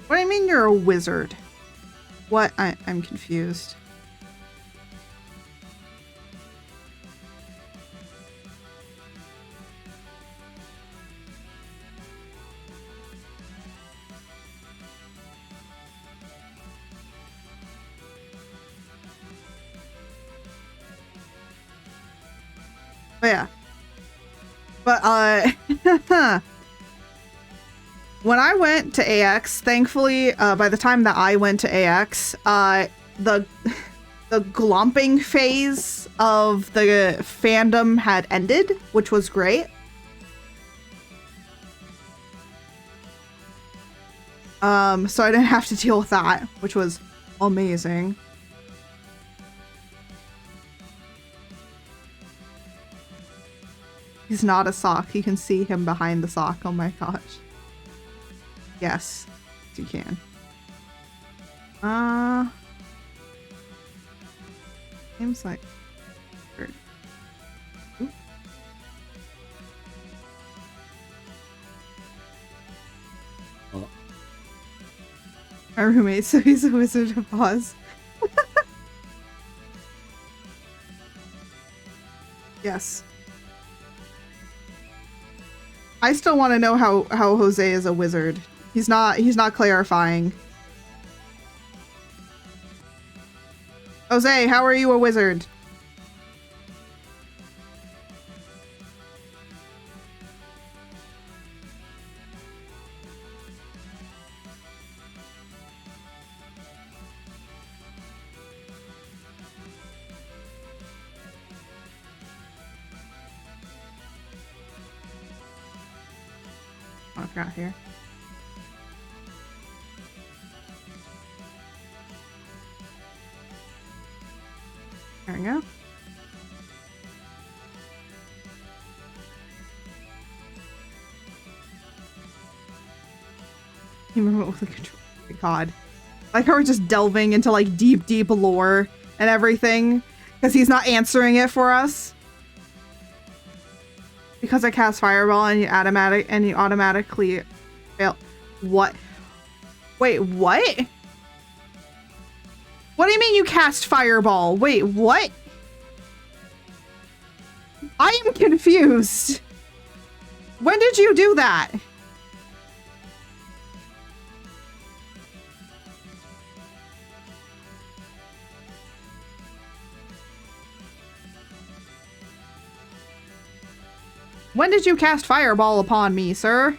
What do you mean you're a wizard? What? I'm confused. Oh, yeah. But, when I went to AX, thankfully, by the time that I went to AX, the glomping phase of the fandom had ended, which was great. So I didn't have to deal with that, which was amazing. He's not a sock. You can see him behind the sock. Oh my gosh. Yes, you can. Seems like... Oop. Oh. Our roommate, so he's a Wizard of Oz. Yes. I still want to know how Jose is a wizard. He's not clarifying. Jose, how are you a wizard? Oh, I forgot here. There we go. You remember what was the control? God. Like how we're just delving into like deep lore and everything because he's not answering it for us. Because I cast Fireball and you automatically fail. What? Wait, what? What do you mean you cast Fireball? Wait, what? I am confused. When did you do that? When did you cast Fireball upon me, sir?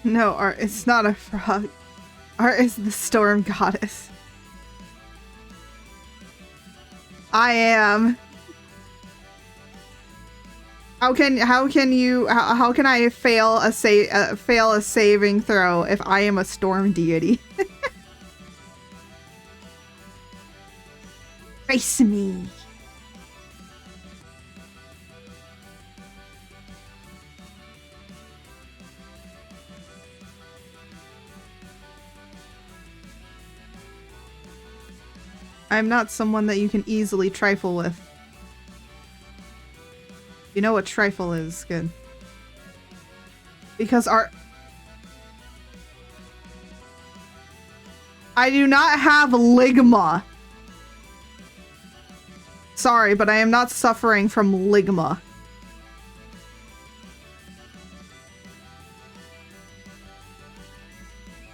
No, Art, it's not a frog. Art is the storm goddess. I am. How can I fail a saving throw if I am a storm deity? Face me. I'm not someone that you can easily trifle with. You know what trifle is, good. Because I do not have ligma. Sorry, but I am not suffering from ligma.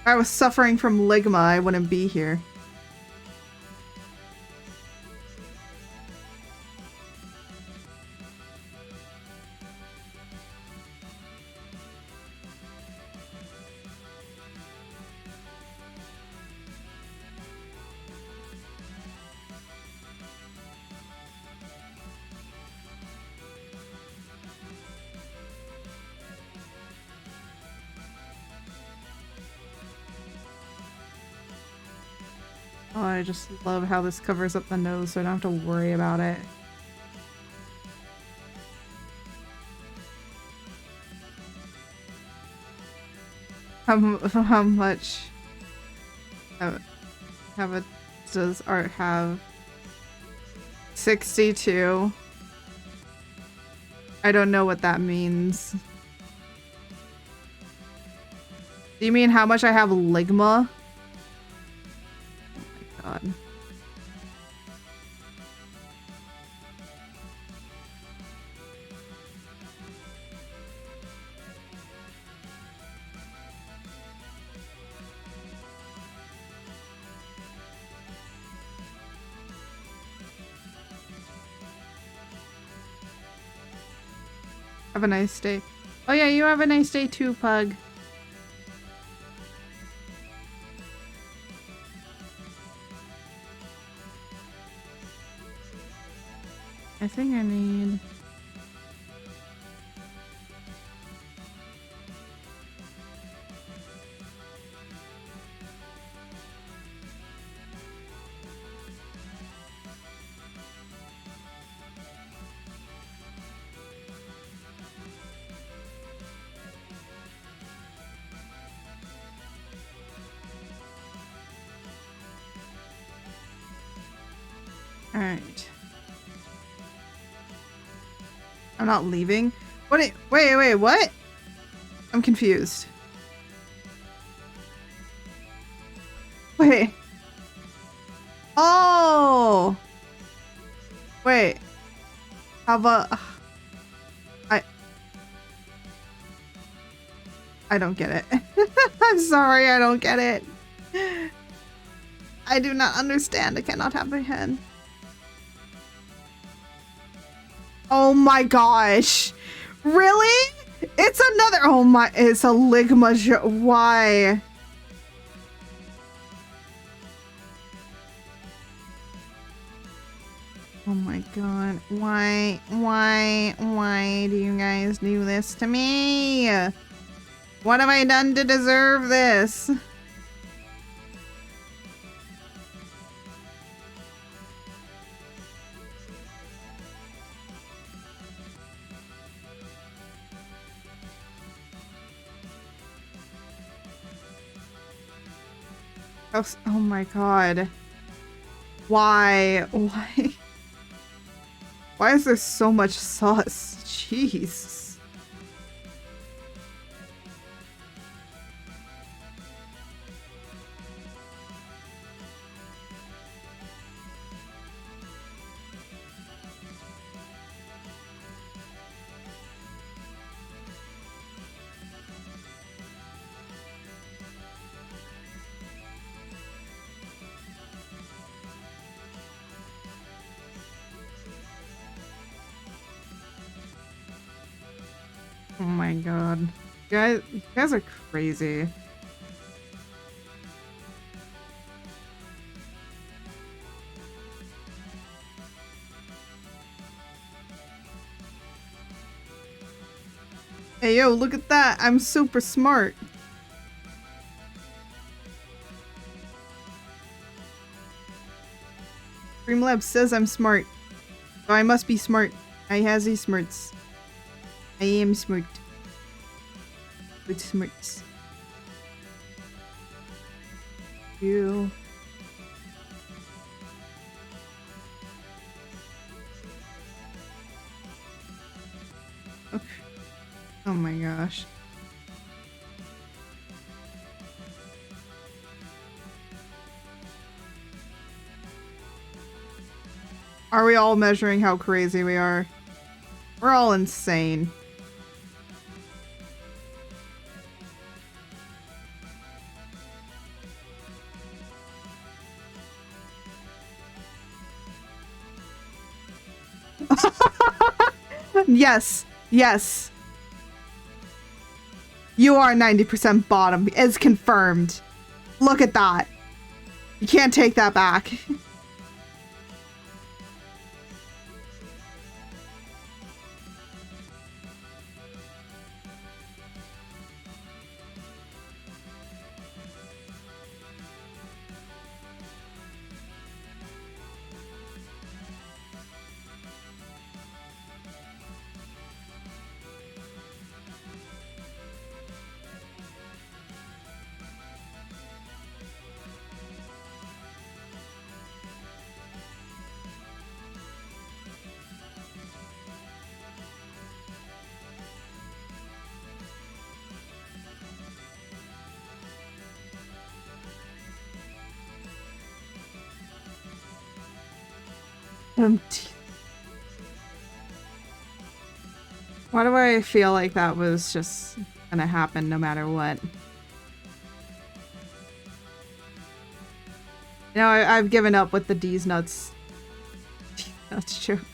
If I was suffering from ligma, I wouldn't be here. Oh, I just love how this covers up the nose so I don't have to worry about it. How much does Art have? 62. I don't know what that means. Do you mean how much I have ligma? God. Have a nice day. Oh yeah, you have a nice day too, Pug. I think I need... Alright. I'm not leaving. What? Wait, what? I'm confused. Wait. Oh! Wait. How about... I don't get it. I'm sorry, I don't get it. I do not understand. I cannot apprehend. Oh my gosh. Really? It's another... Oh my... It's a ligma... Why? Oh my god. Why do you guys do this to me? What have I done to deserve this? Oh my god. Why? Why? Why is there so much sauce? Jeez. Oh my god. You guys are crazy. Hey yo, look at that! I'm super smart. Streamlabs says I'm smart. So I must be smart. I has these smarts. I am smart. With smarts. You. Okay. Oh my gosh. Are we all measuring how crazy we are? We're all insane. Yes, yes. You are 90% bottom. It's confirmed. Look at that. You can't take that back. Why do I feel like that was just gonna happen no matter what? You know, I've given up with the D's nuts. Nuts jokes.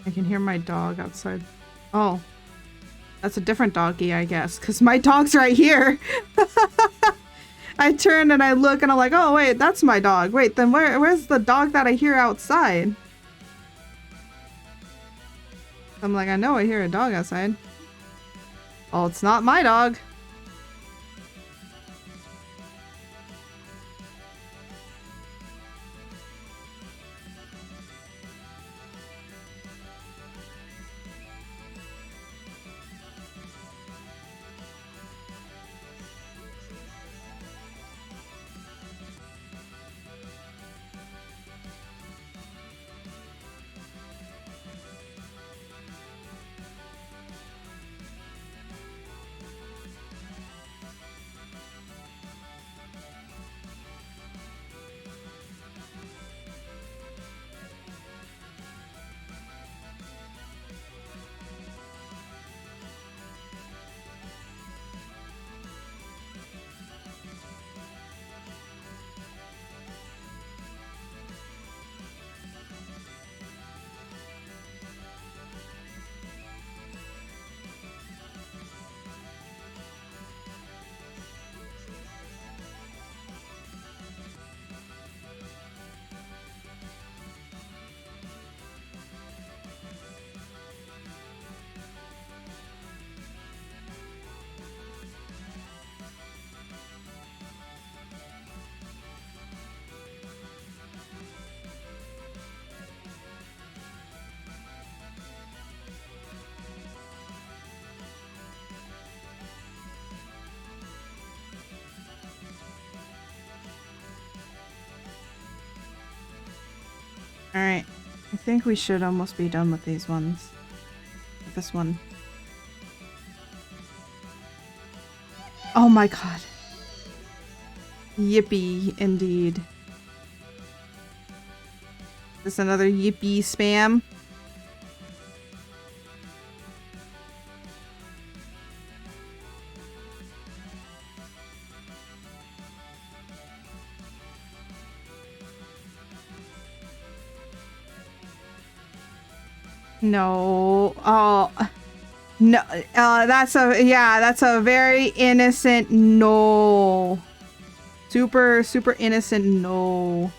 I can hear my dog outside. Oh. That's a different doggy, I guess, because my dog's right here. I turn and I look and I'm like, oh wait, that's my dog. Wait, then where's the dog that I hear outside? I'm like, I know I hear a dog outside. Oh, it's not my dog. Alright. I think we should almost be done with these ones. With this one. Oh my god. Yippee, indeed. Is this another yippee spam? No. Oh. No. That's a very innocent no. Super, super innocent no.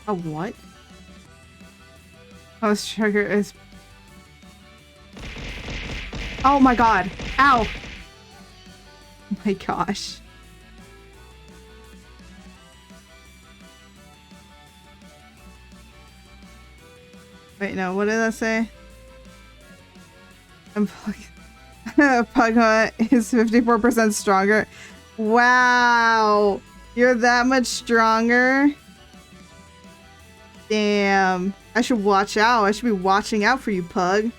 A what? Oh, this trigger is... Oh my god. Ow. Oh my gosh. Wait, no, what did that say? Pugma is 54% stronger. Wow. You're that much stronger? Damn. I should watch out. I should be watching out for you, Pug.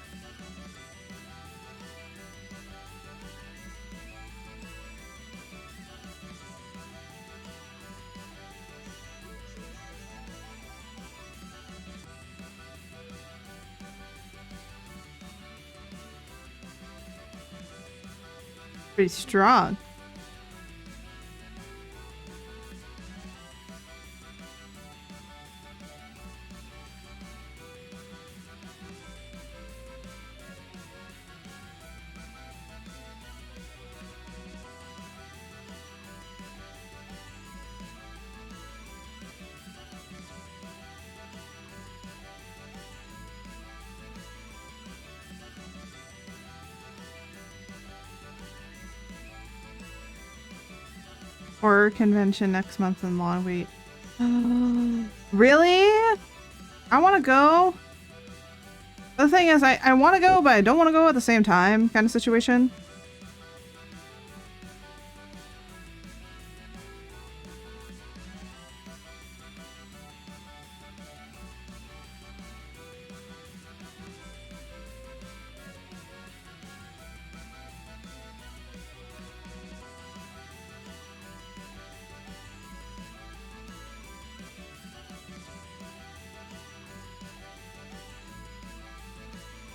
Pretty strong. Horror convention next month in Long Beach. Really? I want to go. The thing is, I want to go, but I don't want to go at the same time kind of situation.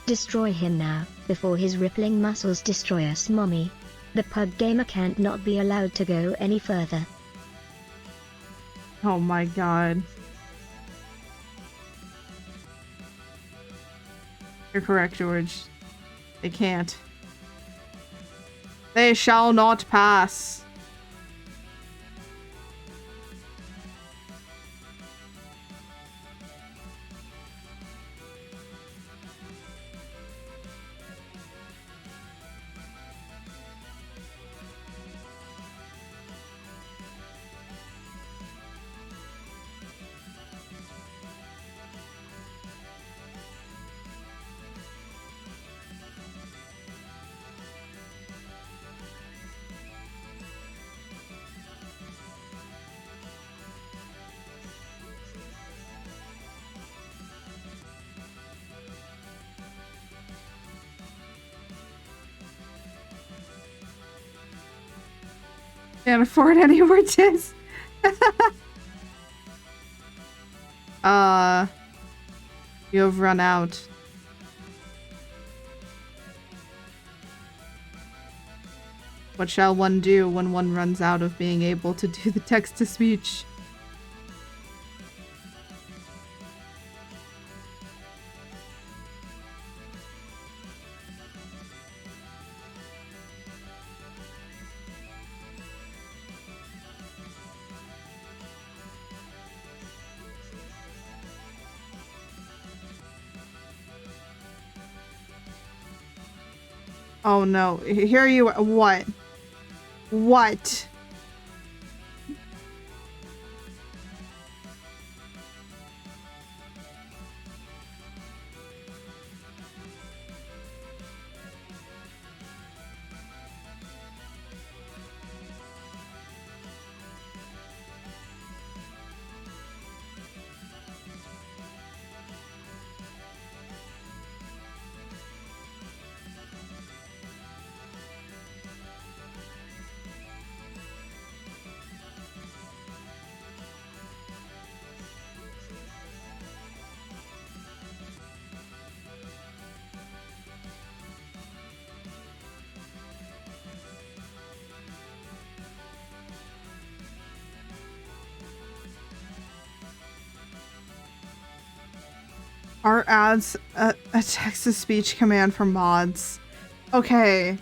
Destroy him now, before his rippling muscles destroy us, mommy. The pug gamer can't not be allowed to go any further. Oh my god. You're correct, George. They can't. They shall not pass. Can't afford any more tits. You have run out. What shall one do when one runs out of being able to do the text-to-speech? Oh no, here you are. What? What? Art adds a text-to-speech command for mods. Okay.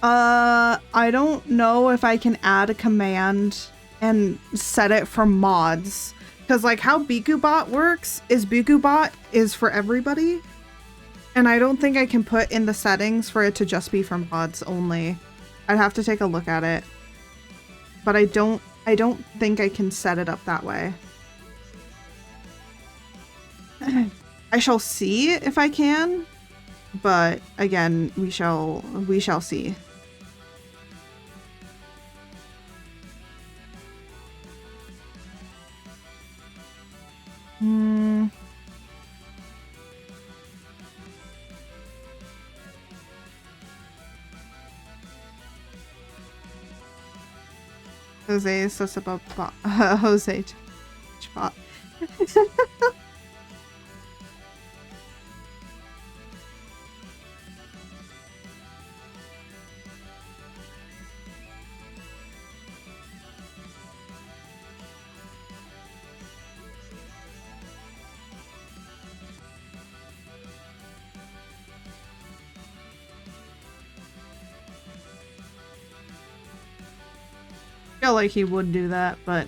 I don't know if I can add a command and set it for mods. Because, like, how BikuBot works is BikuBot is for everybody. And I don't think I can put in the settings for it to just be for mods only. I'd have to take a look at it. But I don't think I can set it up that way. I shall see if I can. But again, we shall see. Jose is such a Jose bot. I feel like he would do that, but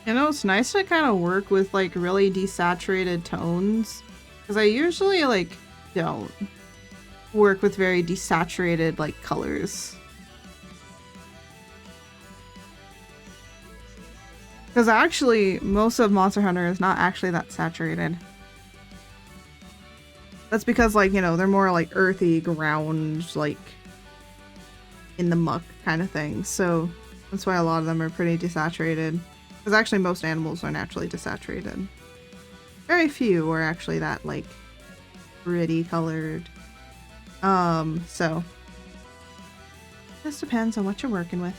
you know, it's nice to kind of work with like really desaturated tones, because I usually like don't work with very desaturated like colors. Because actually, most of Monster Hunter is not actually that saturated. That's because, like, you know, they're more like earthy, ground, like in the muck kind of thing. So that's why a lot of them are pretty desaturated. Because actually most animals are naturally desaturated. Very few are actually that, like, pretty colored. So this depends on what you're working with.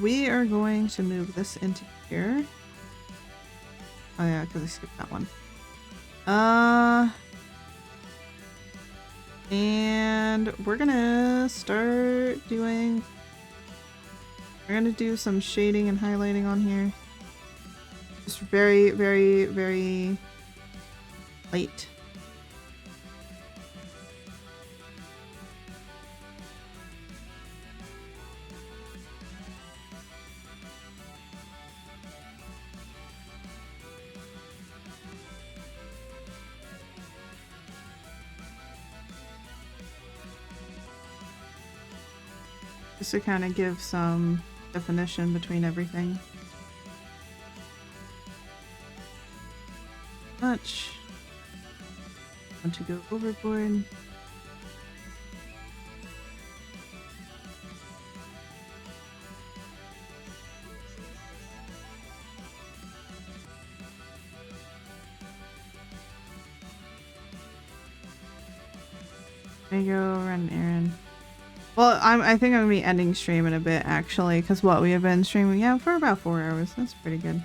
We are going to move this into here. Oh yeah, because I skipped that one. And we're gonna start doing... We're gonna do some shading and highlighting on here. Just very, very, very light. Just to kind of give some definition between everything. Much. Want to go overboard. I go run an errand. Well, I think I'm gonna be ending stream in a bit actually, because what we have been streaming, yeah, for about 4 hours. That's pretty good.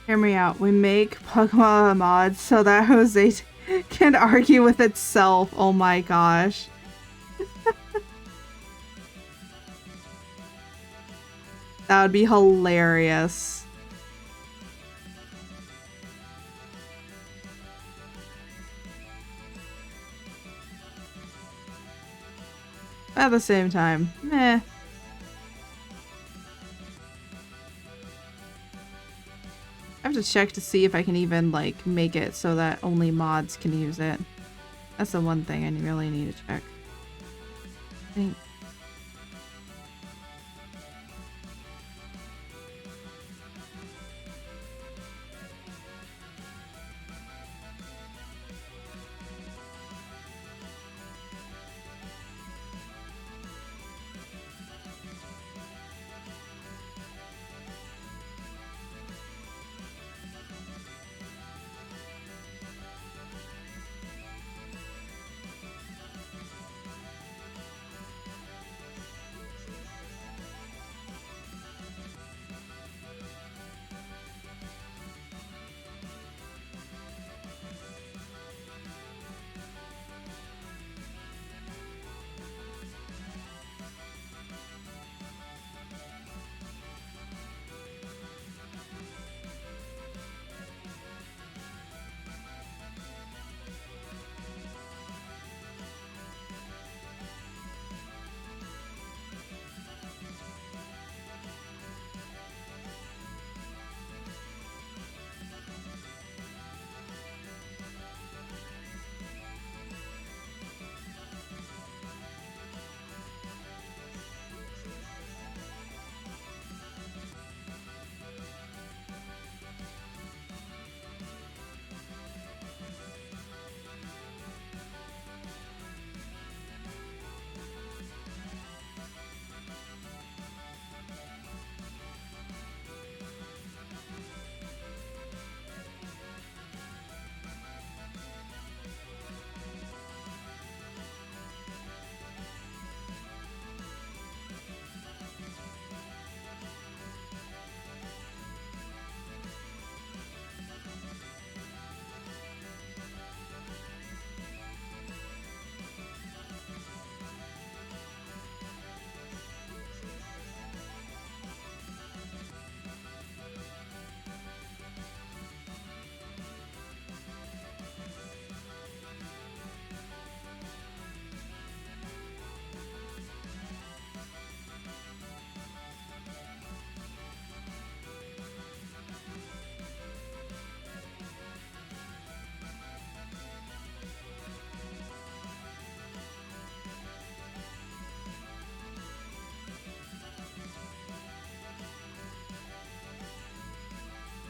Hear me out. We make Pokemon mods so that Jose can argue with itself. Oh my gosh. That would be hilarious. At the same time, meh. I have to check to see if I can even, like, make it so that only mods can use it. That's the one thing I really need to check. I think.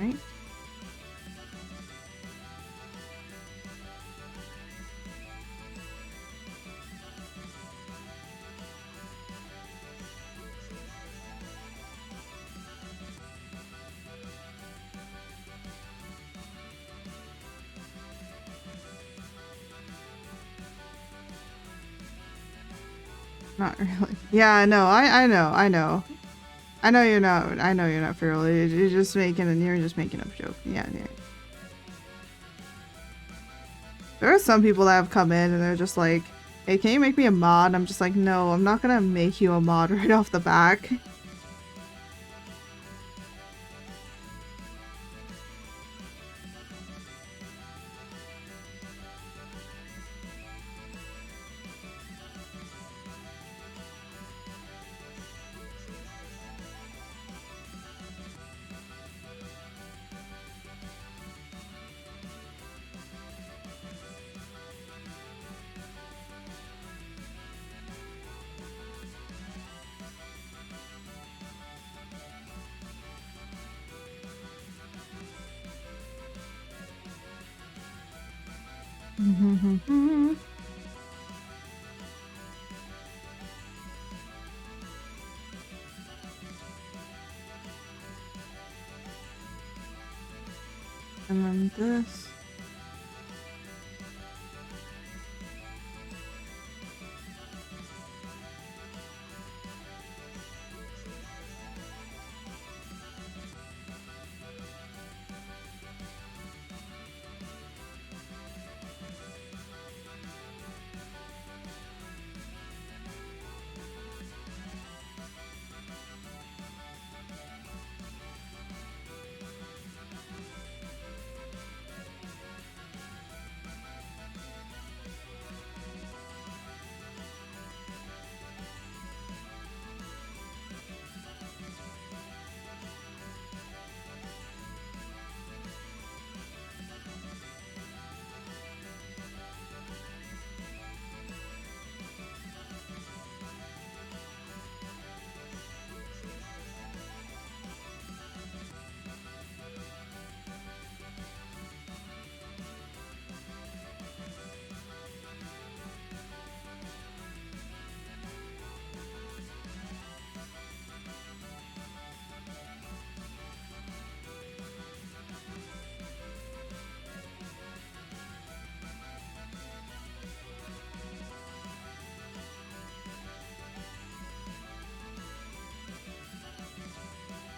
Right? Not really. Yeah, no, I know. I know you're not feral. You're just making a joke. Yeah. There are some people that have come in and they're just like, hey, can you make me a mod? I'm just like, no, I'm not gonna make you a mod right off the back. And then this.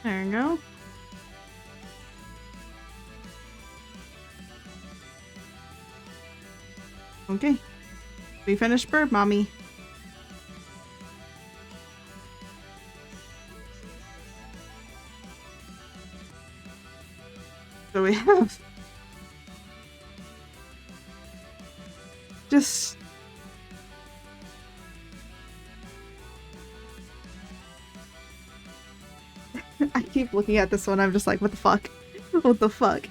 There you go. Okay. We finished Bird Mommy. So we have just I keep looking at this one, I'm just like, what the fuck? What the fuck?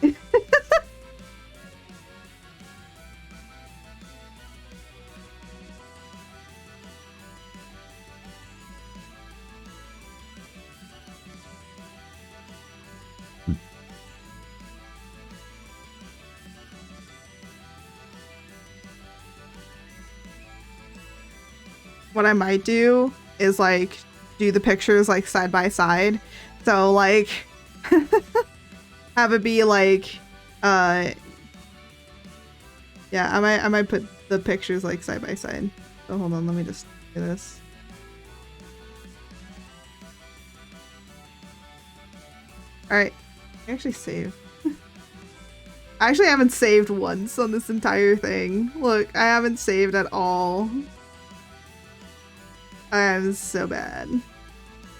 What I might do is like do the pictures like side by side. So like have it be like yeah, I might put the pictures like side by side. So hold on, let me just do this. Alright. I actually save. I actually haven't saved once on this entire thing. Look, I haven't saved at all. I am so bad.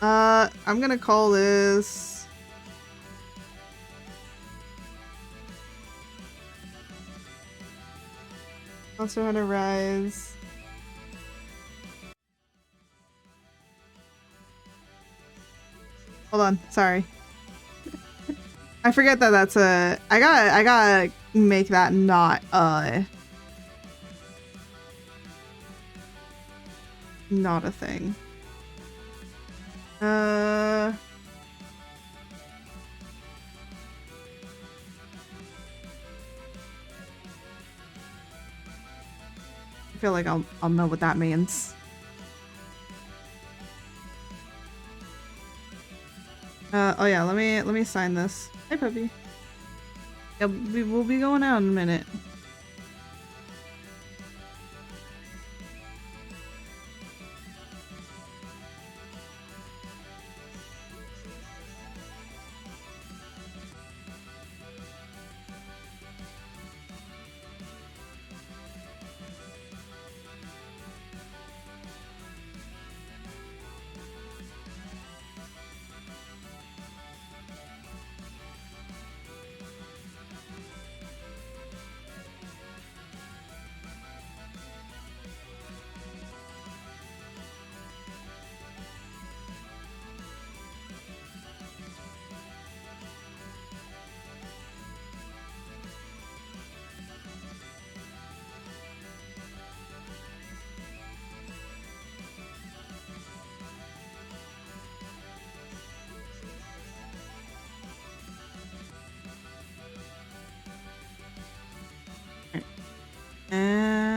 I'm gonna call this... Monster Hunter Rise. Hold on, sorry. I forget that that's a... I gotta make that not a thing. I feel like I'll know what that means. Oh yeah, let me sign this. Hey puppy. Yeah, we'll be going out in a minute.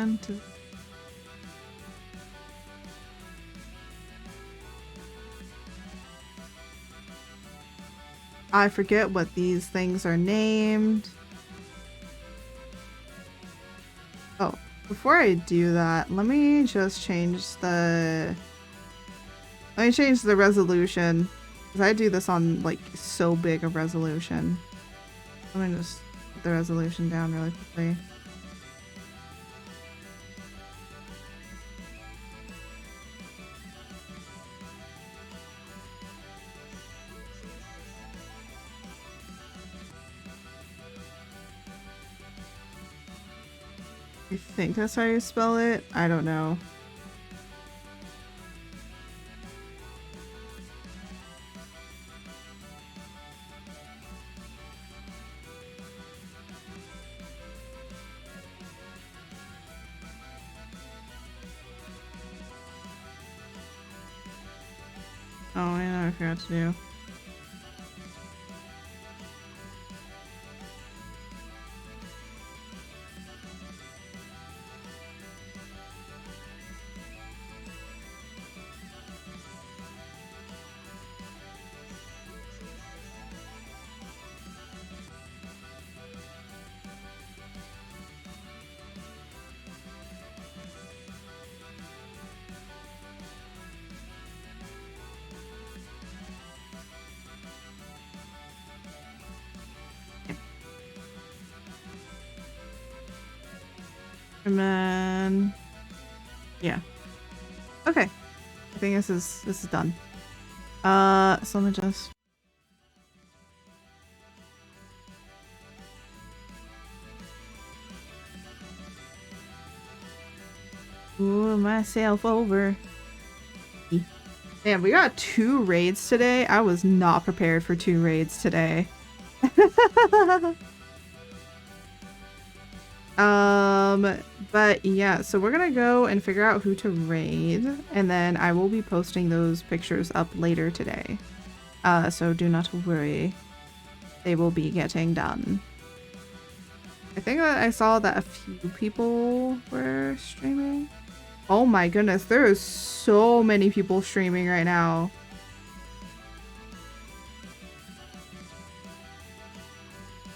man. I forget what these things are named. Oh, before I do that, let me just change the... Let me change the resolution. Because I do this on, like, so big a resolution. Let me just put the resolution down really quickly. I think that's how you spell it. I don't know. Oh, I know, I forgot to do. And then, yeah. Okay. I think this is done. So let me just... Move myself over. Damn, we got 2 raids today. I was not prepared for 2 raids today. But yeah, so we're gonna go and figure out who to raid, and then I will be posting those pictures up later today. So do not worry. They will be getting done. I think that I saw that a few people were streaming. Oh my goodness, there is so many people streaming right now.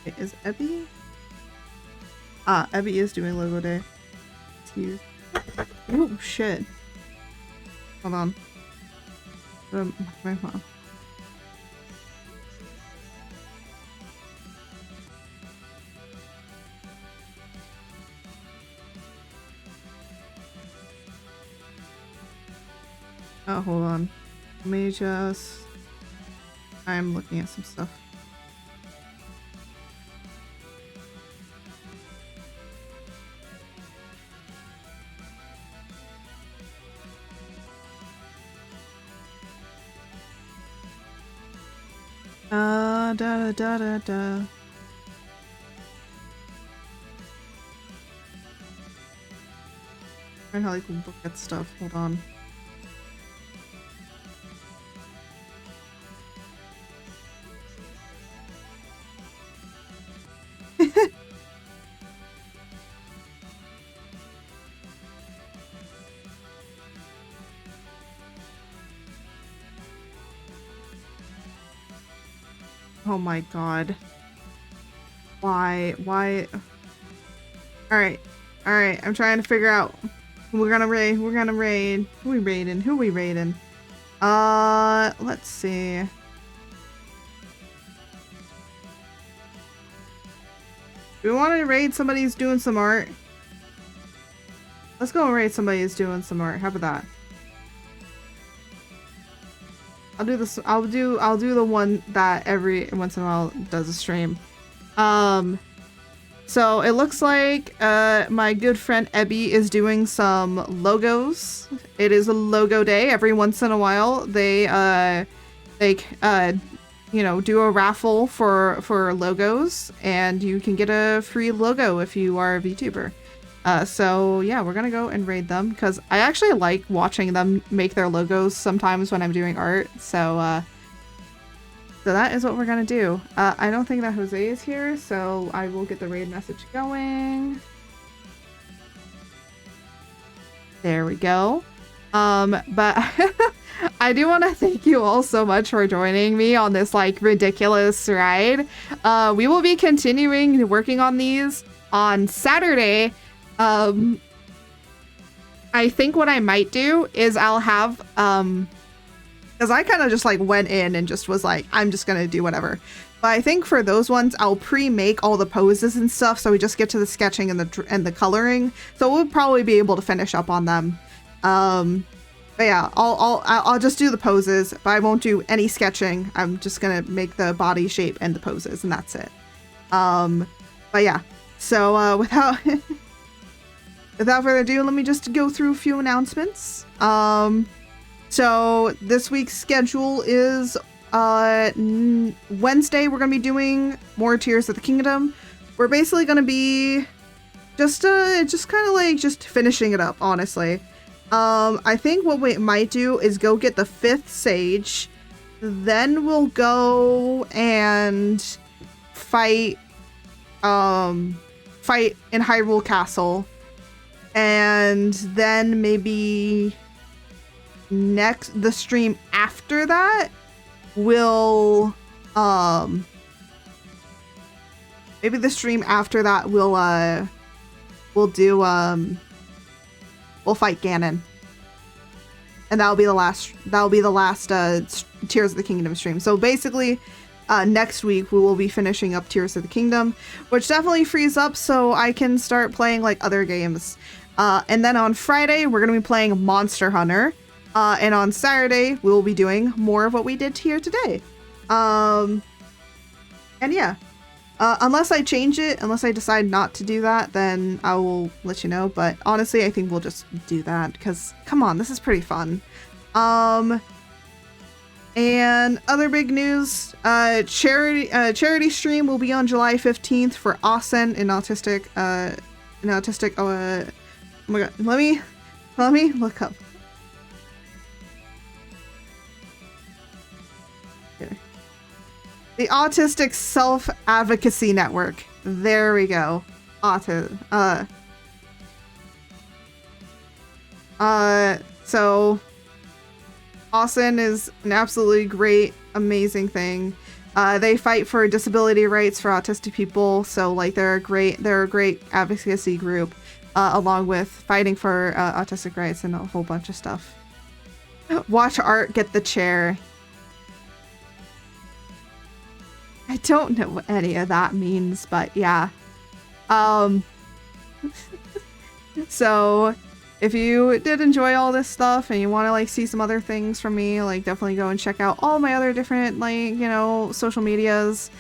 Wait, is Ebby? Ah, Ebby is doing logo day. Excuse. Oh shit. Hold on. My mom. Oh, hold on. Let me just... I'm looking at some stuff. Da da da da. Trying how I can look at stuff. Hold on. Oh my god. Why? Alright. Alright, I'm trying to figure out who we're gonna raid. Who we raiding? Let's see. Do we want to raid somebody who's doing some art? Let's go and raid somebody who's doing some art. How about that? I'll do this. I'll do the one that every once in a while does a stream. So it looks like my good friend Ebby is doing some logos. It is a logo day. Every once in a while they you know, do a raffle for logos, and you can get a free logo if you are a VTuber. So yeah, we're gonna go and raid them because I actually like watching them make their logos sometimes when I'm doing art. So that is what we're gonna do. I don't think that Jose is here, so I will get the raid message going. There we go. But I do want to thank you all so much for joining me on this like ridiculous ride. We will be continuing working on these on Saturday. I think what I might do is I'll have because I kind of just like went in and just was like, I'm just gonna do whatever. But I think for those ones, I'll pre-make all the poses and stuff, so we just get to the sketching and the coloring. So we'll probably be able to finish up on them. But yeah, I'll just do the poses, but I won't do any sketching. I'm just gonna make the body shape and the poses, and that's it. But yeah, so without further ado, let me just go through a few announcements. So this week's schedule is Wednesday. We're gonna be doing more Tears of the Kingdom. We're basically gonna be just kind of like just finishing it up, honestly. I think what we might do is go get the 5th Sage, then we'll go and fight in Hyrule Castle, and then maybe the stream after that will maybe the stream after that we'll do we'll fight Ganon, and that'll be the last Tears of the Kingdom stream. So basically next week we will be finishing up Tears of the Kingdom, which definitely frees up so I can start playing like other games, and then on Friday we're gonna be playing Monster Hunter, and on Saturday we will be doing more of what we did here today. And yeah, unless I change it, unless I decide not to do that, then I will let you know. But honestly, I think we'll just do that because, come on, this is pretty fun. And other big news, charity stream will be on July 15th for Asen, an autistic, oh my god, let me look up. Here. The Autistic Self-Advocacy Network. There we go. So Asen is an absolutely great, amazing thing. They fight for disability rights for autistic people, so like they're a great advocacy group, along with fighting for autistic rights and a whole bunch of stuff. Watch Art get the chair. I don't know what any of that means, but yeah. So if you did enjoy all this stuff and you want to like see some other things from me, like definitely go and check out all my other different like, you know, social medias.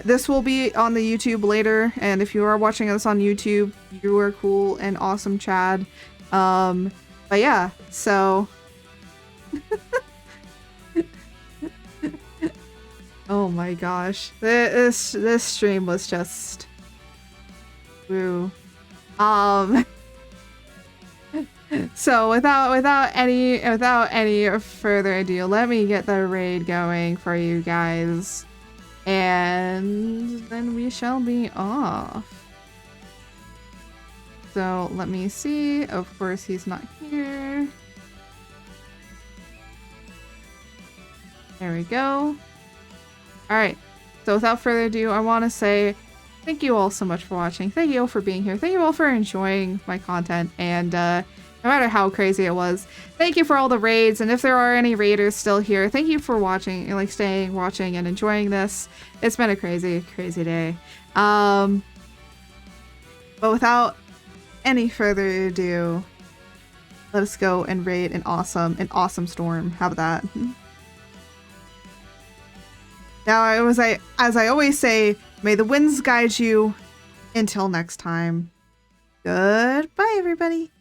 This will be on the YouTube later, and if you are watching this on YouTube, you are cool and awesome, Chad. But yeah, so oh my gosh, this stream was just woo. So without any further ado, let me get the raid going for you guys, and then we shall be off. So let me see. Of course, he's not here. There we go. Alright, so without further ado, I want to say thank you all so much for watching. Thank you all for being here. Thank you all for enjoying my content, and no matter how crazy it was, thank you for all the raids, and if there are any raiders still here, thank you for watching and like staying, watching, and enjoying this. It's been a crazy, crazy day. But without any further ado, let us go and raid an awesome storm. How about that? Now, as I always say, may the winds guide you. Until next time, goodbye, everybody.